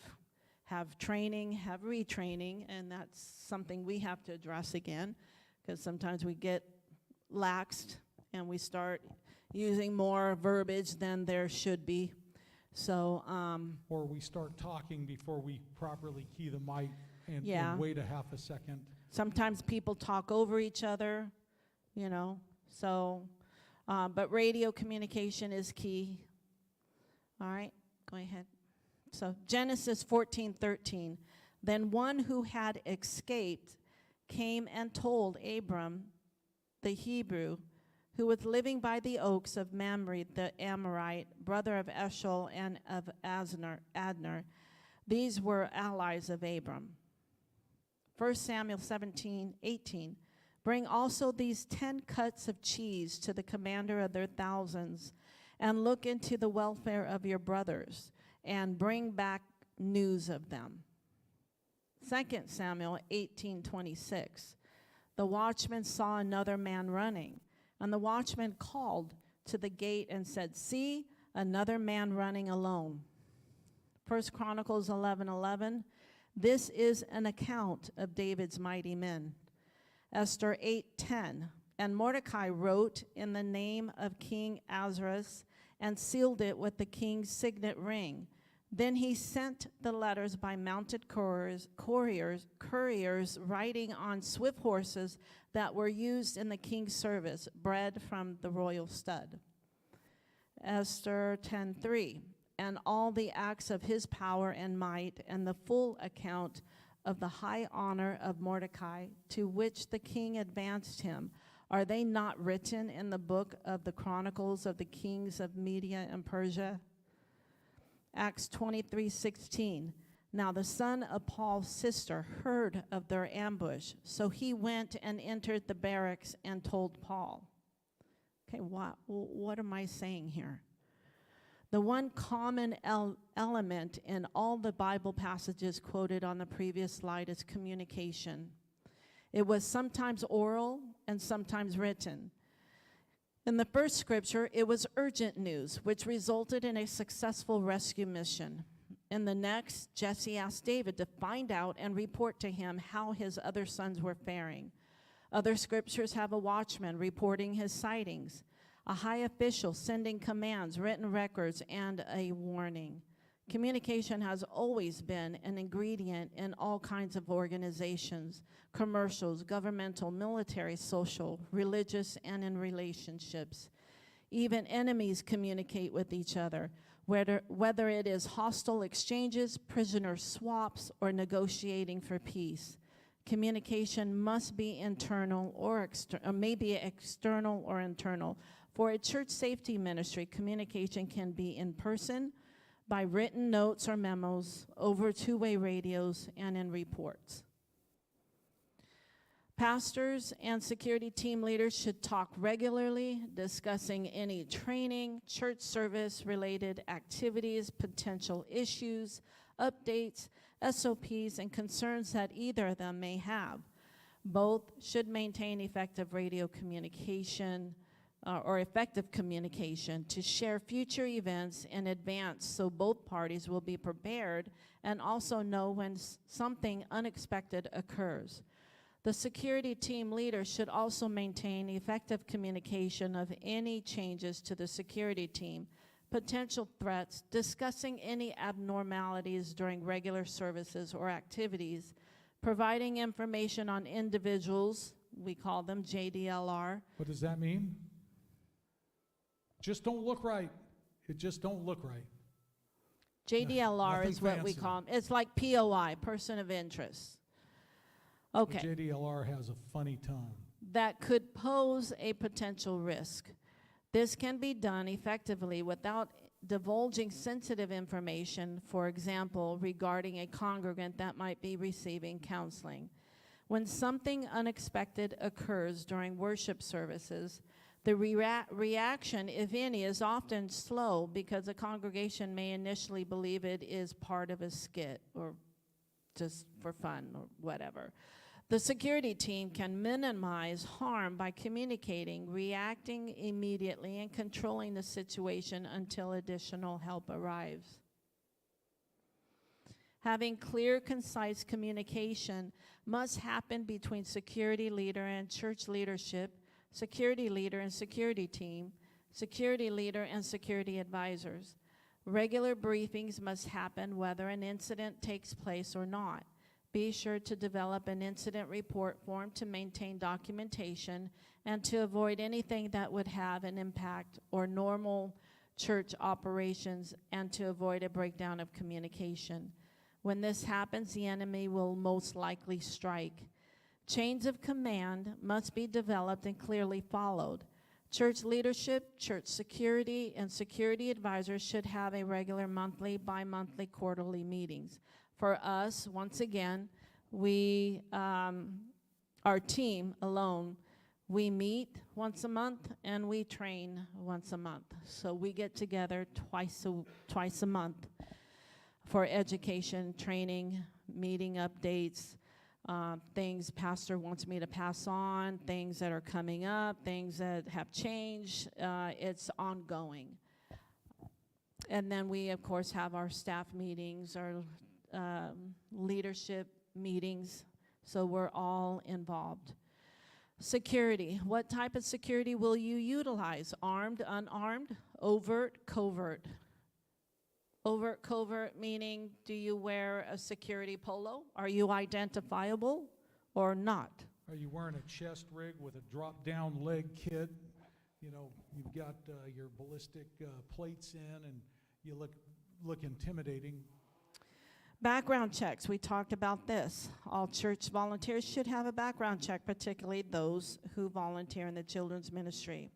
have training, have retraining, and that's something we have to address again, because sometimes we get laxed and we start using more verbiage than there should be. So, Or we start talking before we properly key the mic and Yeah. wait a half a second. sometimes people talk over each other, you know, so, but radio communication is key. All right, go ahead. So Genesis 14:13. Then one who had escaped came and told Abram, the Hebrew, who was living by the oaks of Mamre, the Amorite, brother of Eshcol and of Adner. These were allies of Abram. 1 Samuel 17:18. Bring also these 10 cuts of cheese to the commander of their thousands, and look into the welfare of your brothers, and bring back news of them. 2 Samuel 18:26. The watchman saw another man running, and the watchman called to the gate and said, see, another man running alone. 1 Chronicles 11:11. This is an account of David's mighty men. Esther 8:10. And Mordecai wrote in the name of King Ahasuerus and sealed it with the king's signet ring. Then he sent the letters by mounted couriers riding on swift horses that were used in the king's service, bred from the royal stud. Esther 10:3. And all the acts of his power and might, and the full account of the high honor of Mordecai, to which the king advanced him, are they not written in the book of the Chronicles of the kings of Media and Persia? Acts 23:16. Now the son of Paul's sister heard of their ambush, so he went and entered the barracks and told Paul. Okay, what am I saying here? The one common element in all the Bible passages quoted on the previous slide is communication. It was sometimes oral and sometimes written. In the first scripture, it was urgent news, which resulted in a successful rescue mission. In the next, Jesse asked David to find out and report to him how his other sons were faring. Other scriptures have a watchman reporting his sightings, a high official sending commands, written records, and a warning. Communication has always been an ingredient in all kinds of organizations, commercials, governmental, military, social, religious, and in relationships. Even enemies communicate with each other, whether it is hostile exchanges, prisoner swaps, or negotiating for peace. Communication must be internal or maybe external or internal. For a church safety ministry, communication can be in person, by written notes or memos, over two-way radios, and in reports. Pastors and security team leaders should talk regularly, discussing any training, church service-related activities, potential issues, updates, SOPs, and concerns that either of them may have. Both should maintain effective radio communication, or effective communication to share future events in advance so both parties will be prepared and also know when something unexpected occurs. The security team leader should also maintain effective communication of any changes to the security team, potential threats, discussing any abnormalities during regular services or activities, providing information on individuals, we call them JDLR. What does that mean? Just don't look right. It just don't look right. JDLR Nothing is what we fancy. call them. It's like POI, person of interest. Okay. The JDLR has a funny tone. That could pose a potential risk. This can be done effectively without divulging sensitive information, for example, regarding a congregant that might be receiving counseling. When something unexpected occurs during worship services, the reaction, if any, is often slow because the congregation may initially believe it is part of a skit or just for fun or whatever. The security team can minimize harm by communicating, reacting immediately, and controlling the situation until additional help arrives. Having clear, concise communication must happen between security leader and church leadership, security leader and security team, security leader and security advisors. Regular briefings must happen whether an incident takes place or not. Be sure to develop an incident report form to maintain documentation and to avoid anything that would have an impact or normal church operations and to avoid a breakdown of communication. When this happens, the enemy will most likely strike. Chains of command must be developed and clearly followed. Church leadership, church security, and security advisors should have a regular monthly, bi-monthly, quarterly meetings. For us, once again, our team alone, we meet once a month and we train once a month. So we get together twice a month for education, training, meeting updates, things pastor wants me to pass on, things that are coming up, things that have changed. It's ongoing. And then we, of course, have our staff meetings, our leadership meetings, so we're all involved. Security. What type of security will you utilize? Armed, unarmed, overt, covert? Overt, covert, meaning do you wear a security polo? Are you identifiable or not? Are you wearing a chest rig with a drop-down leg kit? You know, you've got your ballistic plates in, and you look intimidating. Background checks. We talked about this. All church volunteers should have a background check, particularly those who volunteer in the children's ministry.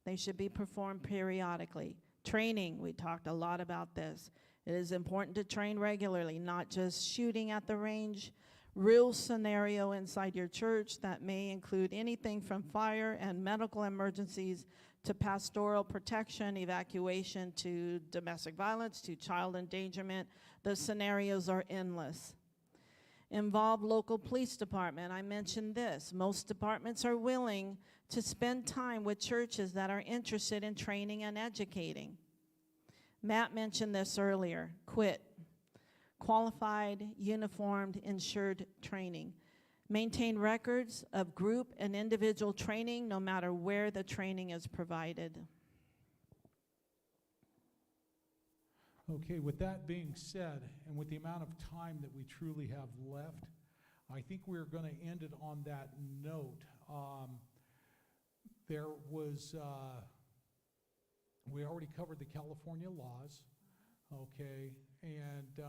They should be performed periodically. Training, we talked a lot about this. It is important to train regularly, not just shooting at the range. Real scenario inside your church that may include anything from fire and medical emergencies to pastoral protection, evacuation, to domestic violence, to child endangerment. The scenarios are endless. Involve local police department. I mentioned this. Most departments are willing to spend time with churches that are interested in training and educating. Matt mentioned this earlier. QUIT. Qualified, uniformed, insured training. Maintain records of group and individual training no matter where the training is provided. Okay, with that being said, and with the amount of time that we truly have left, I think we're going to end it on that note. We already covered the California laws, okay, and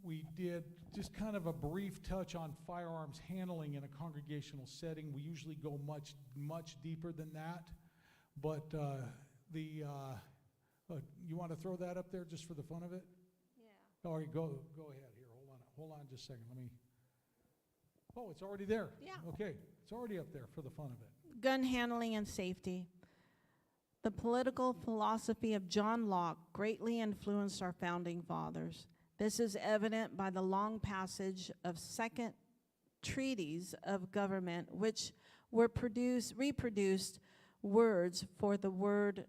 we did just kind of a brief touch on firearms handling in a congregational setting. We usually go much, much deeper than that, but you want to throw that up there just for the fun of it? Yeah. All right, go ahead here. Hold on just a second. Oh, it's already there. Yeah. Okay, it's already up there for the fun of it. Gun handling and safety. The political philosophy of John Locke greatly influenced our founding fathers. This is evident by the long passage of second treaties of government, which were reproduced words for the word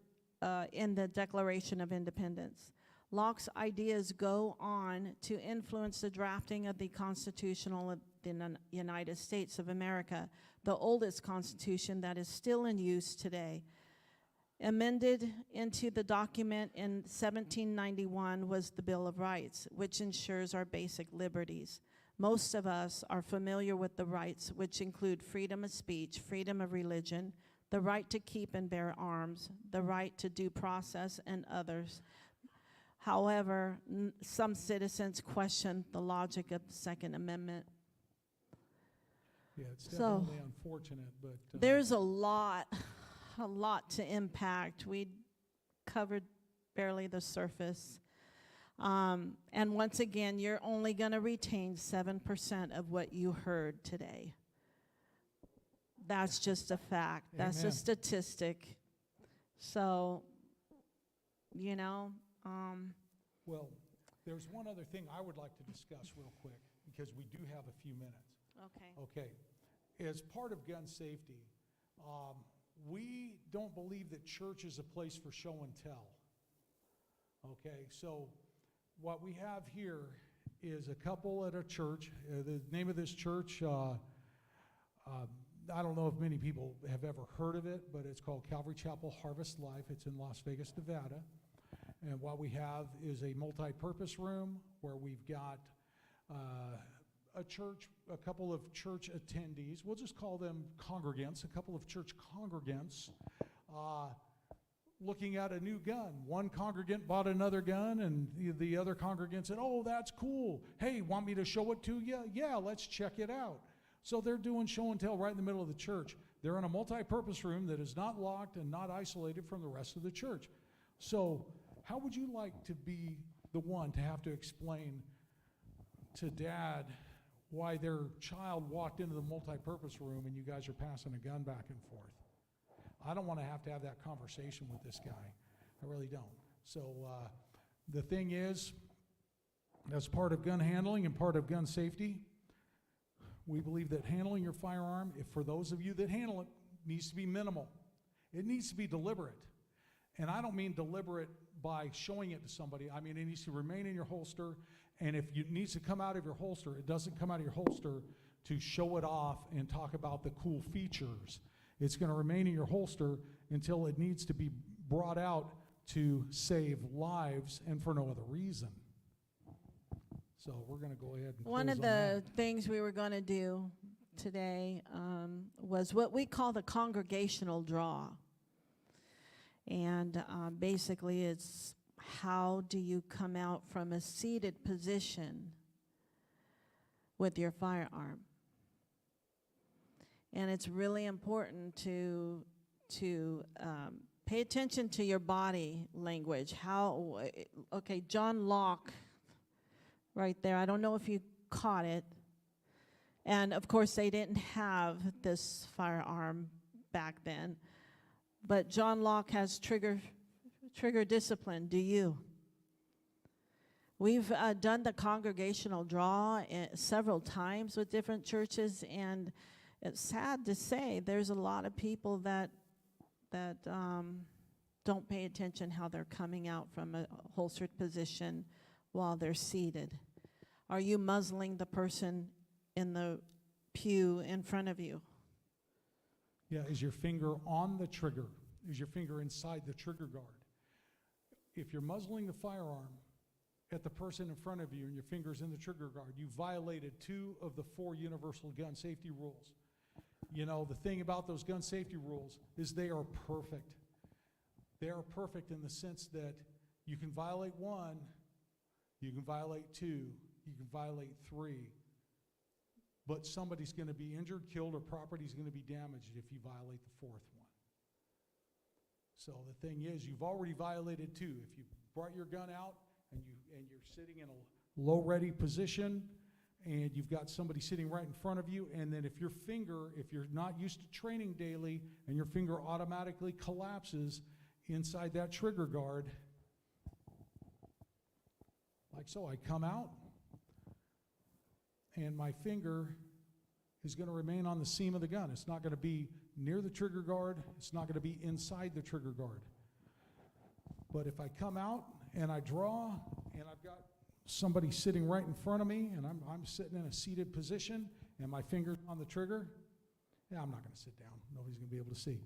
in the Declaration of Independence. Locke's ideas go on to influence the drafting of the Constitution of the United States of America, the oldest constitution that is still in use today. Amended into the document in 1791 was the Bill of Rights, which ensures our basic liberties. Most of us are familiar with the rights, which include freedom of speech, freedom of religion, the right to keep and bear arms, the right to due process, and others. However, some citizens question the logic of the Second Amendment. Yeah, it's definitely unfortunate, but there's a lot to impact. We covered barely the surface. And once again, you're only going to retain 7% of what you heard today. That's just a fact. Amen. That's a statistic. So, well, there's one other thing I would like to discuss real quick, because we do have a few minutes. Okay. Okay. As part of gun safety, we don't believe that church is a place for show and tell. Okay, so what we have here is a couple at a church. The name of this church, I don't know if many people have ever heard of it, but it's called Calvary Chapel Harvest Life. It's in Las Vegas, Nevada. And what we have is a multi-purpose room where we've got a couple of church attendees. We'll just call them congregants, a couple of church congregants looking at a new gun. One congregant bought another gun, and the other congregant said, "Oh, that's cool. Hey, want me to show it to you? Yeah, let's check it out." So they're doing show and tell right in the middle of the church. They're in a multi-purpose room that is not locked and not isolated from the rest of the church. So how would you like to be the one to have to explain to Dad why their child walked into the multi-purpose room and you guys are passing a gun back and forth? I don't want to have that conversation with this guy. I really don't. So the thing is, as part of gun handling and part of gun safety, we believe that handling your firearm, if for those of you that handle it, needs to be minimal. It needs to be deliberate. And I don't mean deliberate by showing it to somebody. I mean, it needs to remain in your holster. And if it needs to come out of your holster, it doesn't come out of your holster to show it off and talk about the cool features. It's going to remain in your holster until it needs to be brought out to save lives and for no other reason. So we're going to go ahead and One close of on the that. things we were going to do today was what we call the congregational draw. And basically it's how do you come out from a seated position with your firearm? And it's really important to pay attention to your body language. Okay, John Locke, right there. I don't know if you caught it. And of course, they didn't have this firearm back then. But John Locke has trigger discipline. Do you? We've done the congregational draw several times with different churches, and it's sad to say there's a lot of people that don't pay attention how they're coming out from a holstered position while they're seated. Are you muzzling the person in the pew in front of you? Yeah, is your finger on the trigger? Is your finger inside the trigger guard? If you're muzzling the firearm at the person in front of you and your finger's in the trigger guard, you violated 2 of the 4 universal gun safety rules. You know, the thing about those gun safety rules is they are perfect. They are perfect in the sense that you can violate 1, you can violate 2, you can violate 3, but somebody's going to be injured, killed, or property's going to be damaged if you violate the 4th one. So the thing is, you've already violated 2. If you brought your gun out and you're sitting in a low ready position and you've got somebody sitting right in front of you, and then if you're not used to training daily and your finger automatically collapses inside that trigger guard, like so, I come out and my finger is going to remain on the seam of the gun. It's not going to be near the trigger guard. It's not going to be inside the trigger guard. But if I come out and I draw and I've got somebody sitting right in front of me and I'm sitting in a seated position and my finger's on the trigger, yeah, I'm not going to sit down. Nobody's going to be able to see.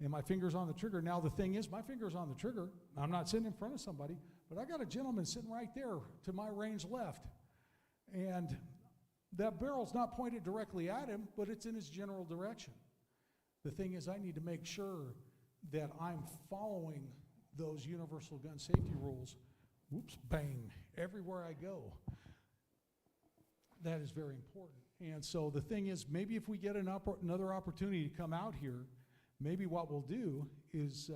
And my finger's on the trigger. Now the thing is, my finger's on the trigger. I'm not sitting in front of somebody, but I got a gentleman sitting right there to my range left. And that barrel's not pointed directly at him, but it's in his general direction. The thing is, I need to make sure that I'm following those universal gun safety rules. Whoops, bang, everywhere I go. That is very important. And so the thing is, maybe if we get another opportunity to come out here, maybe what we'll do is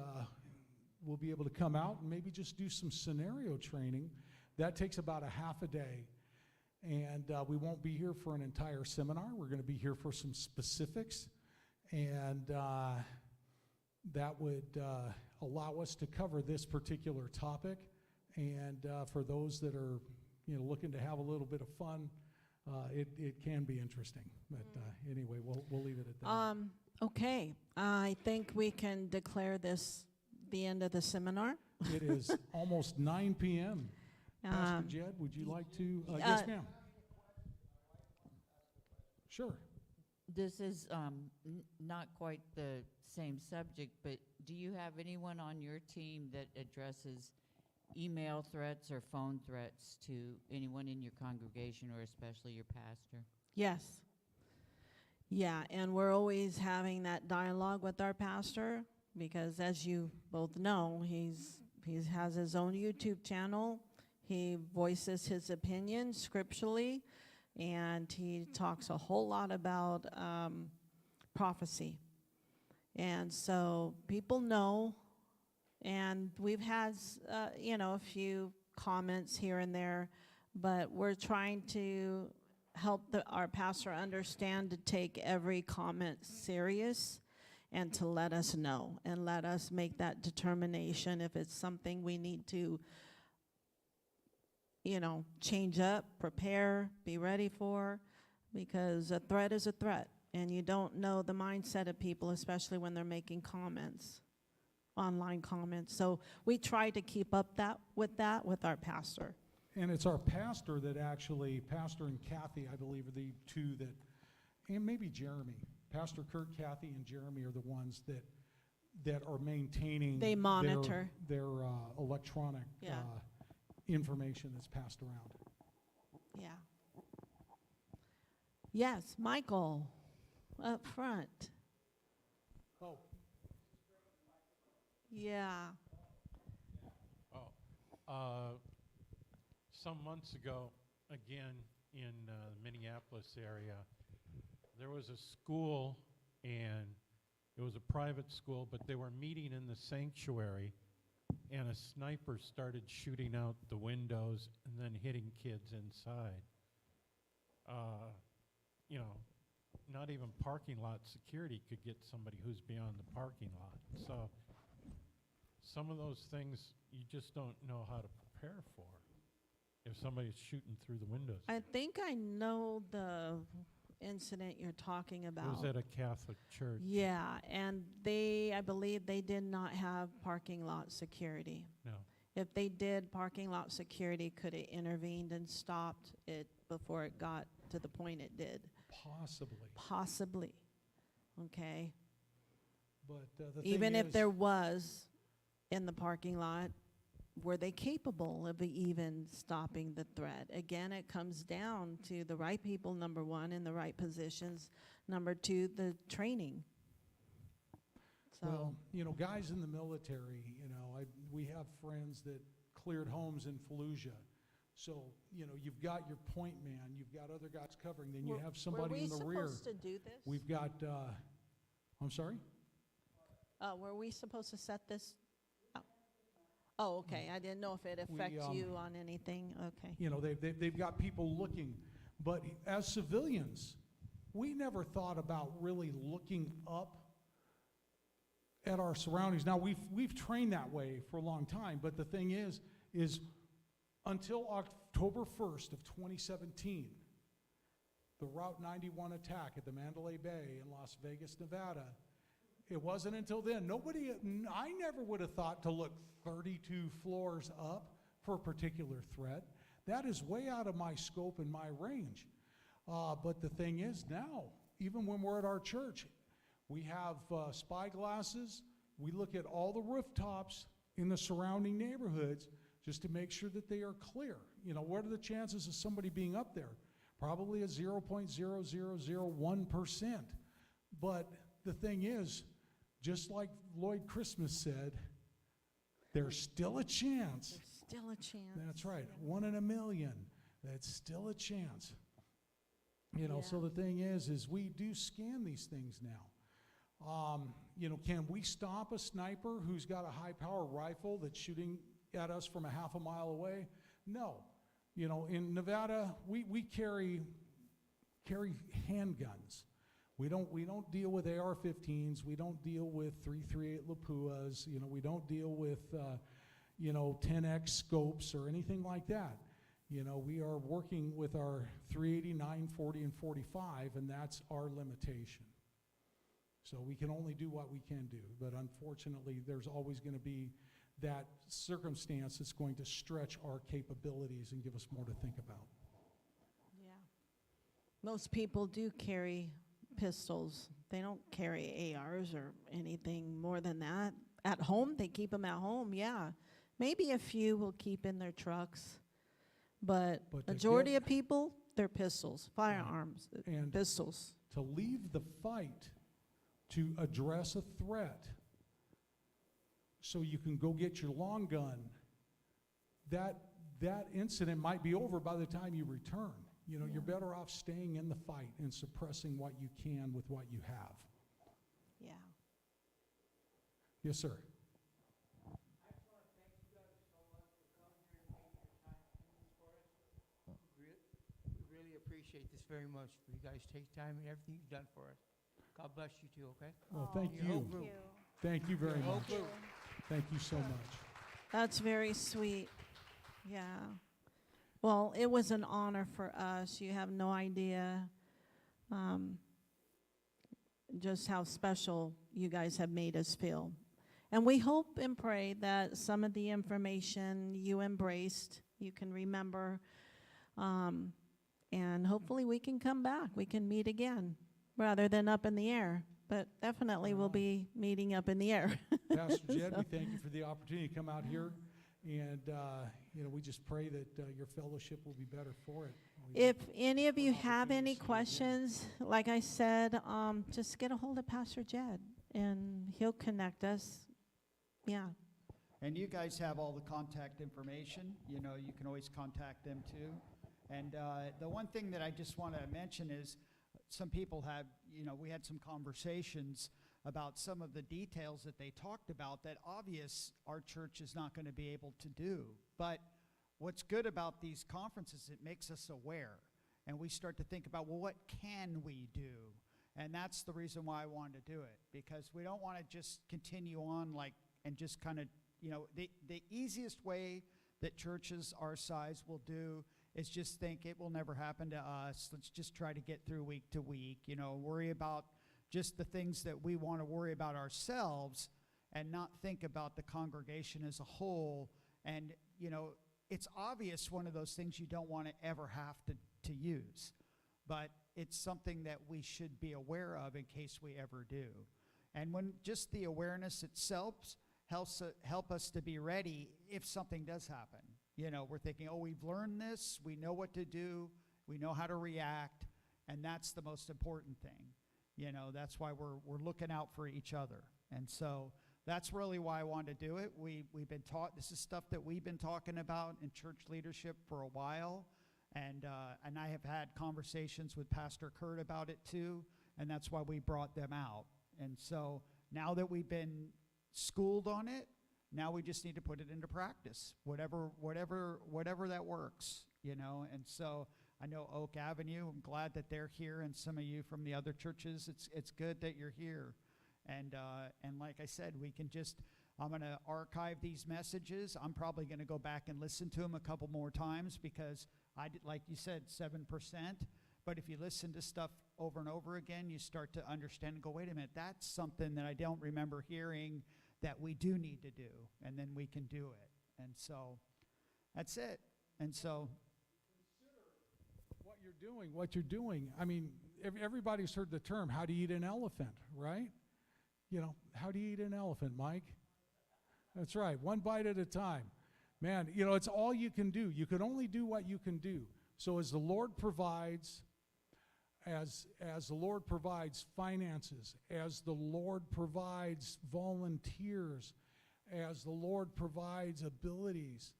we'll be able to come out and maybe just do some scenario training. That takes about a half a day. And we won't be here for an entire seminar. We're going to be here for some specifics. And that would allow us to cover this particular topic. And for those that are looking to have a little bit of fun, it can be interesting. But anyway, we'll leave it at that. Okay, I think we can declare this the end of the seminar. It is almost 9 p.m. Pastor Um, Jed, would you like to? uh, Yes, ma'am. Sure. This is not quite the same subject, but do you have anyone on your team that addresses email threats or phone threats to anyone in your congregation or especially your pastor? Yes. Yeah, and we're always having that dialogue with our pastor because, as you both know, he has his own YouTube channel. He voices his opinion scripturally, and he talks a whole lot about prophecy. And so people know, and we've had, a few comments here and there, but we're trying to help our pastor understand to take every comment serious and to let us know and let us make that determination if it's something we need to, change up, prepare, be ready for, because a threat is a threat, and you don't know the mindset of people, especially when they're making comments, online comments. So we try to keep up with our pastor. And it's our pastor that actually, Pastor and Kathy, I believe, are the two that, and maybe Jeremy. Pastor Kurt, Kathy, and Jeremy are the ones that are maintaining. They monitor. their electronic Yeah. information that's passed around. Yeah. Yes, Michael, up front. Oh, Yeah. Some months ago, again, in the Minneapolis area, there was a school, and it was a private school, but they were meeting in the sanctuary, and a sniper started shooting out the windows and then hitting kids inside. Not even parking lot security could get somebody who's beyond the parking lot. So some of those things you just don't know how to prepare for if somebody's shooting through the windows. I think I know the incident you're talking It about. was at a Catholic church. Yeah, and I believe they did not have parking lot security. No. If they did, parking lot security could have intervened and stopped it before it got to the point it did. possibly. Possibly. Okay. But the thing Even if is- there was in the parking lot, were they capable of even stopping the threat? Again, it comes down to the right people, number one, in the right positions. Number two, the training. Well, So, guys in the military, we have friends that cleared homes in Fallujah. So, you've got your point man, you've got other guys covering, then you have somebody in the rear. Were we supposed to do this? We've got, I'm sorry? Were we supposed to set this? Oh, okay. I didn't know if it affects you on anything. Okay. They've got people looking. But as civilians, we never thought about really looking up at our surroundings. Now, we've trained that way for a long time, but the thing is until October 1st of 2017, the Route 91 attack at the Mandalay Bay in Las Vegas, Nevada, it wasn't until then. I never would have thought to look 32 floors up for a particular threat. That is way out of my scope and my range. But the thing is now, even when we're at our church, we have spy glasses. We look at all the rooftops in the surrounding neighborhoods just to make sure that they are clear. What are the chances of somebody being up there? Probably a 0.0001%. But the thing is, just like Lloyd Christmas said, there's still a chance. There's still a chance. That's right. 1 in a million. That's still a chance. So the thing is we do scan these things now. Can we stop a sniper who's got a high-power rifle that's shooting at us from a half a mile away? No. In Nevada, we carry handguns. We don't deal with AR-15s. We don't deal with .338 Lapuas. We don't deal with 10x scopes or anything like that. We are working with our .380, 940, and 45, and that's our limitation. So we can only do what we can do. But unfortunately, there's always going to be that circumstance that's going to stretch our capabilities and give us more to think about. Yeah. Most people do carry pistols. They don't carry ARs or anything more than that. At home, they keep them at home, yeah. Maybe a few will keep in their trucks, but But to majority get- of people, they're pistols, firearms, And pistols. to leave the fight to address a threat so you can go get your long gun, that incident might be over by the time you return. You know, you're better off staying in the fight and suppressing what you can with what you have. Yeah. Yes, sir. We really appreciate this very much. You guys take time and everything you've done for us. God bless you too, okay? Well, thank Your whole you. group. Thank you very Your whole much. group. Thank you so much. That's very sweet. Yeah. Well, it was an honor for us. You have no idea just how special you guys have made us feel. And we hope and pray that some of the information you embraced, you can remember, and hopefully we can come back. We can meet again rather than up in the air. But definitely we'll be meeting up in the air. Pastor Jed, we thank you for the opportunity to come out here. And, you know, we just pray that your fellowship will be better for it. If any of you have any questions, like I said, just get a hold of Pastor Jed, and he'll connect us. Yeah. And you guys have all the contact information. You know, you can always contact them too. And the one thing that I just want to mention is some people have, you know, we had some conversations about some of the details that they talked about that obvious our church is not going to be able to do. But what's good about these conferences, it makes us aware. And we start to think about, well, what can we do? And that's the reason why I wanted to do it, because we don't want to just continue on like and just kind of, you know, the easiest way that churches our size will do is just think it will never happen to us. Let's just try to get through week to week, you know, worry about just the things that we want to worry about ourselves and not think about the congregation as a whole. And, you know, it's obvious one of those things you don't want to ever have to use, but it's something that we should be aware of in case we ever do. And when just the awareness itself help us to be ready if something does happen. You know, we're thinking, oh, we've learned this, we know what to do, we know how to react, and that's the most important thing. You know, that's why we're looking out for each other. And so that's really why I wanted to do it. We've been taught, this is stuff that we've been talking about in church leadership for a while, and I have had conversations with Pastor Kurt about it too, and that's why we brought them out. And so now that we've been schooled on it, now we just need to put it into practice, whatever that works, you know. And so I know Oak Avenue, I'm glad that they're here, and some of you from the other churches, it's good that you're here. And like I said, we can just, I'm going to archive these messages. I'm probably going to go back and listen to them a couple more times because I did, like you said, 7%. But if you listen to stuff over and over again, you start to understand and go, wait a minute, that's something that I don't remember hearing that we do need to do, and then we can do it. And so that's it. And so what you're doing. I mean, everybody's heard the term, how do you eat an elephant, right? You know, how do you eat an elephant, Mike? That's right, one bite at a time. Man, you know, it's all you can do. You can only do what you can do. So as the Lord provides, as the Lord provides finances, as the Lord provides volunteers, as the Lord provides abilities,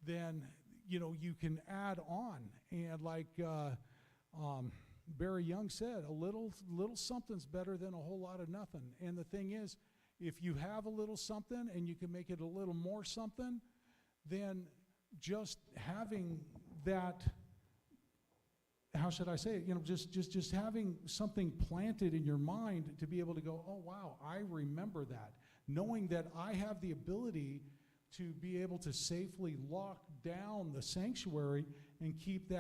then, you know, you can add on. And like Barry Young said, a little something's better than a whole lot of nothing. And the thing is, if you have a little something and you can make it a little more something, then just having that, how should I say it? You know, just having something planted in your mind to be able to go, oh wow, I remember that. Knowing that I have the ability to be able to safely lock down the sanctuary and keep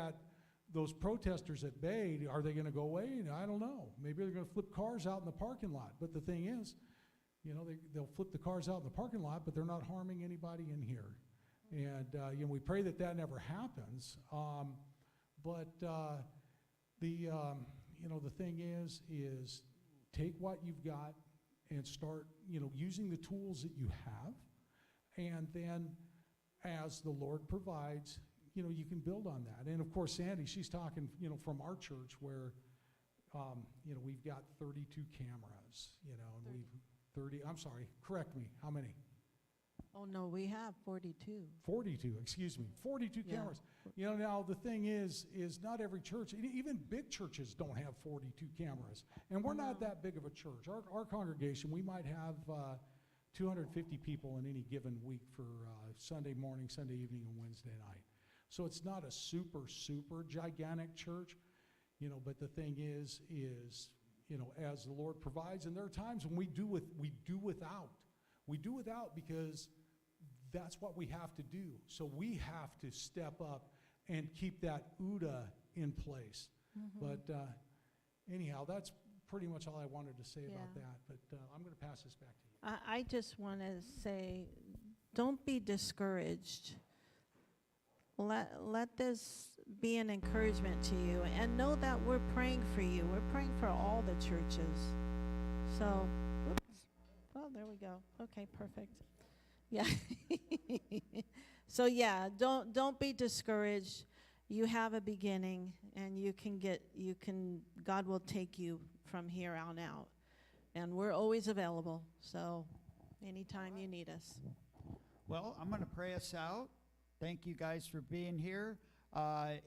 those protesters at bay. Are they going to go away? I don't know. Maybe they're going to flip cars out in the parking lot. But the thing is, they'll flip the cars out in the parking lot, but they're not harming anybody in here. And, we pray that that never happens. But the thing is take what you've got and start, using the tools that you have. And then as the Lord provides, you can build on that. And of course, Sandy, she's talking, from our church where, we've got 32 cameras, and we've 30, I'm sorry, correct me, how many? Oh, no, we have 42. 42, excuse me, 42 Yeah. cameras. Now the thing is not every church, even big churches don't have 42 cameras. And we're not that big of a church. Our congregation, we might have 250 people in any given week for Sunday morning, Sunday evening, and Wednesday night. So it's not a super, super gigantic church, but the thing is, as the Lord provides, and there are times when we do without. We do without because that's what we have to do. So we have to step up and keep that UDA in place. But anyhow, that's pretty much all I wanted to say about Yeah. that. But I'm going to pass this back to you. I just want to say, don't be discouraged. Let this be an encouragement to you, and know that we're praying for you. We're praying for all the churches. So, oops. Oh, there we go. Okay, perfect. Yeah. So yeah, don't be discouraged. You have a beginning, and God will take you from here on out. And we're always available. So anytime you need us. Well, I'm going to pray us out. Thank you guys for being here.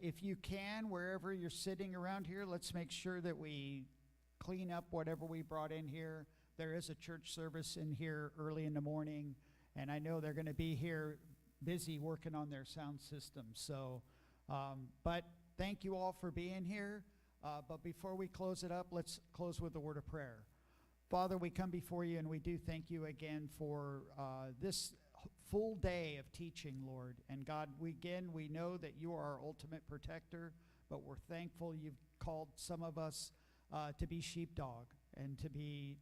If you can, wherever you're sitting around here, let's make sure that we clean up whatever we brought in here. There is a church service in here early in the morning, and I know they're going to be here busy working on their sound system. So, but thank you all for being here. But before we close it up, let's close with a word of prayer. Father, we come before you, and we do thank you again for this full day of teaching, Lord. And God, we know that you are our ultimate protector, but we're thankful you've called some of us to be sheepdog and to be